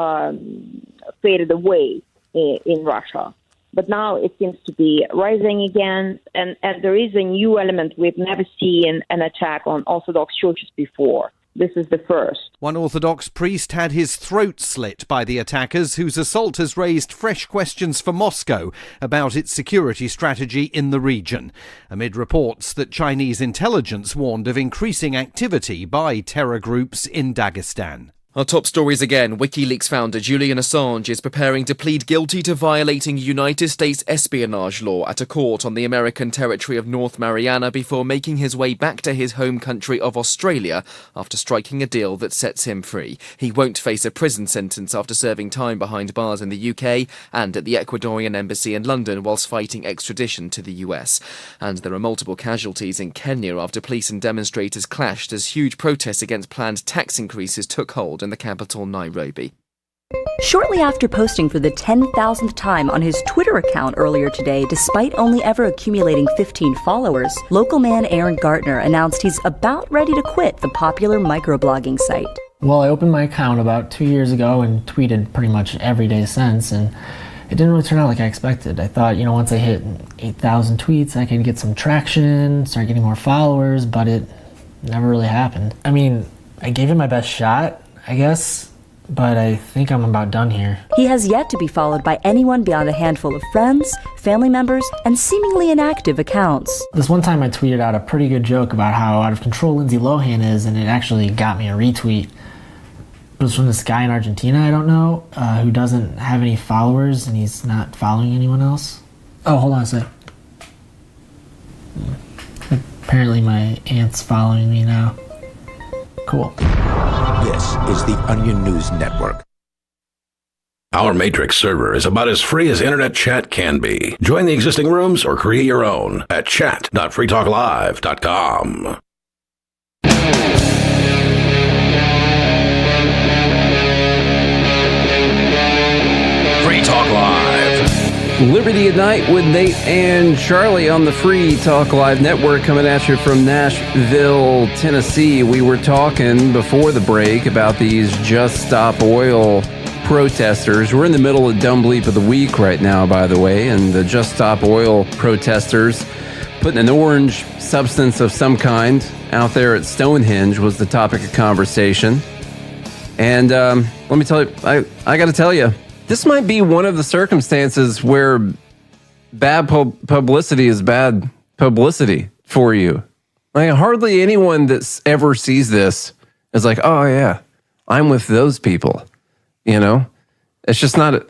faded away in Russia. But now it seems to be rising again, and there is a new element. We've never seen an attack on Orthodox churches before. This is the first. One Orthodox priest had his throat slit by the attackers, whose assault has raised fresh questions for Moscow about its security strategy in the region, amid reports that Chinese intelligence warned of increasing activity by terror groups in Dagestan. Our top stories again. WikiLeaks founder Julian Assange is preparing to plead guilty to violating United States espionage law at a court on the American territory of North Mariana before making his way back to his home country of Australia after striking a deal that sets him free. He won't face a prison sentence after serving time behind bars in the UK and at the Ecuadorian embassy in London whilst fighting extradition to the US. And there are multiple casualties in Kenya after police and demonstrators clashed as huge protests against planned tax increases took hold in the capital, Nairobi. Shortly after posting for the 10,000th time on his Twitter account earlier today, despite only ever accumulating 15 followers, local man Aaron Gartner announced he's about ready to quit the popular microblogging site. Well, I opened my account about 2 years ago and tweeted pretty much every day since, and it didn't really turn out like I expected. I thought, once I hit 8,000 tweets, I could get some traction, start getting more followers, but it never really happened. I mean, I gave it my best shot, I guess, but I think I'm about done here. He has yet to be followed by anyone beyond a handful of friends, family members, and seemingly inactive accounts. This one time I tweeted out a pretty good joke about how out of control Lindsay Lohan is, and it actually got me a retweet. It was from this guy in Argentina I don't know, who doesn't have any followers, and he's not following anyone else. Oh, hold on a sec. Apparently my aunt's following me now. Cool. This is the Onion News Network. Our Matrix server is about as free as internet chat can be. Join the existing rooms or create your own at chat.freetalklive.com. Free Talk Live. Liberty at Night with Nate and Charlie on the Free Talk Live Network, coming at you from Nashville, Tennessee. We were talking before the break about these Just Stop Oil protesters. We're in the middle of Dumb Bleep of the Week right now, by the way, and the Just Stop Oil protesters putting an orange substance of some kind out there at Stonehenge was the topic of conversation. And let me tell you, I got to tell you, this might be one of the circumstances where bad publicity is bad publicity for you. Like, hardly anyone that ever sees this is like, oh yeah, I'm with those people. It's just not.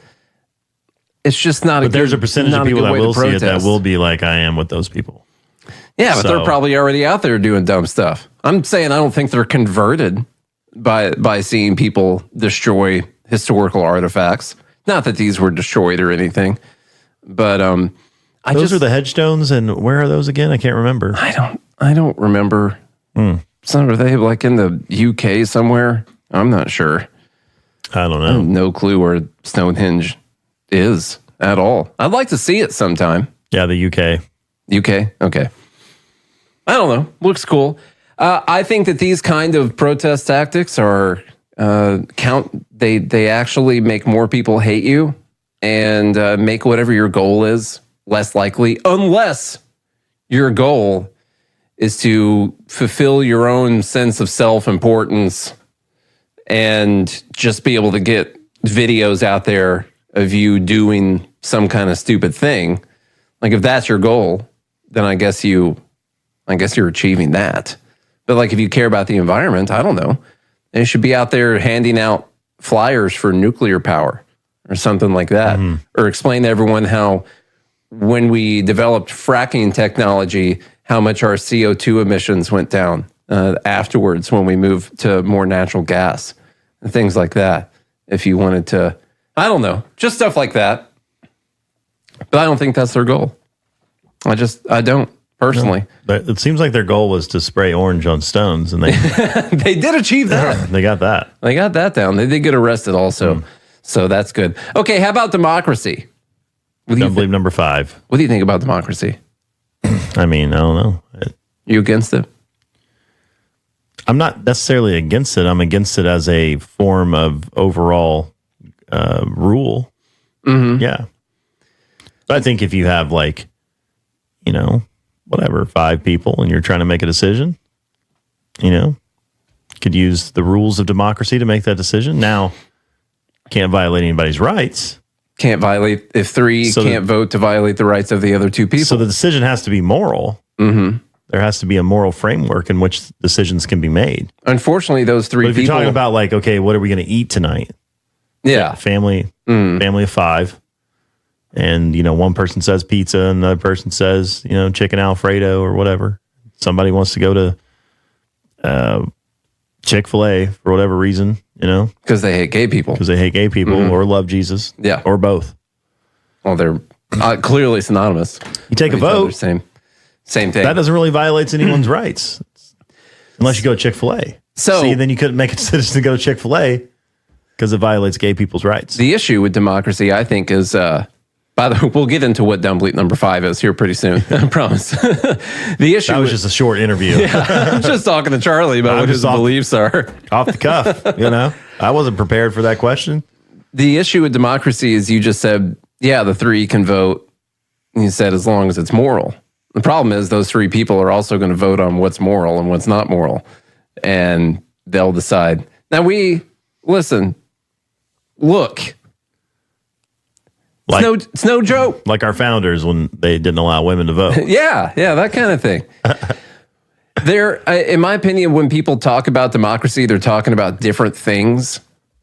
But there's a percentage of people that will see it that will be like, I am with those people. Yeah, but they're probably already out there doing dumb stuff. I'm saying I don't think they're converted by seeing people destroy historical artifacts. Not that these were destroyed or anything, but those are the headstones, and where are those again? I can't remember. I don't remember. Some are they like in the UK somewhere? I'm not sure. I don't know. I have no clue where Stonehenge is at all. I'd like to see it sometime. Yeah, the UK. UK? Okay. I don't know. Looks cool. I think that these kind of protest tactics are they actually make more people hate you and make whatever your goal is less likely, unless your goal is to fulfill your own sense of self-importance and just be able to get videos out there of you doing some kind of stupid thing. Like, if that's your goal, then I guess you're achieving that. But like, if you care about the environment, I don't know, they should be out there handing out flyers for nuclear power or something like that. Or explain to everyone how when we developed fracking technology, how much our CO2 emissions went down afterwards when we moved to more natural gas and things like that. If you wanted to, I don't know, just stuff like that. But I don't think that's their goal. I don't. Personally, no, but it seems like their goal was to spray orange on stones, and they they did achieve that. They got that. They got that down. They did get arrested also, so that's good. Okay, how about democracy? Don't believe number 5. What do you think about democracy? I mean, I don't know. You against it? I'm not necessarily against it. I'm against it as a form of overall rule. Mm-hmm. Yeah. But I think if you have 5 people and you're trying to make a decision, could use the rules of democracy to make that decision. Now, can't violate anybody's rights. Can't violate if 3 can't vote to violate the rights of the other 2 people. So the decision has to be moral. Mm-hmm. There has to be a moral framework in which decisions can be made. Unfortunately, those 3 but if people. If you're talking about okay, what are we going to eat tonight? Yeah, family of 5, and one person says pizza, and another person says chicken Alfredo or whatever. Somebody wants to go to Chick-fil-A for whatever reason, because they hate gay people, or love Jesus, or both. Well, they're clearly synonymous. You take a vote, same thing. That doesn't really violate anyone's rights, unless you go to Chick-fil-A. So then you couldn't make a decision to go to Chick-fil-A because it violates gay people's rights. The issue with democracy, I think, is by the way, we'll get into what dumb bleep number 5 is here pretty soon. I promise. The issue that was just a short interview. I'm just talking to Charlie about what his beliefs are. Off the cuff, I wasn't prepared for that question. The issue with democracy is you just said, the 3 can vote. And you said as long as it's moral. The problem is those 3 people are also going to vote on what's moral and what's not moral. And they'll decide. Now look. It's no joke. Like our founders when they didn't allow women to vote. yeah, that kind of thing. In my opinion, when people talk about democracy, they're talking about different things.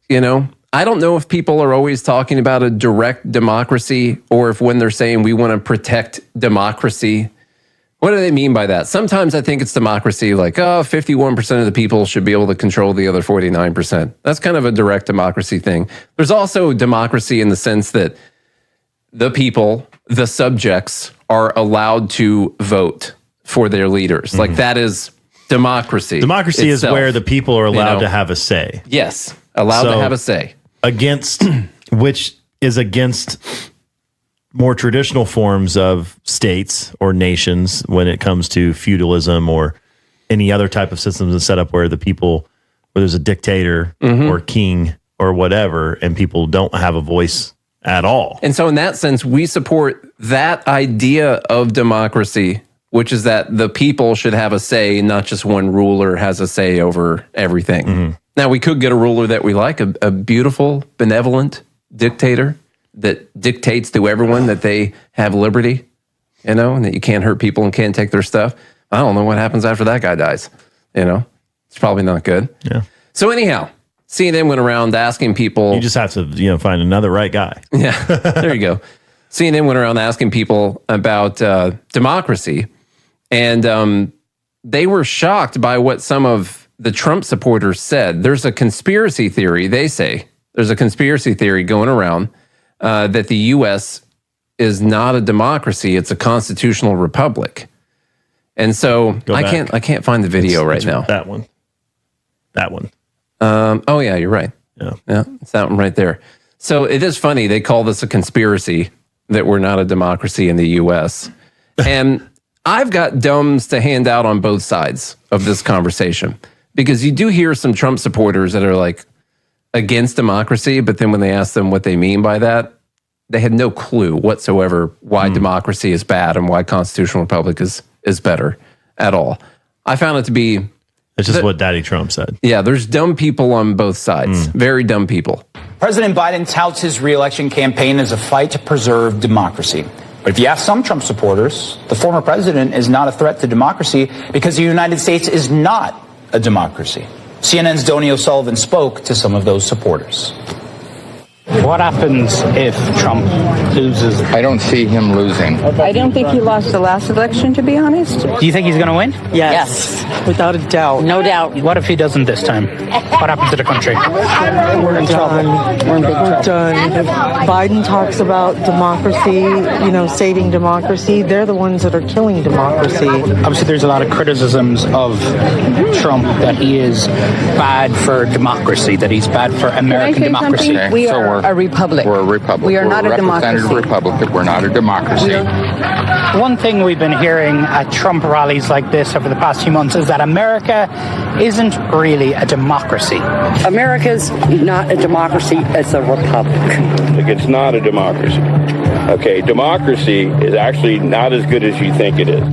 I don't know if people are always talking about a direct democracy or if when they're saying we want to protect democracy, what do they mean by that? Sometimes I think it's democracy 51% of the people should be able to control the other 49%. That's kind of a direct democracy thing. There's also democracy in the sense that the people, the subjects, are allowed to vote for their leaders. Mm-hmm. That is democracy. Democracy itself, is where the people are allowed to have a say. Yes, allowed to have a say. Which is against more traditional forms of states or nations when it comes to feudalism or any other type of systems and setup where where there's a dictator or king or whatever, and people don't have a voice at all. And so in that sense, we support that idea of democracy, which is that the people should have a say, not just one ruler has a say over everything. Mm-hmm. Now, we could get a ruler that we like, a beautiful, benevolent dictator that dictates to everyone that they have liberty, and that you can't hurt people and can't take their stuff. I don't know what happens after that guy dies. It's probably not good. Yeah. So anyhow, CNN went around asking people. You just have to, find another right guy. Yeah, there you go. CNN went around asking people about democracy, and they were shocked by what some of the Trump supporters said. There's a conspiracy theory, they say. There's a conspiracy theory going around that the U.S. is not a democracy; it's a constitutional republic. And so I can't find the video right now. That one. Oh yeah, you're right. Yeah, it's that one right there. So it is funny. They call this a conspiracy that we're not a democracy in the U.S. And I've got dumbs to hand out on both sides of this conversation because you do hear some Trump supporters that are against democracy, but then when they ask them what they mean by that, they had no clue whatsoever why democracy is bad and why constitutional republic is better at all. I found it to be... It's just what Daddy Trump said. Yeah, there's dumb people on both sides. Very dumb people. President Biden touts his re-election campaign as a fight to preserve democracy. But if you ask some Trump supporters, the former president is not a threat to democracy because the United States is not a democracy. CNN's Donnie O'Sullivan spoke to some of those supporters. What happens if Trump loses? I don't see him losing. I don't think he lost the last election, to be honest. Do you think he's going to win? Yes. Without a doubt. No doubt. What if he doesn't this time? What happens to the country? We're in trouble. We're in big trouble. We're done. Biden talks about democracy, saving democracy. They're the ones that are killing democracy. Obviously, there's a lot of criticisms of Trump that he is bad for democracy, that he's bad for American democracy. Okay, so a republic. We're a republic. We are not a representative democracy. republic. We're not a democracy. One thing we've been hearing at Trump rallies like this over the past few months is that America isn't really a democracy. America's not a democracy, it's a republic. It's not a democracy. Okay, democracy is actually not as good as you think it is.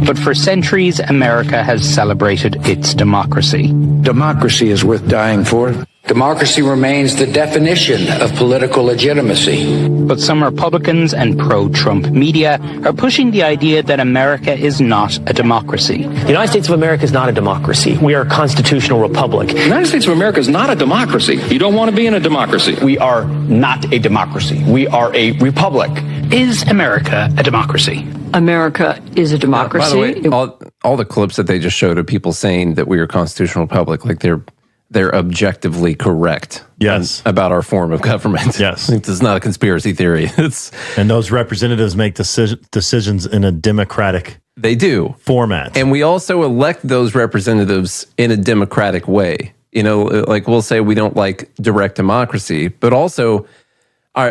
But for centuries, America has celebrated its democracy. Democracy is worth dying for. Democracy remains the definition of political legitimacy. But some Republicans and pro-Trump media are pushing the idea that America is not a democracy. The United States of America is not a democracy. We are a constitutional republic. The United States of America is not a democracy. You don't want to be in a democracy. We are not a democracy. We are a republic. Is America a democracy? America is a democracy. By the way, all the clips that they just showed of people saying that we are a constitutional republic, like they're objectively correct. Yes. About our form of government. Yes. This is not a conspiracy theory. And those representatives make decisions in a democratic format. And we also elect those representatives in a democratic way. You know, like we'll say we don't like direct democracy, but also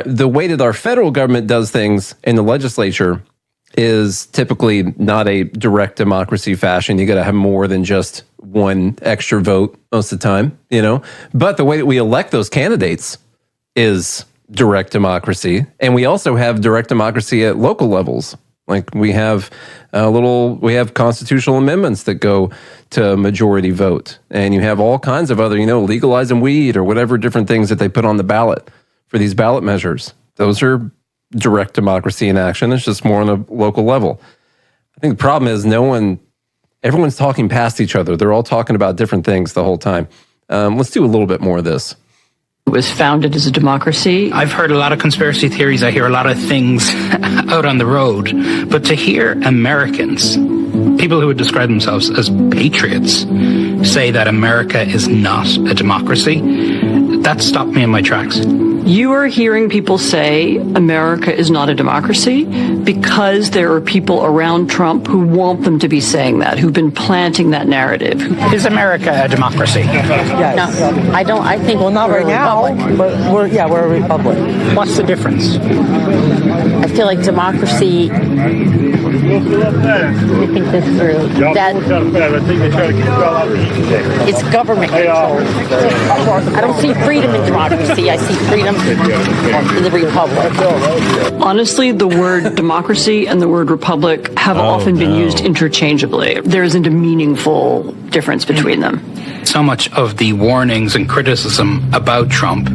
the way that our federal government does things in the legislature is typically not a direct democracy fashion. You got to have more than just one extra vote most of the time, you know. But the way that we elect those candidates is direct democracy, and we also have direct democracy at local levels. Like we have constitutional amendments that go to majority vote, and you have all kinds of other, you know, legalizing weed or whatever different things that they put on the ballot for these ballot measures. Those are direct democracy in action. It's just more on a local level. I think the problem is everyone's talking past each other. They're all talking about different things the whole time. Let's do a little bit more of this. It was founded as a democracy. I've heard a lot of conspiracy theories. I hear a lot of things out on the road. But to hear Americans, people who would describe themselves as patriots, say that America is not a democracy, that stopped me in my tracks. You are hearing people say America is not a democracy because there are people around Trump who want them to be saying that, who've been planting that narrative. Is America a democracy? Yes. No, I don't. I think not right now, but we're a republic. What's the difference? I feel like democracy. Let me think this through. That it's government control. I don't see freedom in democracy. I see freedom in the republic. Honestly, the word democracy and the word republic have often been used interchangeably. There isn't a meaningful difference between them. So much of the warnings and criticism about Trump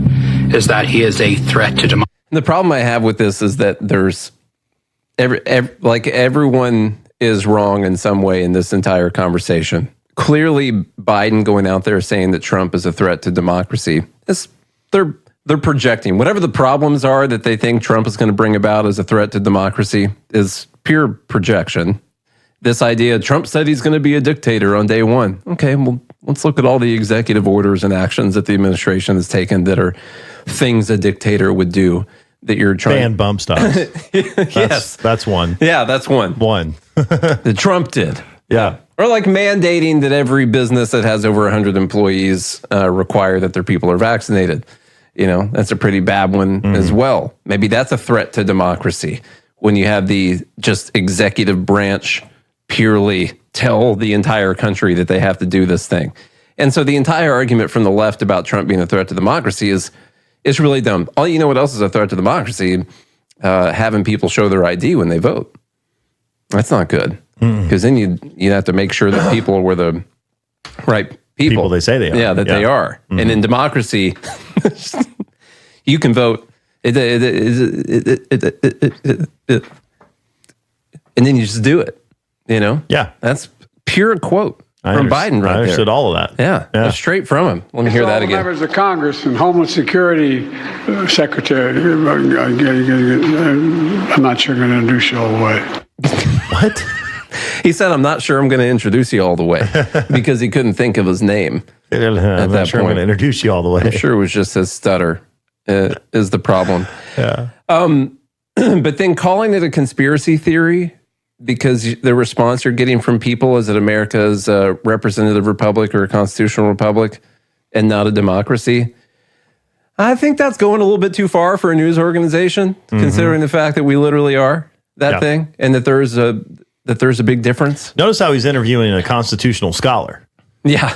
is that he is a threat to democracy. The problem I have with this is that there's everyone is wrong in some way in this entire conversation. Clearly, Biden going out there saying that Trump is a threat to democracy, they're projecting. Whatever the problems are that they think Trump is going to bring about as a threat to democracy is pure projection. This idea, Trump said he's going to be a dictator on day one. Okay, well, let's look at all the executive orders and actions that the administration has taken that are things a dictator would do. That you're trying ban bump stocks. Yes, that's one. Yeah, that's one. That Trump did. Yeah. Or like mandating that every business that has over 100 employees require that their people are vaccinated. You know, that's a pretty bad one as well. Maybe that's a threat to democracy when you have the just executive branch purely tell the entire country that they have to do this thing. And so the entire argument from the left about Trump being a threat to democracy is really dumb. You know what else is a threat to democracy? Having people show their ID when they vote. That's not good. Because then you'd have to make sure that people were the right people they say they are. Yeah, they are. And in democracy, you can vote. And then you just do it. You know? Yeah. That's pure quote from Biden right there. I understood all of that. Yeah. That's straight from him. Let me hear that again. Members of Congress and Homeland Security Secretary, I'm not sure going to introduce you all the way. What? He said, I'm not sure I'm going to introduce you all the way because he couldn't think of his name. I'm not sure I'm going to introduce you all the way. I'm sure it was just his stutter is the problem. Yeah. But then calling it a conspiracy theory because the response you're getting from people is that America is a representative republic or a constitutional republic and not a democracy. I think that's going a little bit too far for a news organization, considering the fact that we literally are that thing, and that there's a big difference. Notice how he's interviewing a constitutional scholar. Yeah.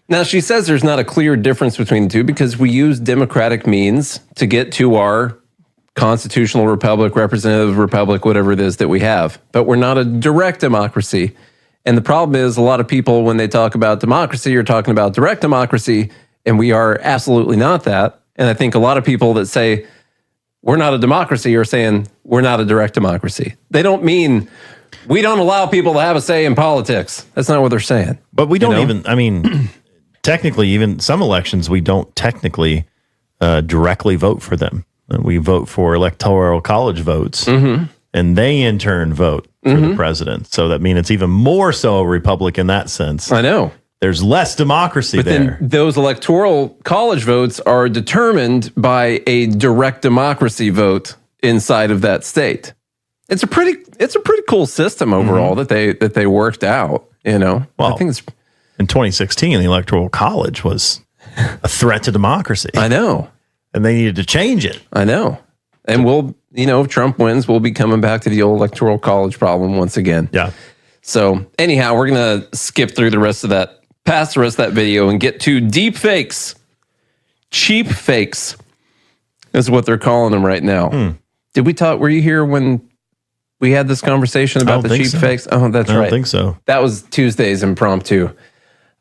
Now, she says there's not a clear difference between the two because we use democratic means to get to our constitutional republic, representative republic, whatever it is that we have. But we're not a direct democracy. And the problem is a lot of people, when they talk about democracy, are talking about direct democracy, and we are absolutely not that. And I think a lot of people that say we're not a democracy are saying we're not a direct democracy. They don't mean we don't allow people to have a say in politics. That's not what they're saying. But we don't technically, even some elections, we don't technically directly vote for them. We vote for electoral college votes, and they in turn vote for the president. So that means it's even more so a republic in that sense. I know. There's less democracy there. Then those electoral college votes are determined by a direct democracy vote inside of that state. It's a pretty cool system overall that they worked out. Well, I think it's in 2016, the electoral college was a threat to democracy. I know. And they needed to change it. I know. And we'll, if Trump wins, we'll be coming back to the old electoral college problem once again. Yeah. So anyhow, we're going to skip through past the rest of that video and get to deep fakes. Cheap fakes is what they're calling them right now. Were you here when we had this conversation about the cheap fakes? Oh, that's right. I don't think so. That was Tuesday's impromptu.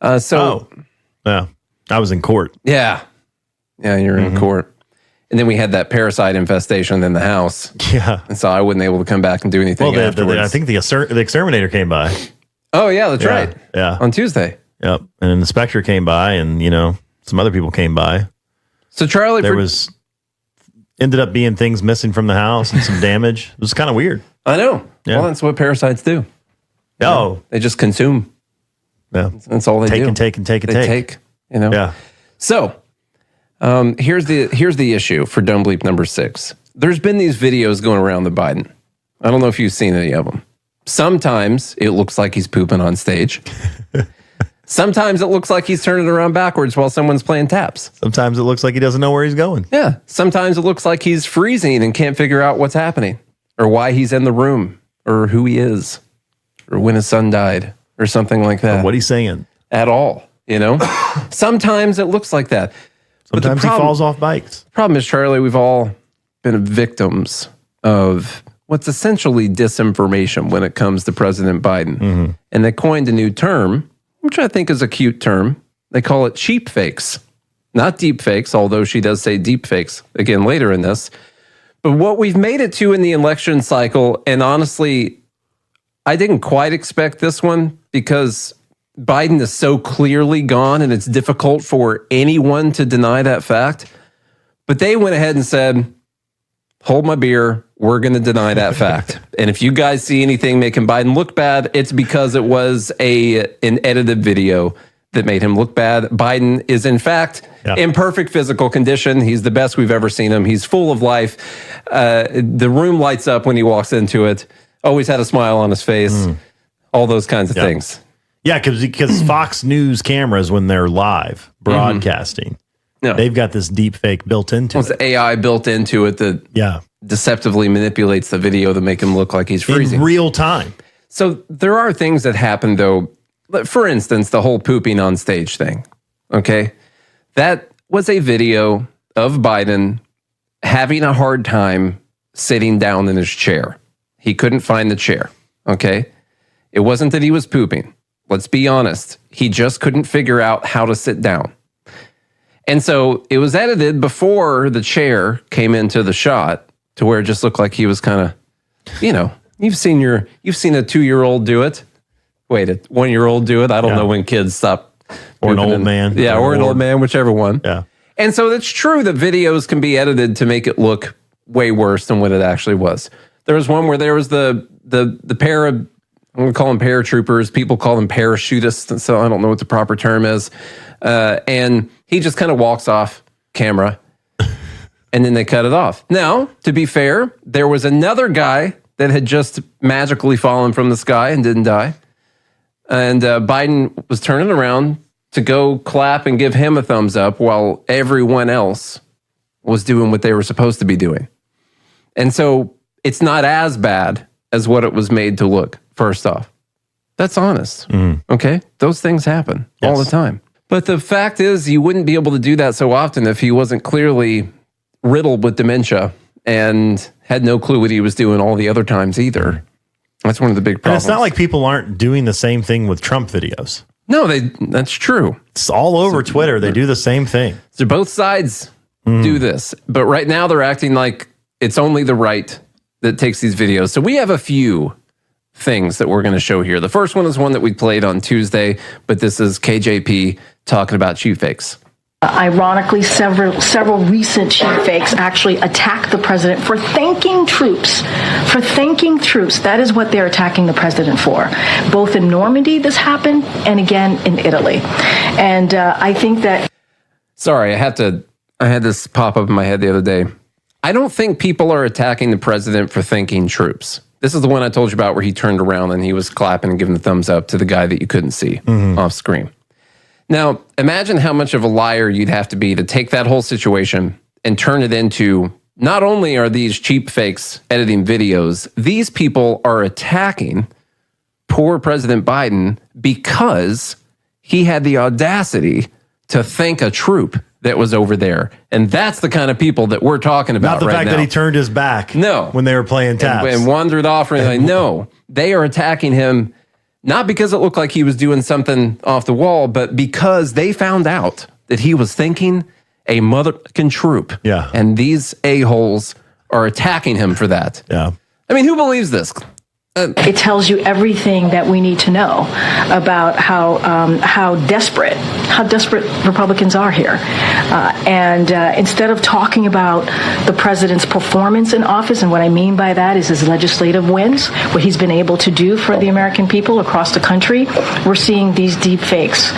Yeah. I was in court. Yeah. Yeah, you're in court. And then we had that parasite infestation in the house. Yeah. And so I wasn't able to come back and do anything afterwards. I think the exterminator came by. Oh, yeah, that's right. Yeah. On Tuesday. Yep. And an inspector came by and, some other people came by. So Charlie... ended up being things missing from the house and some damage. It was kind of weird. I know. Yeah. Well, that's what parasites do. They just consume. Yeah. That's all they do. Take. Yeah. So... here's the issue for Dumb Bleep number 6. There's been these videos going around the Biden. I don't know if you've seen any of them. Sometimes it looks like he's pooping on stage. Sometimes it looks like he's turning around backwards while someone's playing taps. Sometimes it looks like he doesn't know where he's going. Yeah. Sometimes it looks like he's freezing and can't figure out what's happening or why he's in the room or who he is or when his son died or something like that. Or what he's saying. At all, Sometimes it looks like that. Sometimes he falls off bikes. The problem is, Charlie, we've all been victims of what's essentially disinformation when it comes to President Biden. And they coined a new term, which I think is a cute term. They call it cheap fakes. Not deep fakes, although she does say deep fakes again later in this. But what we've made it to in the election cycle, and honestly, I didn't quite expect this one because Biden is so clearly gone and it's difficult for anyone to deny that fact. But they went ahead and said, hold my beer, we're going to deny that fact. And if you guys see anything making Biden look bad, it's because it was an edited video that made him look bad. Biden is, in fact, in perfect physical condition. He's the best we've ever seen him. He's full of life. The room lights up when he walks into it. Always had a smile on his face. All those kinds of things. Yeah, because Fox News cameras, when they're live broadcasting, they've got this deep fake built into it. It's AI built into it that deceptively manipulates the video to make him look like he's freezing. In real time. So there are things that happen, though. For instance, the whole pooping on stage thing. Okay? That was a video of Biden having a hard time sitting down in his chair. He couldn't find the chair. Okay? It wasn't that he was pooping. Let's be honest. He just couldn't figure out how to sit down. And so it was edited before the chair came into the shot to where it just looked like he was kind of, you've seen a 2-year-old do it. Wait, a 1-year-old do it. I don't know when kids stop. Or an old man. Yeah, or an old man, whichever one. Yeah. And so it's true that videos can be edited to make it look way worse than what it actually was. There was one where there was the pair of, I'm going to call them paratroopers. People call them parachutists, so I don't know what the proper term is. And he just kind of walks off camera, and then they cut it off. Now, to be fair, there was another guy that had just magically fallen from the sky and didn't die. And Biden was turning around to go clap and give him a thumbs up while everyone else was doing what they were supposed to be doing. And so it's not as bad as what it was made to look, first off. That's honest. Okay? Those things happen all the time. But the fact is, you wouldn't be able to do that so often if he wasn't clearly riddled with dementia and had no clue what he was doing all the other times either. That's one of the big problems. And it's not like people aren't doing the same thing with Trump videos. No, that's true. It's all over Twitter. They do the same thing. So both sides do this. But right now they're acting like it's only the right that takes these videos. So we have a few things that we're going to show here. The first one is one that we played on Tuesday, but this is KJP talking about cheat fakes. Ironically, several recent cheat fakes actually attack the president for thanking troops. For thanking troops. That is what they're attacking the president for. Both in Normandy, this happened, and again in Italy. And I think that... Sorry, I had this pop up in my head the other day. I don't think people are attacking the president for thanking troops. This is the one I told you about where he turned around and he was clapping and giving the thumbs up to the guy that you couldn't see off screen. Now, imagine how much of a liar you'd have to be to take that whole situation and turn it into, not only are these cheap fakes editing videos, these people are attacking poor President Biden because he had the audacity to thank a troop that was over there. And that's the kind of people that we're talking about right now. Not the fact that he turned his back when they were playing taps. And wandered off. No, they are attacking him not because it looked like he was doing something off the wall, but because they found out that he was thanking a motherfucking troop. Yeah. And these a-holes are attacking him for that. Yeah. I mean, who believes this? It tells you everything that we need to know about how desperate Republicans are here. And instead of talking about the president's performance in office, and what I mean by that is his legislative wins, what he's been able to do for the American people across the country, we're seeing these deep fakes,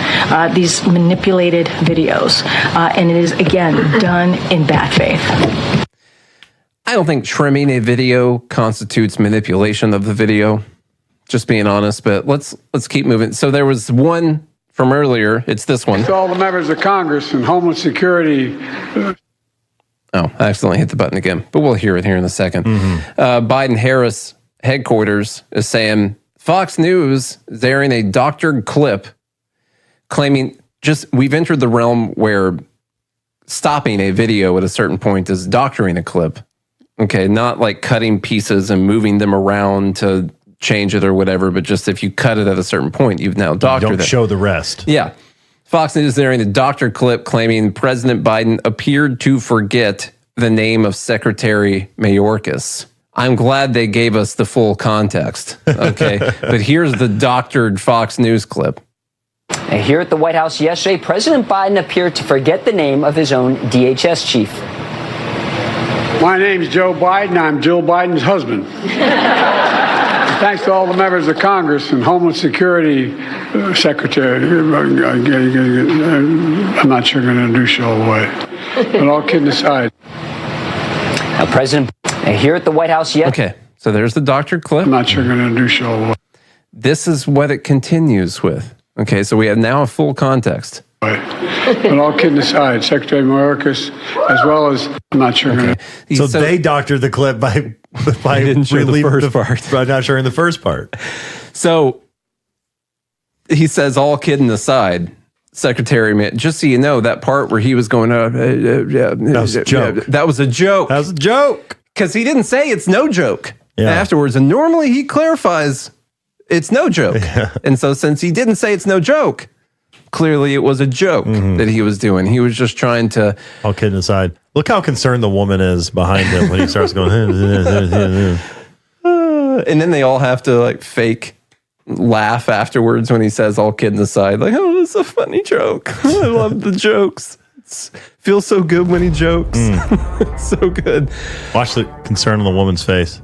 these manipulated videos. And it is, again, done in bad faith. I don't think trimming a video constitutes manipulation of the video, just being honest, but let's keep moving. So there was one from earlier. It's this one. To all the members of Congress and Homeland Security. Oh, I accidentally hit the button again, but we'll hear it here in a second. Biden-Harris headquarters is saying Fox News is airing a doctored clip claiming we've entered the realm where stopping a video at a certain point is doctoring a clip. Okay, not like cutting pieces and moving them around to change it or whatever, but just if you cut it at a certain point, you've now doctored it. Don't show the rest. Yeah. Fox News is airing a doctored clip claiming President Biden appeared to forget the name of Secretary Mayorkas. I'm glad they gave us the full context. Okay, but here's the doctored Fox News clip. Here at the White House yesterday, President Biden appeared to forget the name of his own DHS chief. My name's Joe Biden. I'm Jill Biden's husband. Thanks to all the members of Congress and Homeland Security Secretary. I'm not sure going to do show away. But all kidding aside. Now, President, here at the White House Okay, so there's the doctored clip. I'm not sure going to do show away. This is what it continues with. Okay, so we have now a full context. But all kidding aside, Secretary Mayorkas, as well as, I'm not sure. Okay. So they doctored the clip by didn't show the first part. By not showing the first part. So he says, all kidding aside, Secretary, just so you know, that part where he was going, that was a joke. That was a joke. That was a joke. Because he didn't say it's no joke afterwards. And normally he clarifies it's no joke. Yeah. And so since he didn't say it's no joke, clearly it was a joke that he was doing. He was just trying to... All kidding aside, look how concerned the woman is behind him when he starts going... and then they all have to like fake laugh afterwards when he says all kidding aside. Like, oh, it's a funny joke. I love the jokes. It feels so good when he jokes. It's so good. Watch the concern on the woman's face.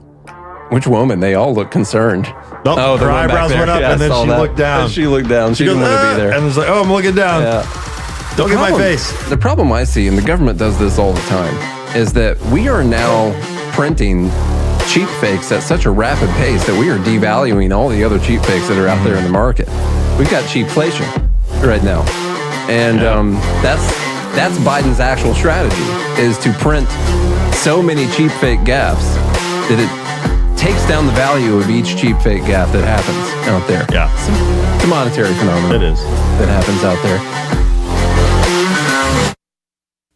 Which woman? They all look concerned. Nope, oh, her eyebrows went up, and then she looked down. She looked down. She didn't want to be there. And was like, oh, I'm looking down. Yeah. Don't get my face. The problem I see, and the government does this all the time, is that we are now printing cheap fakes at such a rapid pace that we are devaluing all the other cheap fakes that are out there in the market. We've got cheapflation right now. And that's Biden's actual strategy, is to print so many cheap fake gaffes that it takes down the value of each cheap fake gaffe that happens out there. Yeah. It's a monetary phenomenon. It is. That happens out there.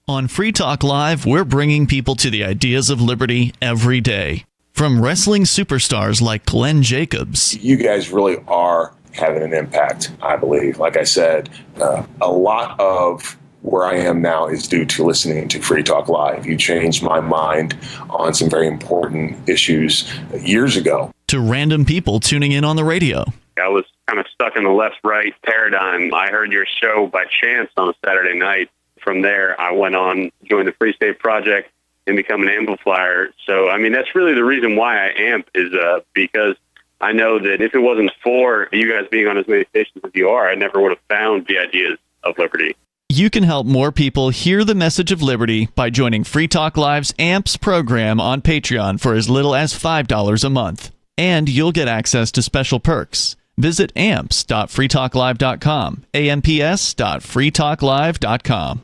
On Free Talk Live, we're bringing people to the ideas of liberty every day. From wrestling superstars like Glenn Jacobs. You guys really are having an impact, I believe. Like I said, a lot of where I am now is due to listening to Free Talk Live. You changed my mind on some very important issues years ago. To random people tuning in on the radio. I was kind of stuck in the left-right paradigm. I heard your show by chance on a Saturday night. From there, I went on, joined the Free State Project, and become an amplifier. So, I mean, that's really the reason why I amp, is because I know that if it wasn't for you guys being on as many stations as you are, I never would have found the ideas of liberty. You can help more people hear the message of liberty by joining Free Talk Live's AMPS program on Patreon for as little as $5 a month. And you'll get access to special perks. Visit amps.freetalklive.com, amps.freetalklive.com.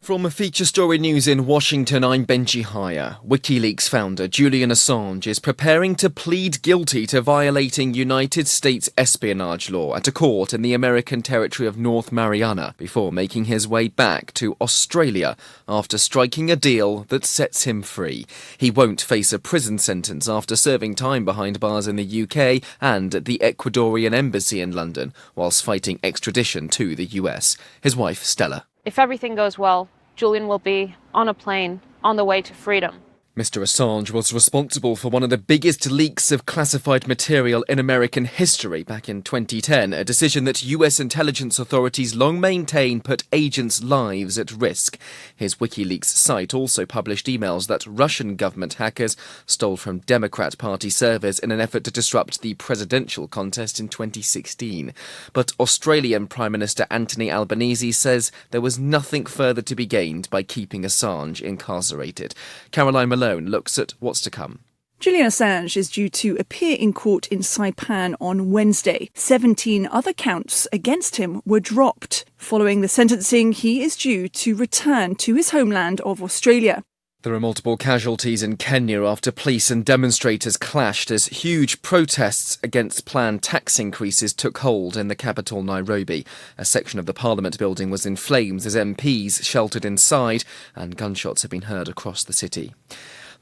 From a Feature Story News in Washington, I'm Benji Haya. WikiLeaks founder Julian Assange is preparing to plead guilty to violating United States espionage law at a court in the American territory of North Mariana before making his way back to Australia after striking a deal that sets him free. He won't face a prison sentence after serving time behind bars in the UK and at the Ecuadorian embassy in London, whilst fighting extradition to the US. His wife, Stella. If everything goes well, Julian will be on a plane on the way to freedom. Mr. Assange was responsible for one of the biggest leaks of classified material in American history back in 2010, a decision that US intelligence authorities long maintain put agents' lives at risk. His WikiLeaks site also published emails that Russian government hackers stole from Democrat Party servers in an effort to disrupt the presidential contest in 2016. But Australian Prime Minister Anthony Albanese says there was nothing further to be gained by keeping Assange incarcerated. Caroline Malone looks at what's to come. Julian Assange is due to appear in court in Saipan on Wednesday. 17 other counts against him were dropped. Following the sentencing, he is due to return to his homeland of Australia. There are multiple casualties in Kenya after police and demonstrators clashed as huge protests against planned tax increases took hold in the capital, Nairobi. A section of the Parliament building was in flames as MPs sheltered inside, and gunshots have been heard across the city.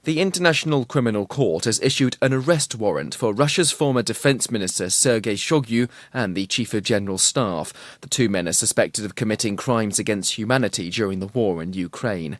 The International Criminal Court has issued an arrest warrant for Russia's former defense minister Sergei Shoigu and the Chief of General Staff. The two men are suspected of committing crimes against humanity during the war in Ukraine.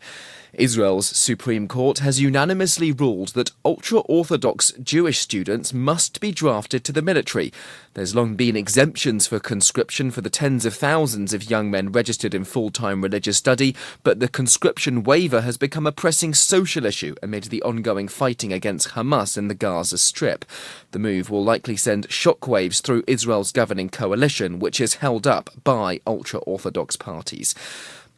Israel's Supreme Court has unanimously ruled that ultra-Orthodox Jewish students must be drafted to the military. There's long been exemptions for conscription for the tens of thousands of young men registered in full-time religious study, but the conscription waiver has become a pressing social issue amid the ongoing fighting against Hamas in the Gaza Strip. The move will likely send shockwaves through Israel's governing coalition, which is held up by ultra-Orthodox parties.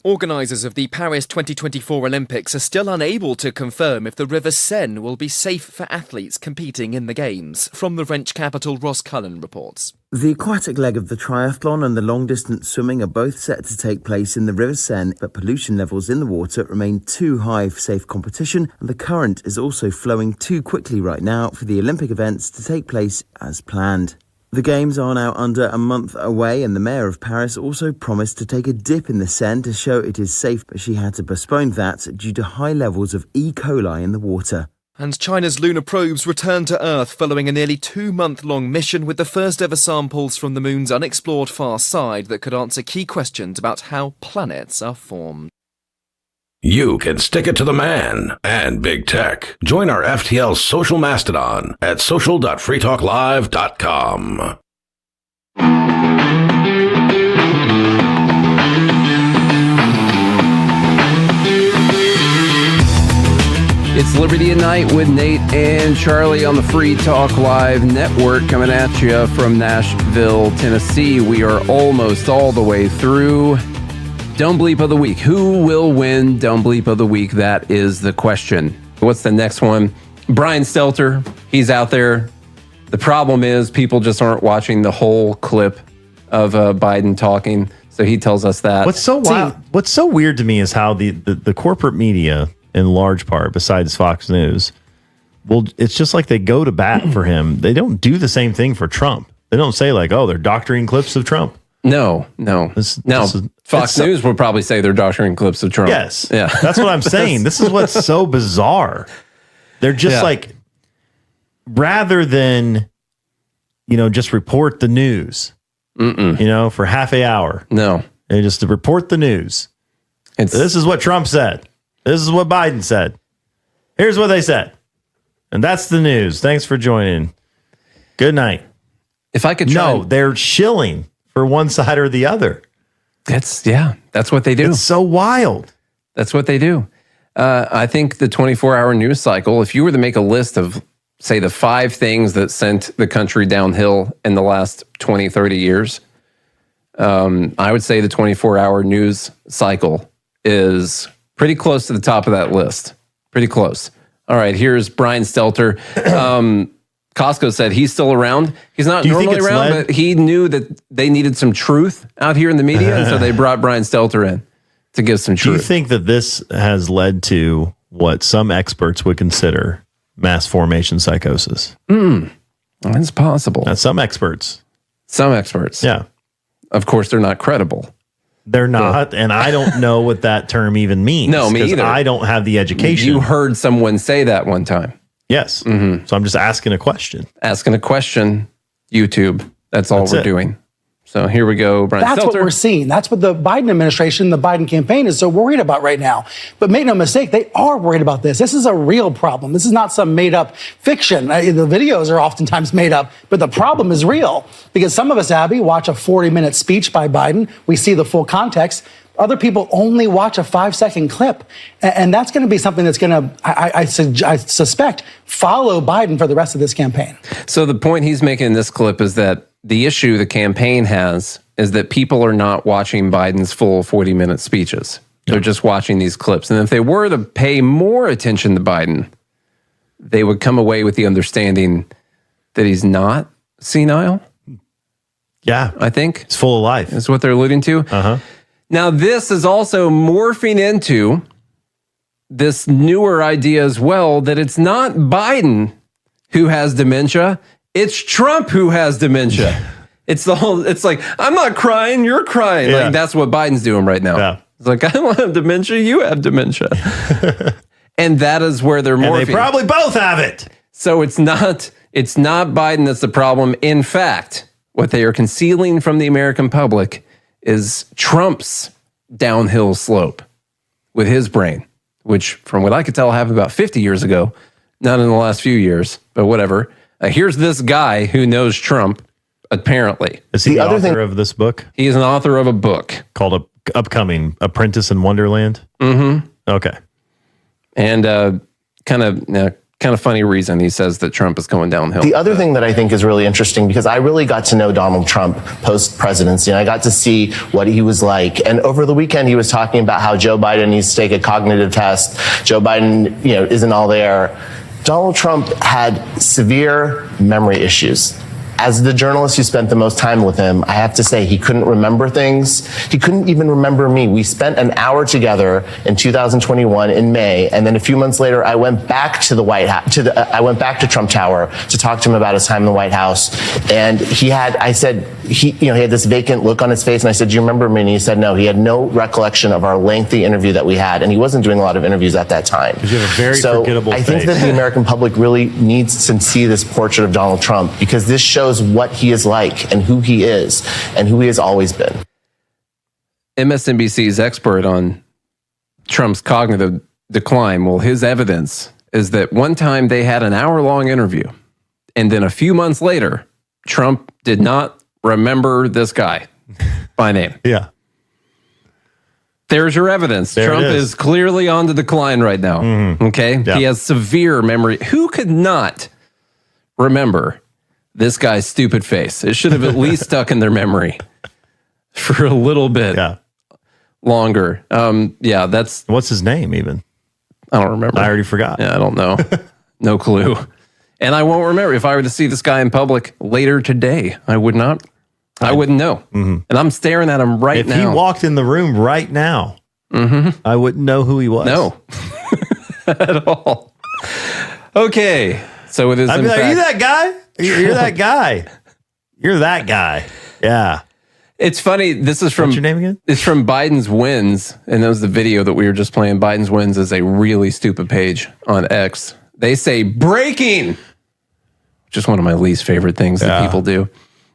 Organisers of the Paris 2024 Olympics are still unable to confirm if the River Seine will be safe for athletes competing in the Games. From the French capital, Ross Cullen reports. The aquatic leg of the triathlon and the long-distance swimming are both set to take place in the River Seine, but pollution levels in the water remain too high for safe competition, and the current is also flowing too quickly right now for the Olympic events to take place as planned. The Games are now under a month away, and the Mayor of Paris also promised to take a dip in the Seine to show it is safe, but she had to postpone that due to high levels of E. coli in the water. And China's lunar probes returned to Earth following a nearly 2-month-long mission with the first ever samples from the moon's unexplored far side that could answer key questions about how planets are formed. You can stick it to the man and big tech. Join our FTL social mastodon at social.freetalklive.com. It's Liberty at Night with Nate and Charlie on the Free Talk Live network, coming at you from Nashville, Tennessee. We are almost all the way through Dumb Bleep of the Week. Who will win Dumb Bleep of the Week? That is the question. What's the next one? Brian Stelter. He's out there. The problem is people just aren't watching the whole clip of Biden talking. So he tells us that. What's so weird to me is how the corporate media, in large part, besides Fox News, well, it's just like they go to bat for him. They don't do the same thing for Trump. They don't say like, "Oh, they're doctoring clips of Trump." No. Fox News would probably say they're doctoring clips of Trump. Yes, yeah, that's what I'm saying. This is what's so bizarre. They're just like, rather than, just report the news, for half an hour. No, they just report the news. This is what Trump said. This is what Biden said. Here's what they said. And that's the news. Thanks for joining. Good night. If I could they're shilling for one side or the other. That's what they do. It's so wild. That's what they do. I think the 24-hour news cycle, if you were to make a list of, say, the 5 things that sent the country downhill in the last 20, 30 years, I would say the 24-hour news cycle is pretty close to the top of that list. Pretty close. All right, here's Brian Stelter. Costco said he's still around. He's not normally around, but he knew that they needed some truth out here in the media, and so they brought Brian Stelter in to give some truth. Do you think that this has led to what some experts would consider mass formation psychosis? It's possible. Some experts. Yeah. Of course, they're not credible. They're not, and I don't know what that term even means. No, me either. I don't have the education. You heard someone say that one time. Yes. Mm-hmm. So I'm just asking a question. Asking a question, YouTube. That's all we're doing. So here we go, Brian Stelter. That's what we're seeing. That's what the Biden administration, the Biden campaign is so worried about right now. But make no mistake, they are worried about this. This is a real problem. This is not some made-up fiction. The videos are oftentimes made up, but the problem is real. Because some of us, Abby, watch a 40-minute speech by Biden. We see the full context. Other people only watch a 5-second clip. And that's going to be something that's going to, I suspect, follow Biden for the rest of this campaign. So the point he's making in this clip is that the issue the campaign has is that people are not watching Biden's full 40-minute speeches. They're just watching these clips. And if they were to pay more attention to Biden, they would come away with the understanding that he's not senile. Yeah. I think. It's full of life. Is what they're alluding to. Uh-huh. Now, this is also morphing into this newer idea as well, that it's not Biden who has dementia, it's Trump who has dementia. It's like, I'm not crying, you're crying. Yeah. Like, that's what Biden's doing right now. Yeah. It's like, I don't have dementia, you have dementia. And that is where they're morphing. And they probably both have it. So it's not Biden that's the problem. In fact, what they are concealing from the American public is Trump's downhill slope with his brain, which, from what I could tell, happened about 50 years ago, not in the last few years, but whatever. Here's this guy who knows Trump, apparently. Is he the author of this book? He is an author of a book called Upcoming Apprentice in Wonderland. Mm-hmm. Okay. And kind of funny reason he says that Trump is going downhill. The other thing that I think is really interesting, because I really got to know Donald Trump post-presidency, and I got to see what he was like. And over the weekend, he was talking about how Joe Biden needs to take a cognitive test. Joe Biden, isn't all there. Donald Trump had severe memory issues. As the journalist who spent the most time with him, I have to say he couldn't remember things. He couldn't even remember me. We spent an hour together in 2021 in May, and then a few months later, I went back to the White House. I went back to Trump Tower to talk to him about his time in the White House. And he had this vacant look on his face, and I said, "Do you remember me?" And he said, "No." He had no recollection of our lengthy interview that we had, and he wasn't doing a lot of interviews at that time. You have a very forgettable face. I think that the American public really needs to see this portrait of Donald Trump, because this shows what he is like and who he is and who he has always been. MSNBC's expert on Trump's cognitive decline, well, his evidence is that one time they had an hour-long interview, and then a few months later, Trump did not remember this guy by name. Yeah. There's your evidence. There Trump it is clearly on the decline right now. Mm-hmm. Okay? Yeah. He has severe memory. Who could not remember this guy's stupid face? It should have at least stuck in their memory for a little bit longer. That's... What's his name even? I don't remember. I already forgot. Yeah, I don't know. No clue. And I won't remember. If I were to see this guy in public later today, I would not I wouldn't know. And I'm staring at him right now. If he walked in the room right now, I wouldn't know who he was. No, at all. Okay, so it is. I'd be like, are you that guy? You're that guy. You're that guy. Yeah. It's funny. This is from What's your name again? It's from Biden's Wins, and that was the video that we were just playing. Biden's Wins is a really stupid page on X. They say breaking, which is one of my least favorite things that people do.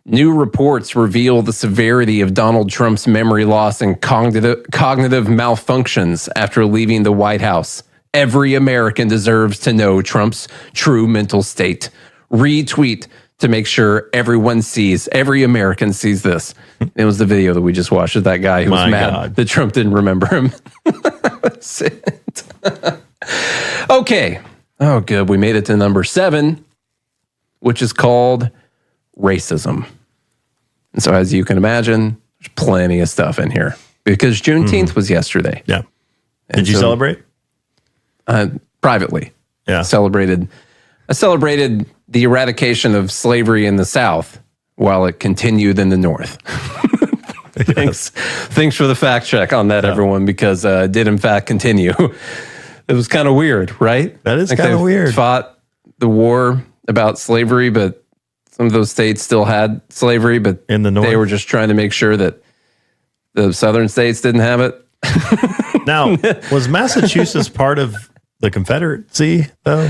New reports reveal the severity of Donald Trump's memory loss and cognitive malfunctions after leaving the White House. Every American deserves to know Trump's true mental state. Retweet to make sure every American sees this. It was the video that we just watched of that guy who was mad that Trump didn't remember him. That's it. Okay. Oh, good. We made it to number 7, which is called racism. And so, as you can imagine, there's plenty of stuff in here because Juneteenth was yesterday. Yeah. Did you celebrate? Privately. Yeah. I celebrated the eradication of slavery in the South while it continued in the North. Thanks for the fact check on that, everyone, because it did in fact continue. It was kind of weird, right? That is kind of weird. Fought the war about slavery, but some of those states still had slavery, but in the North, they were just trying to make sure that the southern states didn't have it. Now, was Massachusetts part of the Confederacy, though?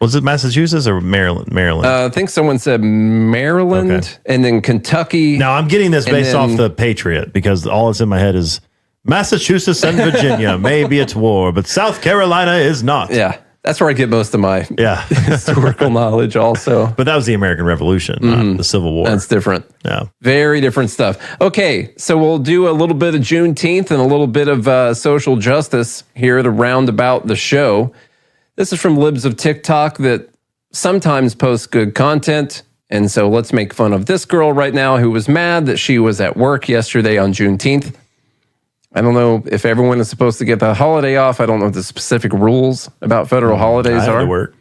Was it Massachusetts or Maryland? I think someone said Maryland and then Kentucky. Now, I'm getting this based off the Patriot because all that's in my head is Massachusetts and Virginia may be at war, but South Carolina is not. Yeah, that's where I get most of my historical knowledge also. But that was the American Revolution, not the Civil War. That's different. Yeah. Very different stuff. Okay, so we'll do a little bit of Juneteenth and a little bit of social justice here to round about the show. This is from Libs of TikTok that sometimes posts good content. And so let's make fun of this girl right now who was mad that she was at work yesterday on Juneteenth. I don't know if everyone is supposed to get the holiday off. I don't know what the specific rules about federal holidays I had are. to work.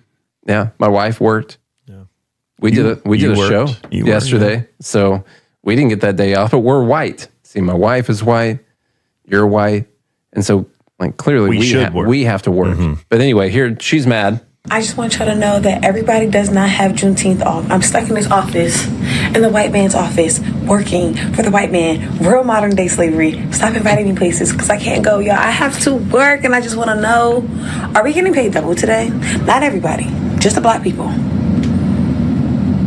Yeah, my wife worked. Yeah. We did a show yesterday. So we didn't get that day off, but we're white. See, my wife is white. You're white. And so like clearly we have to work. But anyway, here she's mad. I just want y'all to know that everybody does not have Juneteenth off. I'm stuck in this office, in the white man's office, working for the white man, real modern day slavery. Stop inviting me places because I can't go, y'all. I have to work and I just want to know, are we getting paid double today? Not everybody, just the black people.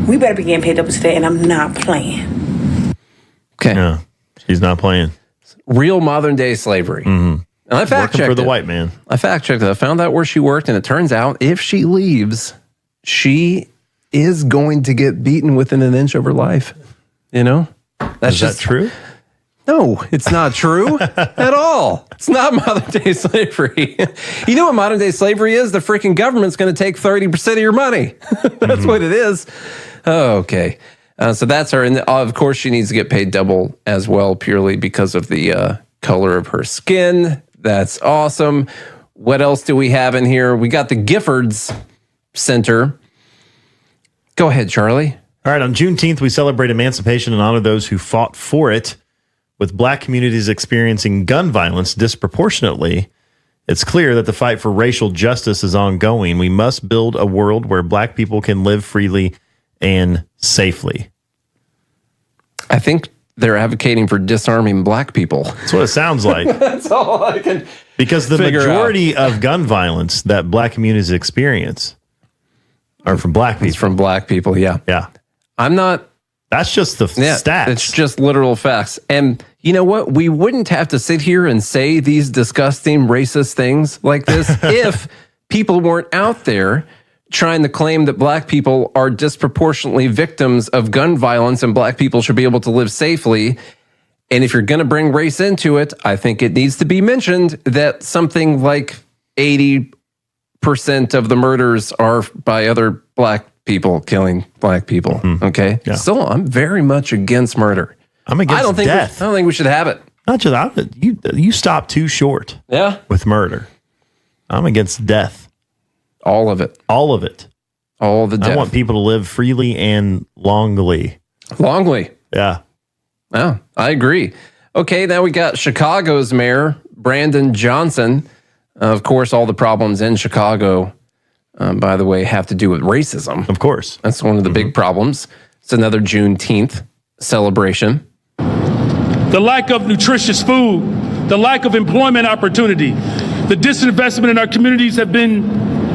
We better be getting paid double today and I'm not playing. Okay. Yeah, she's not playing. Real modern day slavery. And I fact checked for the white man. I fact checked it. I found out where she worked, and it turns out if she leaves, she is going to get beaten within an inch of her life. You know, Is that true? No, it's not true at all. It's not modern day slavery. You know what modern day slavery is? The freaking government's going to take 30% of your money. That's what it is. Oh, okay. So that's her. And of course, she needs to get paid double as well, purely because of the color of her skin. That's awesome. What else do we have in here? We got the Giffords Center. Go ahead, Charlie. All right. On Juneteenth, we celebrate emancipation and honor those who fought for it. With black communities experiencing gun violence disproportionately, it's clear that the fight for racial justice is ongoing. We must build a world where black people can live freely and safely. I think they're advocating for disarming black people. That's what it sounds like. That's all I can Because the figure majority of gun violence that black communities experience are from black people. It's from black people, yeah. Yeah. I'm not... That's just the stats. It's just literal facts. And you know what? We wouldn't have to sit here and say these disgusting racist things like this if people weren't out there trying to claim that black people are disproportionately victims of gun violence and black people should be able to live safely. And if you're going to bring race into it, I think it needs to be mentioned that something like 80% of the murders are by other black people killing black people. Okay. Yeah. So I'm very much against murder. I'm against death. I don't think we should have it. Not just you stop too short. Yeah. With murder. I'm against death. All of it. All of it. All the death. I want people to live freely and longly. Longly. Yeah. Oh, I agree. Okay, now we got Chicago's mayor, Brandon Johnson. Of course, all the problems in Chicago, by the way, have to do with racism. Of course. That's one of the big problems. It's another Juneteenth celebration. The lack of nutritious food, the lack of employment opportunity, the disinvestment in our communities have been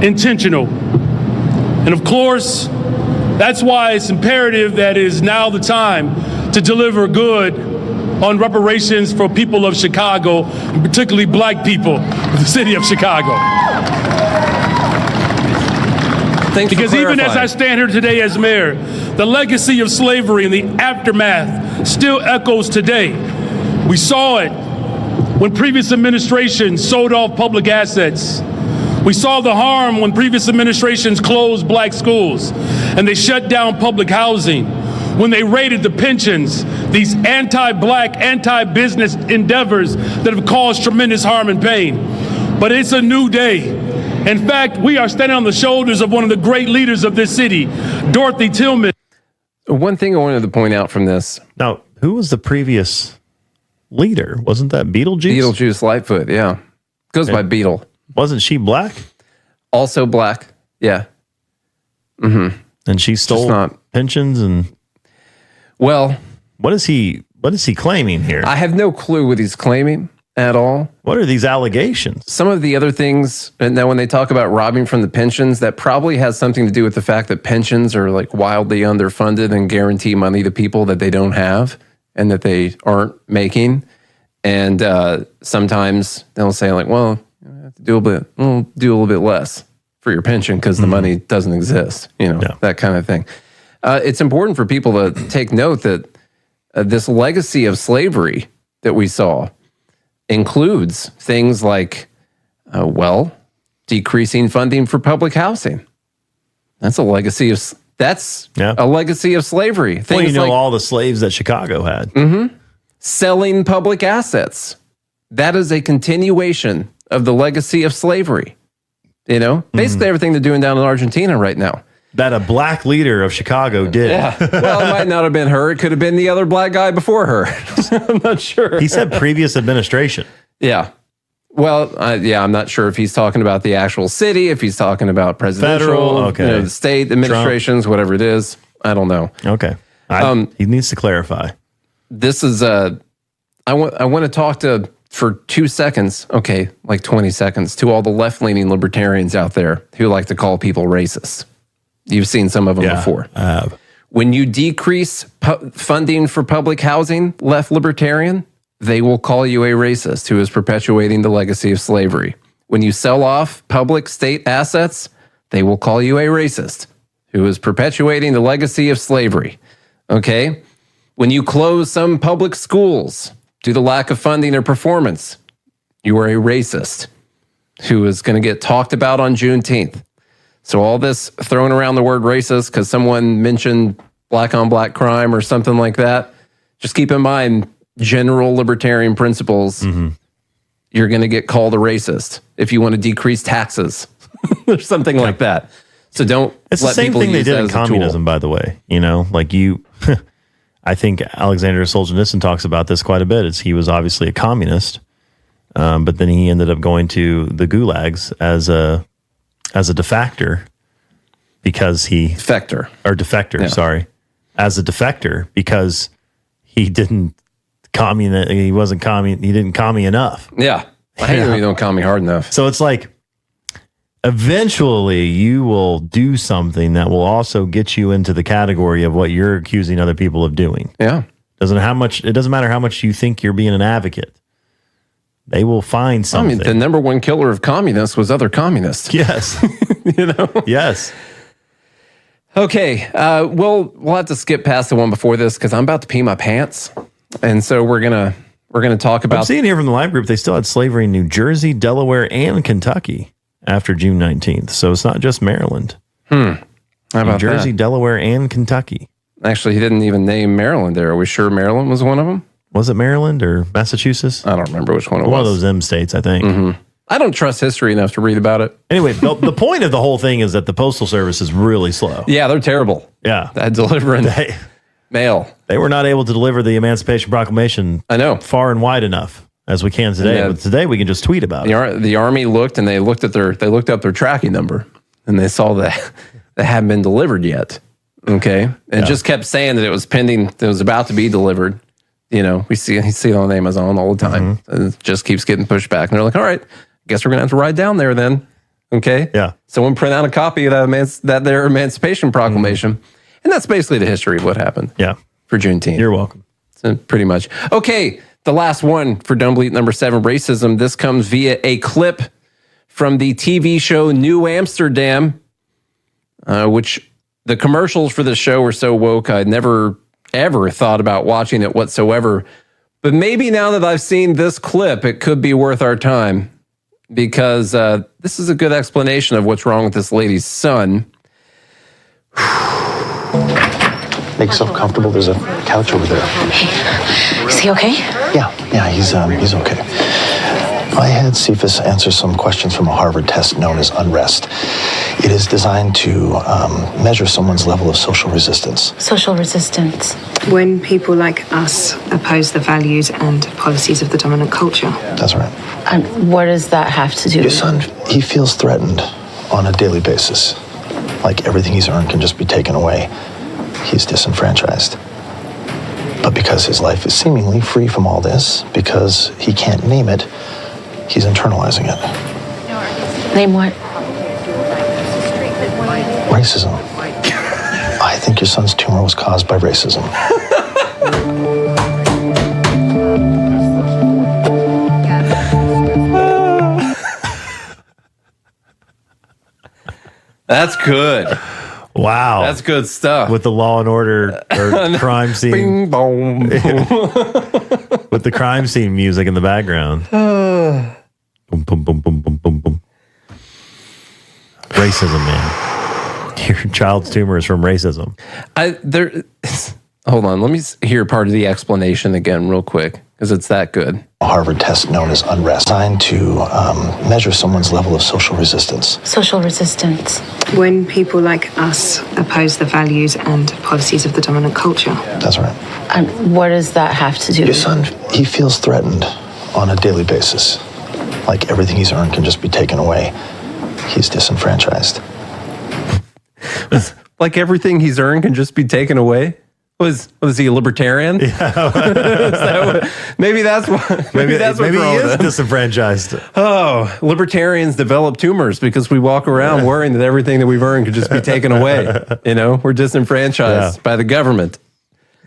intentional. And of course, that's why it's imperative that it is now the time to deliver good on reparations for people of Chicago, and particularly black people of the city of Chicago. Because even as I stand here today as mayor, the legacy of slavery and the aftermath still echoes today. We saw it when previous administrations sold off public assets. We saw the harm when previous administrations closed black schools and they shut down public housing, when they raided the pensions, these anti-black, anti-business endeavors that have caused tremendous harm and pain. But it's a new day. In fact, we are standing on the shoulders of one of the great leaders of this city, Dorothy Tillman. One thing I wanted to point out from this. Now, who was the previous leader? Wasn't that Beetlejuice? Beetlejuice Lightfoot, yeah. Goes by Beetle. Wasn't she black? Also black, yeah. Mm-hmm. And she stole pensions and... Well... What is he claiming here? I have no clue what he's claiming at all. What are these allegations? Some of the other things, and now when they talk about robbing from the pensions, that probably has something to do with the fact that pensions are like wildly underfunded and guarantee money to people that they don't have and that they aren't making. And sometimes they'll say like, well, you have to do a little bit less for your pension because the money doesn't exist, that kind of thing. It's important for people to take note that this legacy of slavery that we saw includes things like, decreasing funding for public housing. That's a legacy of a legacy of slavery. Things all the slaves that Chicago had. Mm-hmm. Selling public assets. That is a continuation of the legacy of slavery. Basically everything they're doing down in Argentina right now. That a black leader of Chicago did. Yeah. Well, it might not have been her. It could have been the other black guy before her. I'm not sure. He said previous administration. Yeah. Well, I'm not sure if he's talking about the actual city, if he's talking about presidential, Federal, the state administrations, Trump. Whatever it is. I don't know. Okay. He needs to clarify. This is I want to talk for 2 seconds, like 20 seconds, to all the left-leaning libertarians out there who like to call people racist. You've seen some of them before. I have. When you decrease funding for public housing, left libertarian, they will call you a racist who is perpetuating the legacy of slavery. When you sell off public state assets, they will call you a racist who is perpetuating the legacy of slavery. Okay? When you close some public schools due to lack of funding or performance, you are a racist who is going to get talked about on Juneteenth. So all this throwing around the word racist because someone mentioned black on black crime or something like that, just keep in mind general libertarian principles. Mm-hmm. You're going to get called a racist if you want to decrease taxes or something like that. So don't It's let the same people thing they use did that in as a tool. communism, by the way. I think Alexander Solzhenitsyn talks about this quite a bit. He was obviously a communist, but then he ended up going to the gulags as a defector because he defector, as a defector because he didn't he didn't commie enough. Yeah. I hate when you don't commie hard enough. So it's like eventually you will do something that will also get you into the category of what you're accusing other people of doing. Yeah. It doesn't matter how much you think you're being an advocate. They will find something. the number one killer of communists was other communists. Yes. Yes. Okay. We'll have to skip past the one before this because I'm about to pee my pants. And so we're gonna talk about. I'm seeing here from the live group they still had slavery in New Jersey, Delaware, and Kentucky after June 19th. So it's not just Maryland. How about New Jersey, that? Delaware, and Kentucky. Actually, he didn't even name Maryland there. Are we sure Maryland was one of them? Was it Maryland or Massachusetts? I don't remember which one it was. One of those M states, I think. Mm-hmm. I don't trust history enough to read about it. Anyway, the point of the whole thing is that the Postal Service is really slow. Yeah, they're terrible. Yeah. At delivering mail. They were not able to deliver the Emancipation Proclamation. I know, far and wide enough as we can today. But today we can just tweet about it. The Army looked and they looked up their tracking number, and they saw that they hadn't been delivered yet. Okay, and it just kept saying that it was pending, that it was about to be delivered. You know, we see it on Amazon all the time. And it just keeps getting pushed back, and they're like, "All right, guess we're gonna have to ride down there then." Okay, yeah. Someone print out a copy of their Emancipation Proclamation, and that's basically the history of what happened. Yeah, for Juneteenth. You're welcome. So pretty much. Okay, the last one for Dumb Bleep number 7, racism. This comes via a clip from the TV show New Amsterdam, which the commercials for the show were so woke, I'd never, ever thought about watching it whatsoever. But maybe now that I've seen this clip, it could be worth our time, because this is a good explanation of what's wrong with this lady's son. Make yourself comfortable. There's a couch over there. Is he okay? Yeah, he's okay. I had Cephas answer some questions from a Harvard test known as Unrest. It is designed to measure someone's level of social resistance. Social resistance. When people like us oppose the values and policies of the dominant culture. That's right. And what does that have to do Your with son, he feels threatened on a daily basis. Like everything he's earned can just be taken away. He's disenfranchised. But because his life is seemingly free from all this, because he can't name it, he's internalizing it. Name what? Racism. I think your son's tumor was caused by racism. That's good. Wow. That's good stuff. With the Law and Order or crime scene. Bing, boom. With the crime scene music in the background. Boom, boom, boom, boom, boom, boom, boom. Racism, man. Your child's tumor is from racism. Hold on. Let me hear part of the explanation again real quick, because it's that good. A Harvard test known as Unrest, designed to measure someone's level of social resistance. Social resistance. When people like us oppose the values and policies of the dominant culture. That's right. And what does that have to do Your with son, he feels threatened on a daily basis. Like everything he's earned can just be taken away. He's disenfranchised. Like everything he's earned can just be taken away? Was he a libertarian? Yeah. Maybe that's what. Maybe that's what he is him. disenfranchised. Oh, libertarians develop tumors because we walk around worrying that everything that we've earned could just be taken away. You know, we're disenfranchised by the government.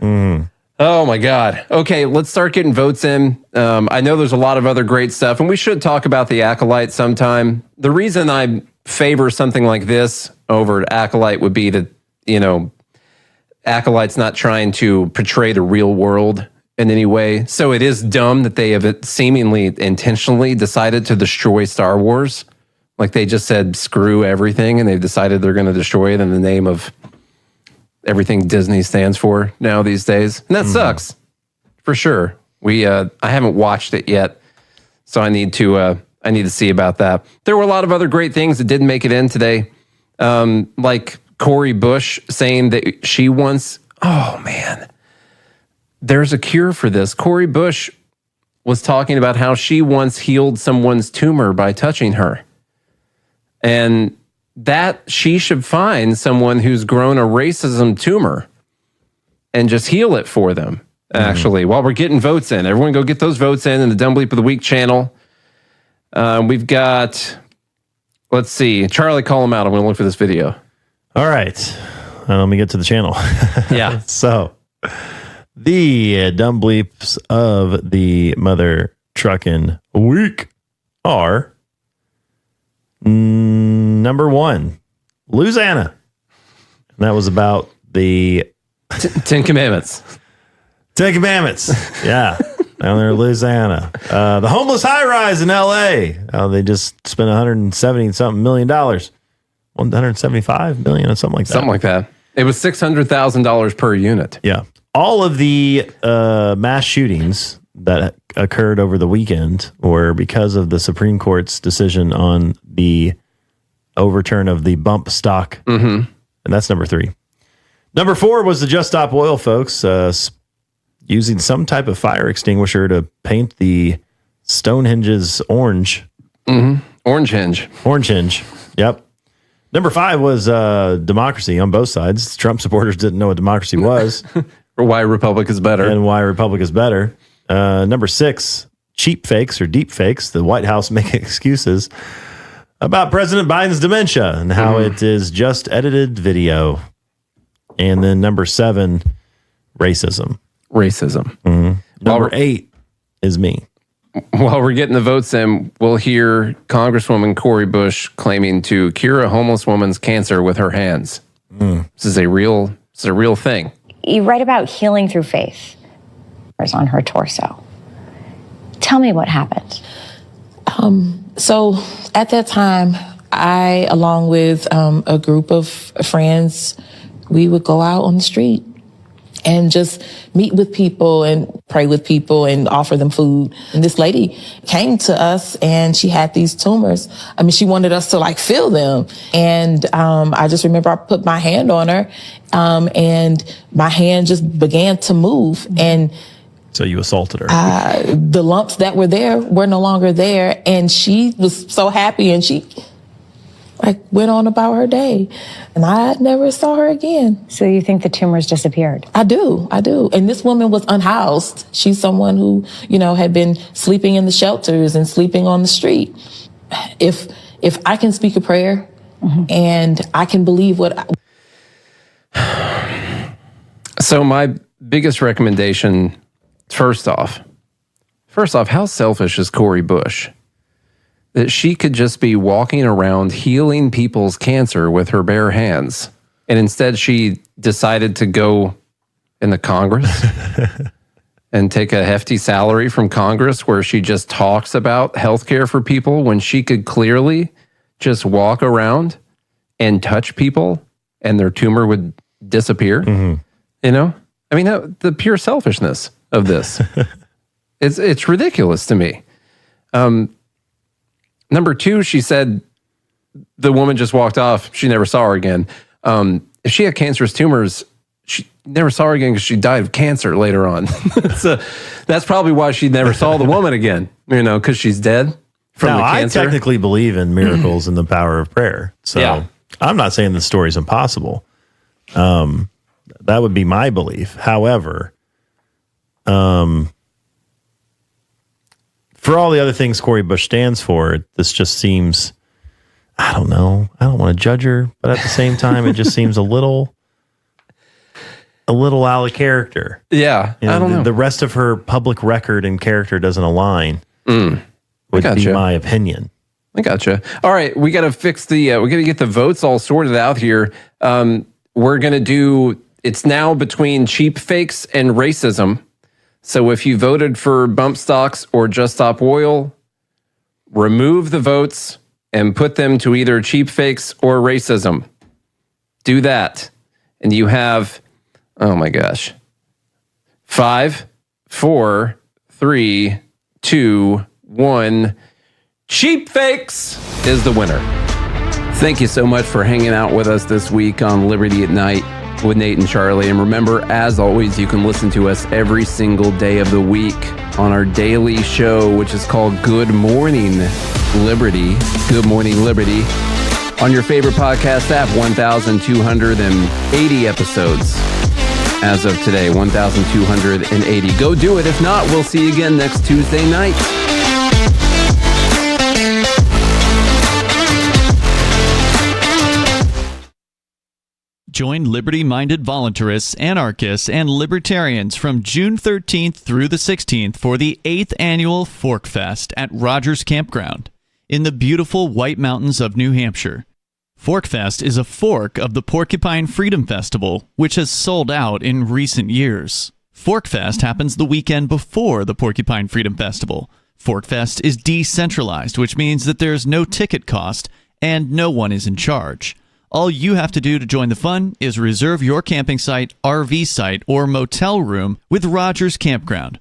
Oh my God. Okay, let's start getting votes in. I know there's a lot of other great stuff, and we should talk about the Acolyte sometime. The reason I favor something like this over Acolyte would be that, you know, Acolyte's not trying to portray the real world in any way. So it is dumb that they have seemingly intentionally decided to destroy Star Wars. Like they just said, screw everything, and they've decided they're going to destroy it in the name of everything Disney stands for now these days. And that sucks, for sure. I haven't watched it yet, so I need to see about that. There were a lot of other great things that didn't make it in today, like Cori Bush saying that she wants, oh man, there's a cure for this. Cori Bush was talking about how she once healed someone's tumor by touching her. And that she should find someone who's grown a racism tumor and just heal it for them, actually, while we're getting votes in. Everyone go get those votes in the Dumb Bleep of the Week channel. We've got, let's see, Charlie, call him out. I'm going to look for this video. All right. Let me get to the channel. Yeah. So, the Dumb Bleeps of the Mother Truckin' Week are number 1, Louisiana. And that was about the Ten Commandments. 10 Commandments. Yeah. Down there in Louisiana. The homeless high rise in LA. They just spent $170-something million. $175 million or something like that. Something like that. It was $600,000 per unit. Yeah. All of the mass shootings that occurred over the weekend were because of the Supreme Court's decision on the overturn of the bump stock. And that's number 3. Number 4 was the Just Stop Oil folks using some type of fire extinguisher to paint the Stonehenge's orange. Mm-hmm. Orange hinge. Yep. Number 5 was democracy on both sides. Trump supporters didn't know what democracy was. Or why Republic is better. And why Republic is better. Number 6, cheap fakes or deep fakes. The White House making excuses about President Biden's dementia and how it is just edited video. And then number 7, racism. Mm-hmm. Number 8 is me. While we're getting the votes in, we'll hear Congresswoman Cori Bush claiming to cure a homeless woman's cancer with her hands. This is a real thing. You write about healing through faith. On her torso. Tell me what happened. So at that time, I, along with a group of friends, we would go out on the street and just meet with people and pray with people and offer them food. And this lady came to us and she had these tumors. I mean, she wanted us to feel them. And I just remember I put my hand on her and my hand just began to move. And so you assaulted her. The lumps that were there were no longer there. And she was so happy and she went on about her day. And I never saw her again. So you think the tumors disappeared? I do. And this woman was unhoused. She's someone who, had been sleeping in the shelters and sleeping on the street. If I can speak a prayer and I can believe what... So my biggest recommendation... First off, how selfish is Cori Bush? That she could just be walking around healing people's cancer with her bare hands. And instead she decided to go in the Congress and take a hefty salary from Congress where she just talks about healthcare for people when she could clearly just walk around and touch people and their tumor would disappear. I mean, the pure selfishness of this. It's ridiculous to me. Number 2, she said the woman just walked off. She never saw her again. If she had cancerous tumors, she never saw her again because she died of cancer later on. So that's probably why she never saw the woman again, because she's dead from the cancer. I technically believe in miracles and the power of prayer. So I'm not saying the story's impossible. That would be my belief. However, for all the other things Cori Bush stands for, this just seems, I don't know. I don't want to judge her, but at the same time, it just seems a little out of character. Yeah, I don't know. The rest of her public record and character doesn't align. Would be my opinion. I gotcha. All right, we got to fix we got to get the votes all sorted out here. We're going to do, it's now between cheap fakes and racism. So if you voted for bump stocks or Just Stop Oil, remove the votes and put them to either cheap fakes or racism. Do that. And you have, oh my gosh, 5, 4, 3, 2, 1. Cheap fakes is the winner. Thank you so much for hanging out with us this week on Liberty at Night with Nate and Charlie. And remember, as always, you can listen to us every single day of the week on our daily show, which is called Good Morning Liberty. Good Morning Liberty. On your favorite podcast app, 1,280 episodes as of today, 1,280. Go do it. If not, we'll see you again next Tuesday night. Join liberty-minded voluntarists, anarchists, and libertarians from June 13th through the 16th for the 8th annual Fork Fest at Rogers Campground in the beautiful White Mountains of New Hampshire. Fork Fest is a fork of the Porcupine Freedom Festival, which has sold out in recent years. Fork Fest happens the weekend before the Porcupine Freedom Festival. Fork Fest is decentralized, which means that there's no ticket cost and no one is in charge. All you have to do to join the fun is reserve your camping site, RV site, or motel room with Rogers Campground.